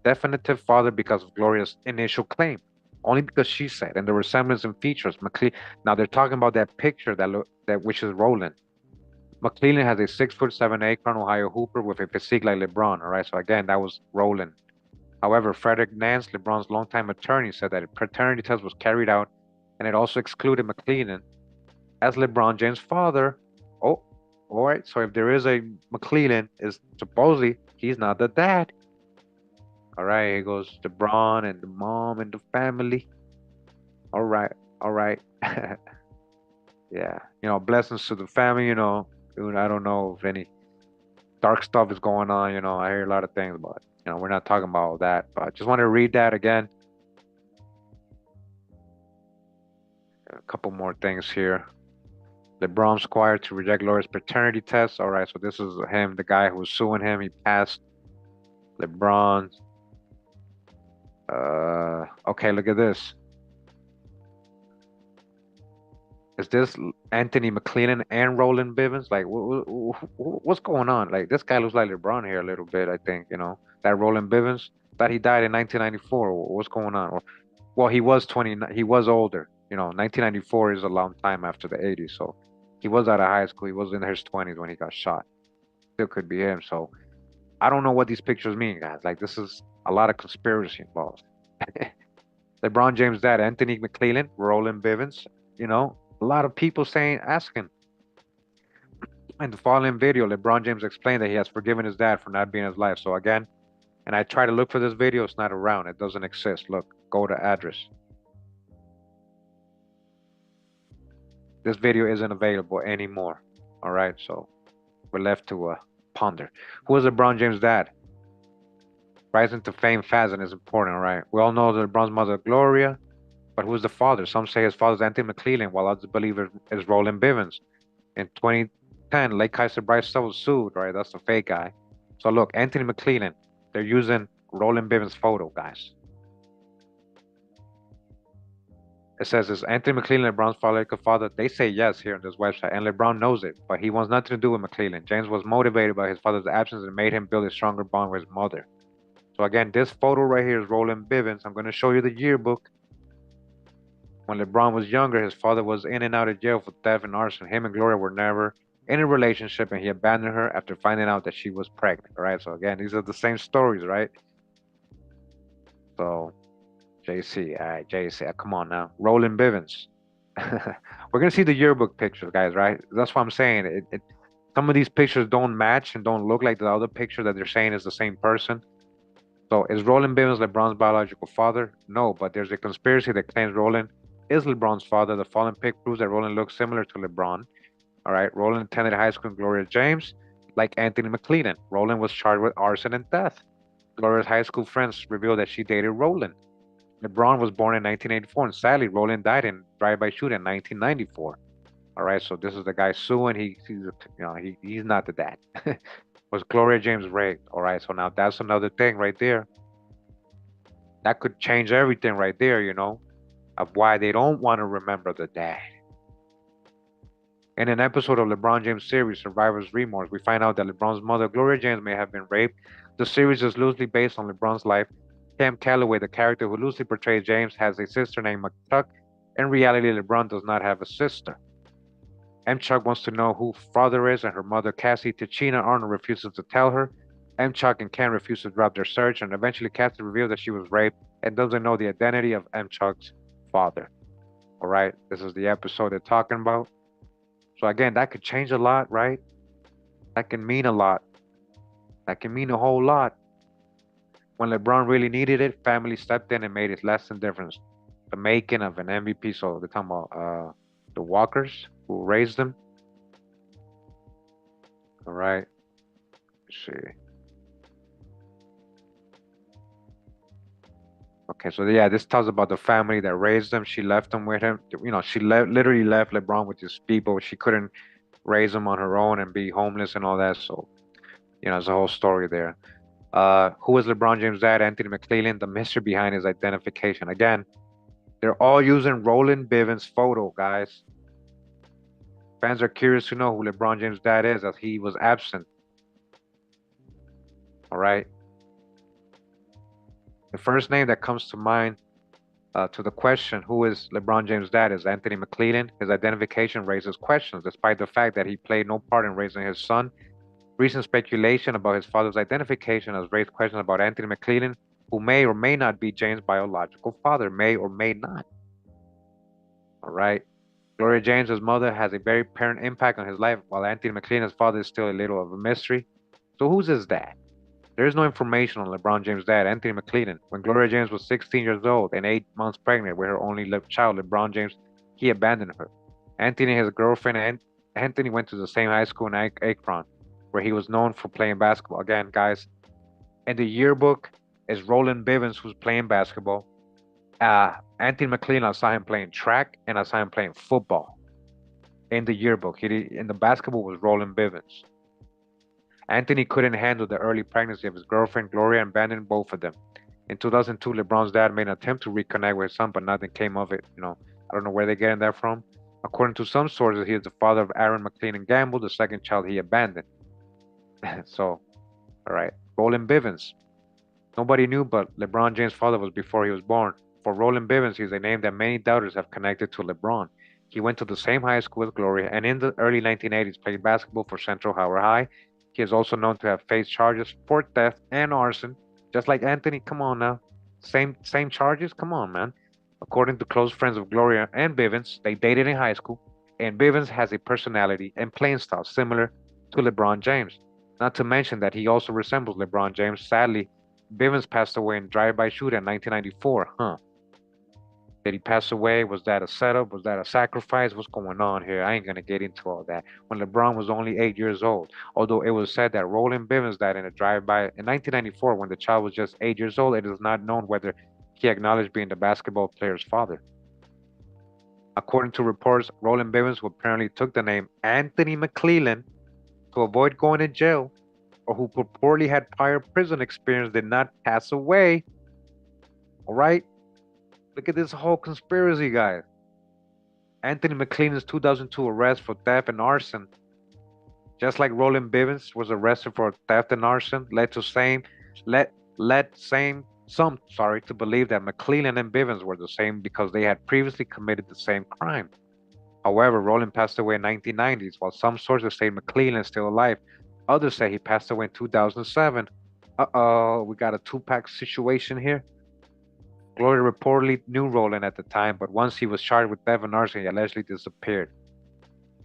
Speaker 1: definitive father because of Gloria's initial claim. Only because she said, and the resemblance in features. McClellan. Now they're talking about that picture that which is Roland. McClellan has a 6'7" Akron, Ohio hooper with a physique like LeBron. All right, so again, that was Roland. However, Frederick Nance, LeBron's longtime attorney, said that a paternity test was carried out, and it also excluded McClellan as LeBron James' father. Oh, all right. So if there is a McClellan, is supposedly he's not the dad. All right, here goes LeBron and the mom and the family. All right, all right. Yeah, blessings to the family. I don't know if any dark stuff is going on. I hear a lot of things, but we're not talking about that. But I just want to read that again. A couple more things here. LeBron required to reject Laura's paternity test. All right, so this is him, the guy who was suing him. He passed. LeBron. Okay, look at this. Is this Anthony McClellan and Roland Bivens? Like, what's going on? Like, this guy looks like LeBron here a little bit, I think, that Roland Bivens. Thought he died in 1994. What's going on? Well, he was 20, he was older. 1994 is a long time after the 80s, so he was out of high school. He was in his 20s when he got shot. Still could be him. So I don't know what these pictures mean, guys. Like, this is a lot of conspiracy involved. LeBron James' dad, Anthony McClellan, Roland Bivens, a lot of people asking. In the following video, LeBron James explained that he has forgiven his dad for not being in his life. So again, and I try to look for this video, it's not around. It doesn't exist. Look, go to address. This video isn't available anymore. All right, so we're left to ponder. Who is LeBron James' dad? Rising to fame fast and is important, all right? We all know that LeBron's mother, Gloria, but who's the father? Some say his father's Anthony McClellan, while others believe it is Roland Bivens. In 2010, Lake Kaiser Bryce was sued, right? That's the fake guy. So look, Anthony McClellan, they're using Roland Bivens' photo, guys. It says, is Anthony McClellan LeBron's father? They say yes here on this website, and LeBron knows it, but he wants nothing to do with McClellan. James was motivated by his father's absence and made him build a stronger bond with his mother. So again, this photo right here is Roland Bivens. I'm going to show you the yearbook. When LeBron was younger, his father was in and out of jail for theft and arson. Him and Gloria were never in a relationship, and he abandoned her after finding out that she was pregnant. All right, so again, these are the same stories, right? So JC, all right, JC, come on now. Roland Bivens. We're going to see the yearbook pictures, guys, right? That's what I'm saying. Some of these pictures don't match and don't look like the other picture that they're saying is the same person. So is Roland Bivens LeBron's biological father? No, but there's a conspiracy that claims Roland is LeBron's father. The following pic proves that Roland looks similar to LeBron. All right, Roland attended high school in Gloria James, like Anthony McClellan. Roland was charged with arson and theft. Gloria's high school friends revealed that she dated Roland. LeBron was born in 1984, and sadly, Roland died in drive-by shooting in 1994. All right, so this is the guy suing. He's not the dad. Was Gloria James raped? All right, so now that's another thing right there. That could change everything right there, of why they don't want to remember the dad. In an episode of LeBron James' series, Survivor's Remorse, we find out that LeBron's mother, Gloria James, may have been raped. The series is loosely based on LeBron's life. Cam Calloway, the character who loosely portrays James, has a sister named McTuck. In reality, LeBron does not have a sister. M. Chuck wants to know who father is, and her mother, Cassie Ticina Arnold, refuses to tell her. M. Chuck and Ken refuse to drop their search, and eventually Cassie reveals that she was raped and doesn't know the identity of M. Chuck's father. All right, this is the episode they're talking about. So again, that could change a lot, right? That can mean a lot. That can mean a whole lot. When LeBron really needed it, family stepped in and made it less than difference. The making of an MVP. So they're talking about the Walkers who raised them. All right. Let's see. Okay, so yeah, this tells about the family that raised them. She left them with him. She literally left LeBron with his people. She couldn't raise them on her own and be homeless and all that. So, there's a whole story there. Who is LeBron James' dad? Anthony McClellan. The mystery behind his identification. Again, they're all using Roland Bivens' photo, guys. Fans are curious to know who LeBron James' dad is, as he was absent. All right. The first name that comes to mind to the question, who is LeBron James' dad, is Anthony McClellan. His identification raises questions, despite the fact that he played no part in raising his son. Recent speculation about his father's identification has raised questions about Anthony McClellan, who may or may not be James' biological father, may or may not. All right. Gloria James' mother has a very apparent impact on his life, while Anthony McClellan's father is still a little of a mystery. So who's his dad? There is no information on LeBron James' dad, Anthony McClellan. When Gloria James was 16 years old and 8 months pregnant with her only child, LeBron James, he abandoned her. Anthony and his girlfriend, and Anthony went to the same high school in Akron, where he was known for playing basketball. Again, guys, in the yearbook is Roland Bivens, who's playing basketball. Anthony McClellan, I saw him playing track, and I saw him playing football. In the yearbook, in the basketball was Roland Bivens. Anthony couldn't handle the early pregnancy of his girlfriend, Gloria, and abandoned both of them. In 2002, LeBron's dad made an attempt to reconnect with his son, but nothing came of it. I don't know where they're getting that from. According to some sources, he is the father of Aaron McClellan Gamble, the second child he abandoned. So, all right. Roland Bivens. Nobody knew, but LeBron James' father was before he was born. For Roland Bivens, he's a name that many doubters have connected to LeBron. He went to the same high school with Gloria, and in the early 1980s played basketball for Central Howard High. He is also known to have faced charges for theft and arson, just like Anthony. Come on now, same charges. Come on, man. According to close friends of Gloria and Bivens, they dated in high school, and Bivens has a personality and playing style similar to LeBron James. Not to mention that he also resembles LeBron James. Sadly, Bivens passed away in drive-by shooting in 1994. Did he pass away? Was that a setup? Was that a sacrifice? What's going on here? I ain't going to get into all that. When LeBron was only 8 years old, although it was said that Roland Bivens died in a drive-by in 1994 when the child was just 8 years old, it is not known whether he acknowledged being the basketball player's father. According to reports, Roland Bivens, who apparently took the name Anthony McClellan to avoid going to jail, or who purportedly had prior prison experience, did not pass away. All right? Look at this whole conspiracy, guys. Anthony McClellan's 2002 arrest for theft and arson, just like Roland Bivens was arrested for theft and arson, led some to believe that McClellan and Bivens were the same because they had previously committed the same crime. However, Roland passed away in 1990s, while some sources say McClellan is still alive. Others say he passed away in 2007. Uh-oh, we got a two-pack situation here. Gloria reportedly knew Roland at the time, but once he was charged with theft and arson, he allegedly disappeared.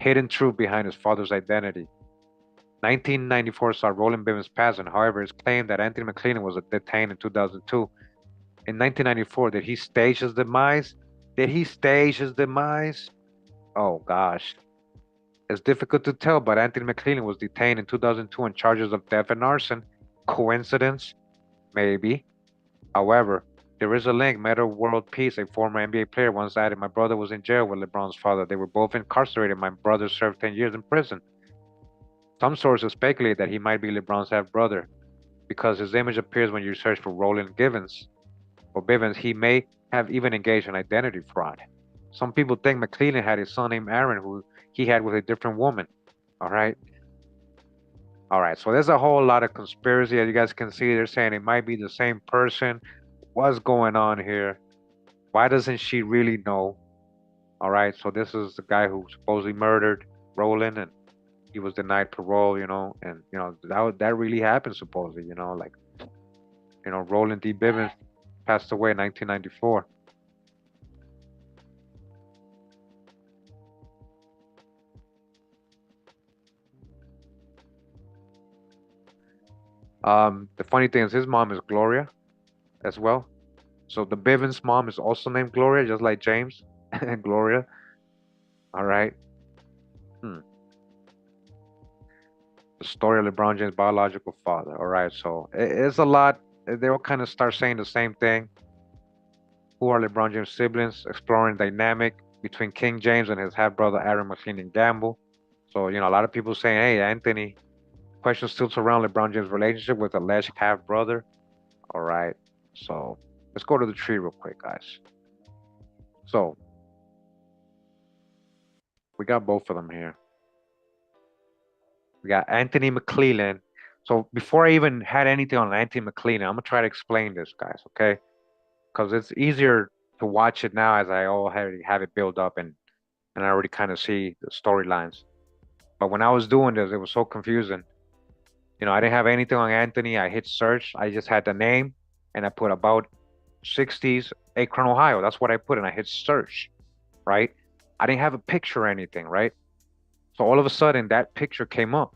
Speaker 1: Hidden truth behind his father's identity. 1994 saw Roland Bivens pass, and however, it's claimed that Anthony McClellan was detained in 2002. In 1994, did he stage his demise? Oh gosh. It's difficult to tell, but Anthony McClellan was detained in 2002 on charges of theft and arson. Coincidence? Maybe. However, there is a link. Meta World Peace, a former NBA player, once added, "My brother was in jail with LeBron's father. They were both incarcerated. My brother served 10 years in prison." Some sources speculate that he might be LeBron's half brother because his image appears when you search for Roland Givens or Bivens. He may have even engaged in identity fraud. Some people think McClellan had a son named Aaron who he had with a different woman. All right. All right. So there's a whole lot of conspiracy. As you guys can see, they're saying it might be the same person. What's going on here? Why doesn't she really know? All right. So this is the guy who supposedly murdered Roland, and he was denied parole, and that really happened supposedly, like Roland D. Bivens passed away in 1994. The funny thing is his mom is Gloria as well. So the Bivens mom is also named Gloria, just like James and Gloria. All right. Hmm. The story of LeBron James' biological father. All right. So it's a lot. They all kind of start saying the same thing. Who are LeBron James' siblings? Exploring dynamic between King James and his half brother Aaron McLean Gamble. So a lot of people saying, "Hey, Anthony." Questions still surround LeBron James' relationship with alleged half brother. All right. So let's go to the tree real quick, guys. So we got both of them here. We got Anthony McClellan. So before I even had anything on Anthony McClellan, I'm gonna try to explain this, guys, okay? Because it's easier to watch it now as I already have it built up and I already kind of see the storylines. But when I was doing this, it was so confusing. I didn't have anything on Anthony. I hit search. I just had the name and I put about 60s Akron, Ohio. That's what I put and I hit search, right? I didn't have a picture or anything, right? So all of a sudden that picture came up.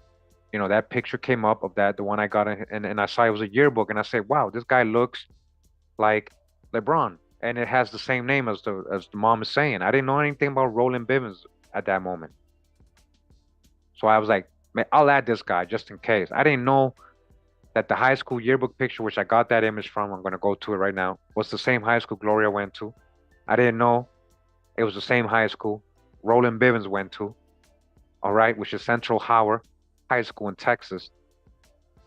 Speaker 1: That picture came up of the one I got, and I saw it was a yearbook, and I said, "Wow, this guy looks like LeBron," and it has the same name as the mom is saying. I didn't know anything about Roland Bivens at that moment, so I was like, "Man, I'll add this guy just in case." I didn't know that the high school yearbook picture, which I got that image from, I'm gonna go to it right now, was the same high school Gloria went to. I didn't know it was the same high school Roland Bivens went to. All right, which is Central Howard High School in Texas.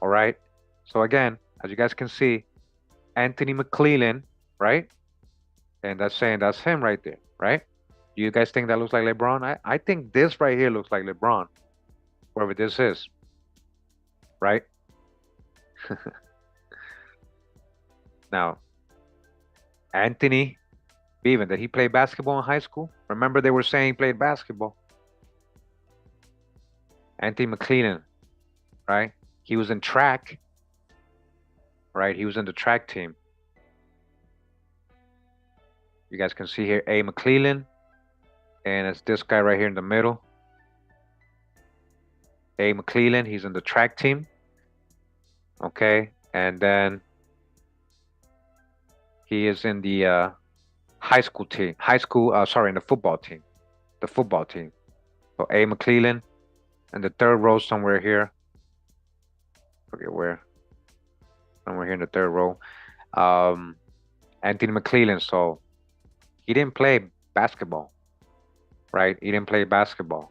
Speaker 1: All right. So again, as you guys can see, Anthony McClellan, right? And that's saying that's him right there, right? Do you guys think that looks like LeBron? I think this right here looks like LeBron, whoever this is, right? Now, Anthony Bevan, did he play basketball in high school? Remember they were saying he played basketball. Anthony McClellan, right? He was in track, right? He was in the track team. You guys can see here A. McClellan, and it's this guy right here in the middle. A. McClellan, he's in the track team. Okay, and then he is in the high school team. In the football team. The football team. So A. McClellan, and the third row somewhere here. Forget where. Somewhere here in the third row. Anthony McClellan. So he didn't play basketball, right? He didn't play basketball.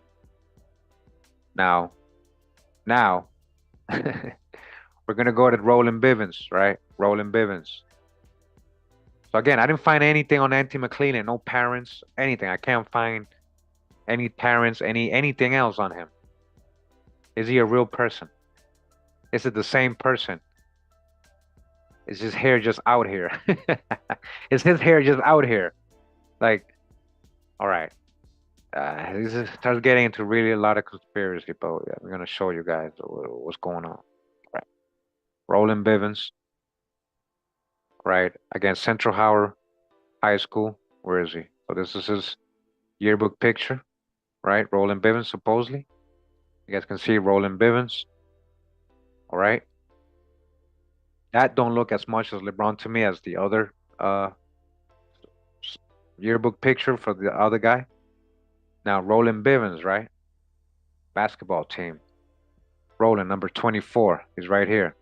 Speaker 1: Now, we're gonna go to Roland Bivens, right? Roland Bivens. So again, I didn't find anything on Anthony McClellan, no parents, anything. I can't find any parents, anything else on him. Is he a real person? Is it the same person? Is his hair just out here? Is his hair just out here? Like, all right. This starts getting into really a lot of conspiracy, but I'm gonna show you guys what's going on. Right. Roland Bivens, right? Against Central Howard High School. Where is he? So this is his yearbook picture, right? Roland Bivens, supposedly. You guys can see Roland Bivens. All right. That don't look as much as LeBron to me as the other yearbook picture for the other guy. Now Roland Bivens, right? Basketball team. Roland, number 24. He's right here.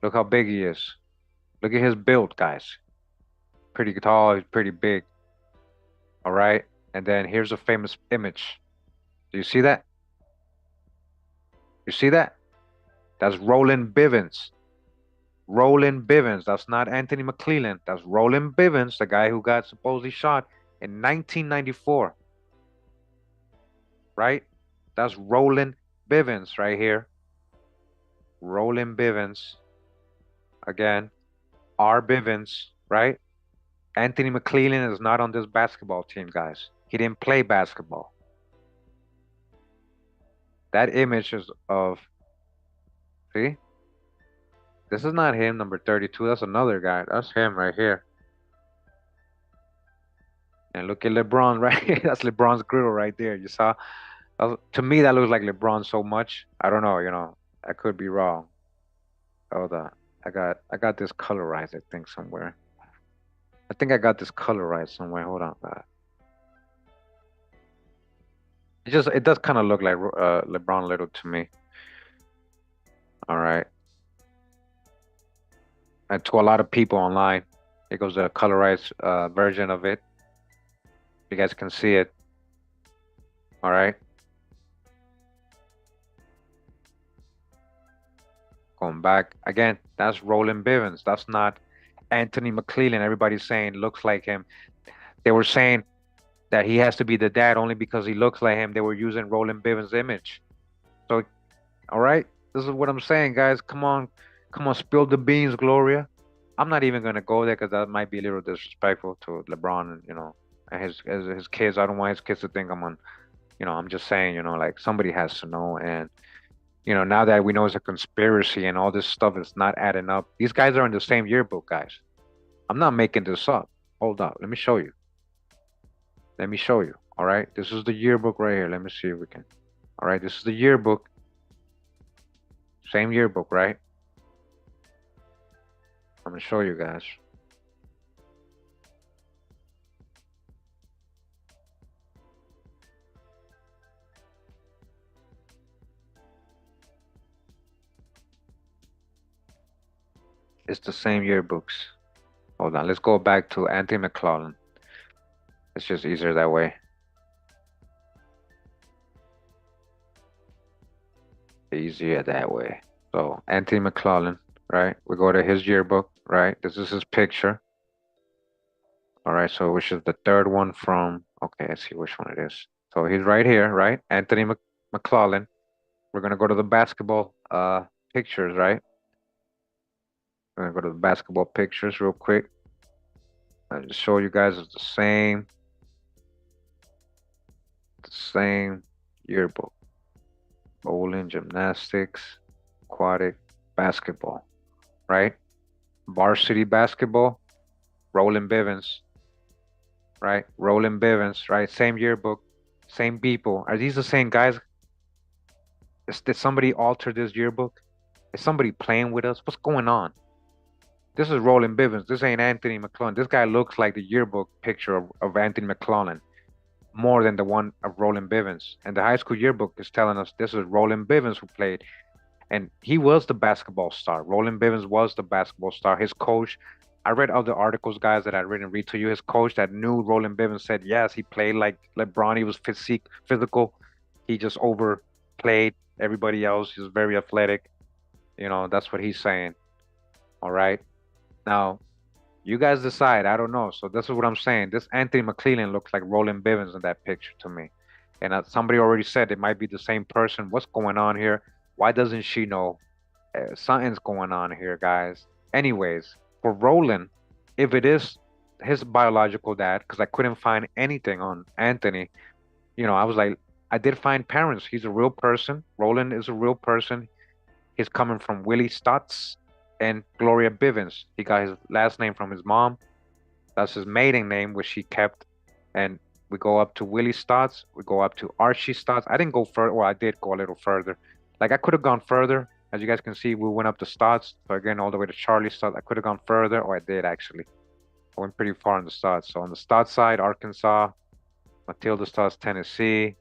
Speaker 1: Look how big he is. Look at his build, guys. Pretty tall, he's pretty big. All right. And then here's a famous image. Do you see that? You see that? That's Roland Bivens. Roland Bivens. That's not Anthony McClellan. That's Roland Bivens, the guy who got supposedly shot in 1994. Right? That's Roland Bivens right here. Roland Bivens. Again, R. Bivens, right? Anthony McClellan is not on this basketball team, guys. He didn't play basketball. That image is of, see? This is not him, number 32. That's another guy. That's him right here. And look at LeBron, right? That's LeBron's grill right there. You saw? To me, that looks like LeBron so much. I don't know, I could be wrong. Hold on. I got this colorized, I think, somewhere. I think I got this colorized somewhere. Hold on. It does kind of look like LeBron Little to me. All right. And to a lot of people online, it goes a colorized version of it. You guys can see it. All right. Going back again, that's Roland Bivens. That's not Anthony McClellan. Everybody's saying looks like him. They were saying that he has to be the dad only because he looks like him. They were using Roland Bivens' image. So, all right, this is what I'm saying, guys. Come on, spill the beans, Gloria. I'm not even gonna go there because that might be a little disrespectful to LeBron, and his kids. I don't want his kids to think I'm on, I'm just saying, like somebody has to know. And now that we know it's a conspiracy and all this stuff is not adding up, these guys are in the same yearbook, guys. I'm not making this up. Hold up, let me show you. Let me show you. All right, this is the yearbook right here. Let me see if we can. All right, this is the yearbook. Same yearbook, right? I'm gonna show you guys. It's the same yearbooks. Hold on, let's go back to Anthony McClellan. It's just easier that way. Easier that way. So Anthony McClellan, right? We go to his yearbook, right? This is his picture. All right, so which is the third one from, okay, let's see which one it is. So he's right here, right? Anthony McClellan. We're gonna go to the basketball pictures, right? We're gonna go to the basketball pictures real quick. I'll just show you guys it's the same yearbook. Bowling, gymnastics, aquatic, basketball, right? Varsity basketball, Roland Bivens, right? Roland Bivens, right? Same yearbook, same people. Are these the same guys? Did somebody alter this yearbook? Is somebody playing with us? What's going on? This is Roland Bivens. This ain't Anthony McClellan. This guy looks like the yearbook picture of Anthony McClellan more than the one of Roland Bivens. And the high school yearbook is telling us this is Roland Bivens who played. And he was the basketball star. Roland Bivens was the basketball star. His coach, I read other articles, guys, that I didn't read to you. His coach that knew Roland Bivens said, yes, he played like LeBron. He was physical. He just overplayed everybody else. He was very athletic. That's what he's saying. All right. Now, you guys decide. I don't know. So this is what I'm saying. This Anthony McClellan looks like Roland Bivens in that picture to me. And somebody already said it might be the same person. What's going on here? Why doesn't she know? Something's going on here, guys. Anyways, for Roland, if it is his biological dad, because I couldn't find anything on Anthony, I was like, I did find parents. He's a real person. Roland is a real person. He's coming from Willie Stotts and Gloria Bivens. He got his last name from his mom. That's his maiden name, which he kept. And we go up to Willie Stotts. We go up to Archie Stotts. I didn't go further. Well, I did go a little further. Like, I could have gone further. As you guys can see, we went up to Stotts. So again, all the way to Charlie Stotts. I could have gone further, or I did actually. I went pretty far on the Stotts. So on the Stotts side, Arkansas, Matilda Stotts, Tennessee.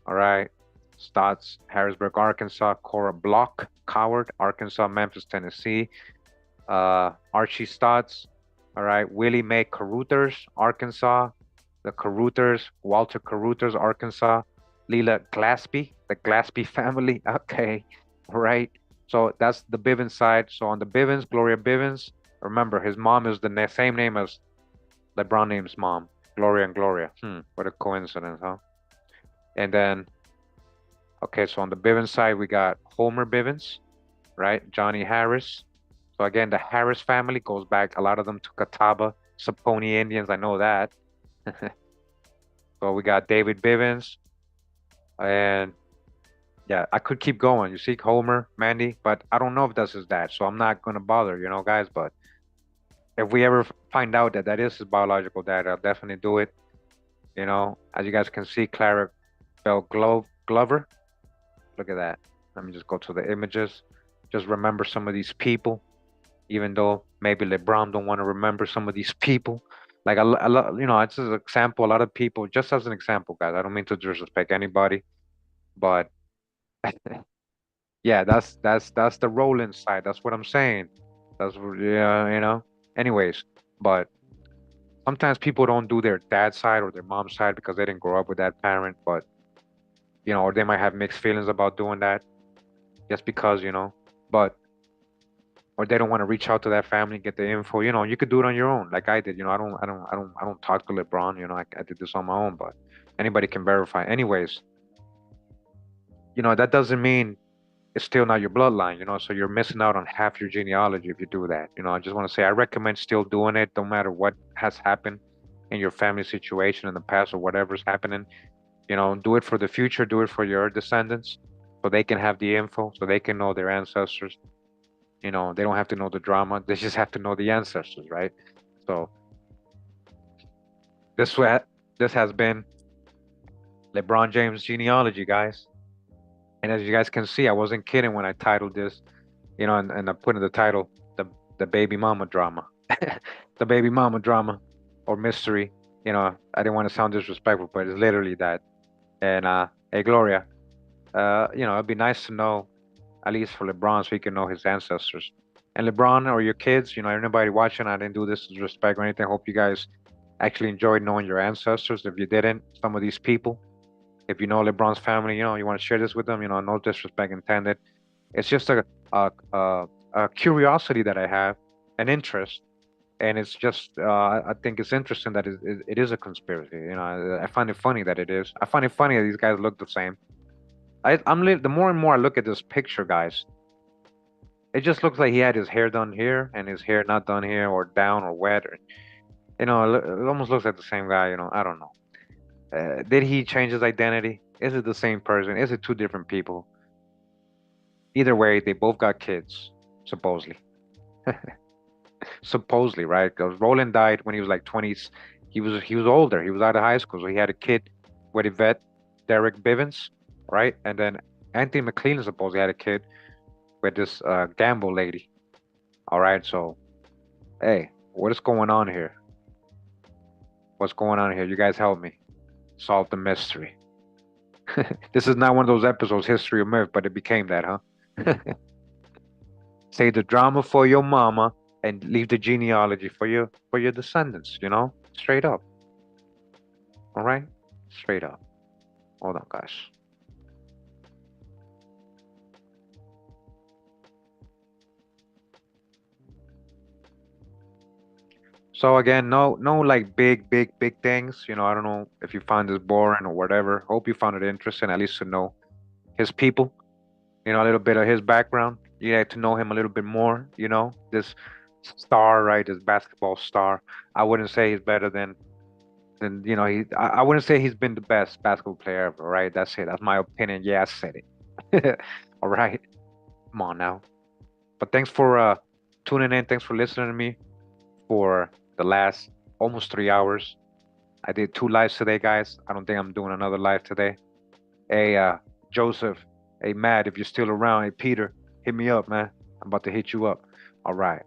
Speaker 1: All right. Stotts, Harrisburg, Arkansas. Cora Block, Coward, Arkansas, Memphis, Tennessee. Archie Stotts. All right. Willie Mae Carruthers, Arkansas. The Carruthers, Walter Carruthers, Arkansas. Leela Glaspie, The Gillespie family. Okay, all right. So that's the Bivens side. So on the Bivens, Gloria Bivens. Remember, his mom is the same name as LeBron James' mom, Gloria and Gloria. What a coincidence, huh? And then, okay, so on the Bivens side, we got Homer Bivens, right? Johnny Harris. So again, the Harris family goes back, a lot of them to Catawba, Saponi Indians. I know that. So we got David Bivens, and yeah, I could keep going. You see Homer, Mandy, but I don't know if that's his dad, so I'm not gonna bother, guys. But if we ever find out that that is his biological dad, I'll definitely do it. As you guys can see, Clara Bell Glover. Look at that. Let me just go to the images. Just remember some of these people, even though maybe LeBron don't want to remember some of these people. Like a lot, it's just an example. A lot of people, just as an example, guys. I don't mean to disrespect anybody, but yeah, that's the rolling side. That's what I'm saying. That's yeah, Anyways, but sometimes people don't do their dad's side or their mom's side because they didn't grow up with that parent, but or they might have mixed feelings about doing that just because, but or they don't want to reach out to that family, get the info. You could do it on your own, like I did. I don't talk to LeBron. I did this on my own, but anybody can verify. Anyways, that doesn't mean it's still not your bloodline. So you're missing out on half your genealogy if you do that. I just want to say I recommend still doing it, no matter what has happened in your family situation in the past or whatever's happening. Do it for the future. Do it for your descendants, so they can have the info, so they can know their ancestors. They don't have to know the drama. They just have to know the ancestors, right? So this this has been LeBron James genealogy, guys. And as you guys can see, I wasn't kidding when I titled this, and I put in the title the baby mama drama, the baby mama drama or mystery. I didn't want to sound disrespectful, but it's literally that. And hey, Gloria, it'd be nice to know, at least for LeBron, so he can know his ancestors. And LeBron or your kids, anybody watching, I didn't do this to disrespect or anything. I hope you guys actually enjoyed knowing your ancestors. If you didn't, some of these people, if you know LeBron's family, you want to share this with them, no disrespect intended. It's just a curiosity that I have, an interest, and it's just I think it's interesting that it is a conspiracy. I find it funny that it is. I find it funny that these guys look the same. The more and more I look at this picture, guys, it just looks like he had his hair done here and his hair not done here, or down or wet, or it almost looks like the same guy. I don't know. Did he change his identity? Is it the same person? Is it two different people? Either way, they both got kids, supposedly. Supposedly, right? Because Roland died when he was like 20s. He was older. He was out of high school, so he had a kid with Yvette Derek Bivens, right? And then Anthony McLean supposedly had a kid with this Gamble lady. All right, so hey, what is going on here? What's going on here? You guys help me solve the mystery. This is not one of those episodes, History or Myth, but it became that, huh? Say the drama for your mama and leave the genealogy for your descendants, Straight up. All right? Straight up. Hold on, guys. So again, no like big things. I don't know if you found this boring or whatever. Hope you found it interesting, at least to know his people, a little bit of his background. You get to know him a little bit more, this star, right? This basketball star. I wouldn't say he's better than I wouldn't say he's been the best basketball player ever, right? That's it. That's my opinion. Yeah, I said it. All right. Come on now. But thanks for tuning in. Thanks for listening to me for the last almost 3 hours. I did 2 lives today, guys. I don't think I'm doing another live today. Hey, Joseph. Hey, Matt, if you're still around. Hey, Peter, hit me up, man. I'm about to hit you up. All right.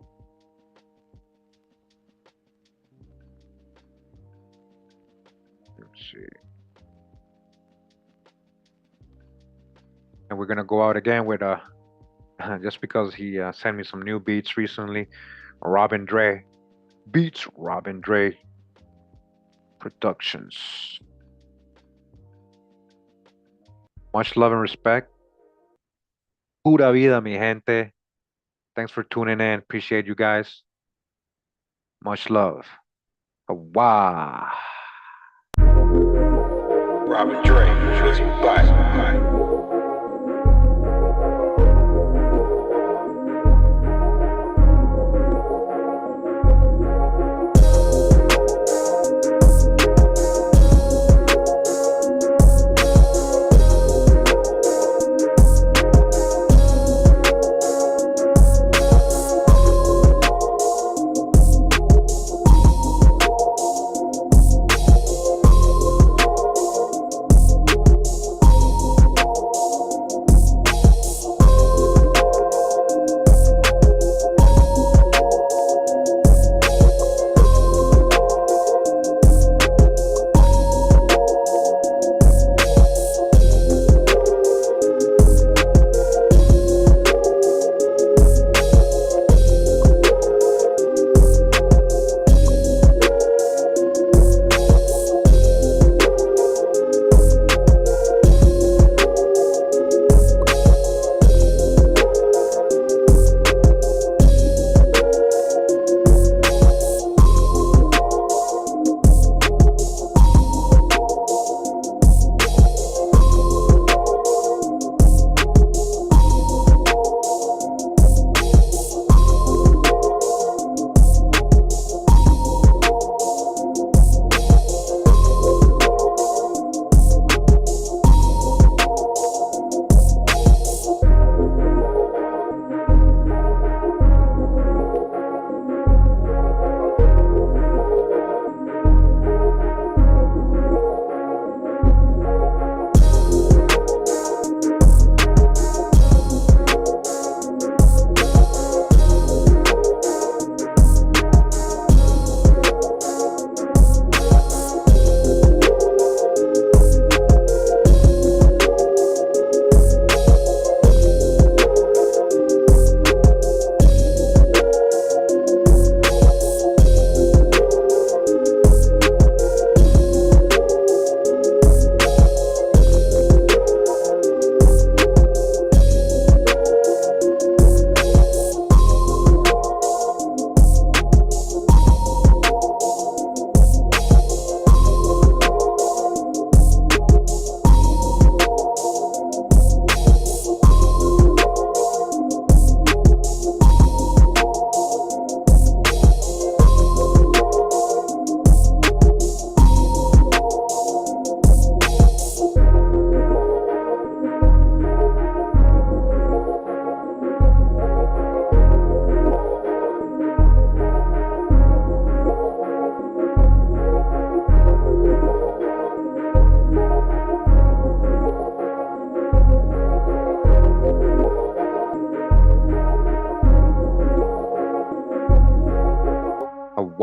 Speaker 1: Let's see. And we're gonna go out again with just because he sent me some new beats recently. Robin Dre beats. Robin Dre Productions. Much love and respect. Pura vida, mi gente. Thanks for tuning in. Appreciate you guys. Much love. Wow.
Speaker 2: Robin Dre, feels me back.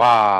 Speaker 1: Wow.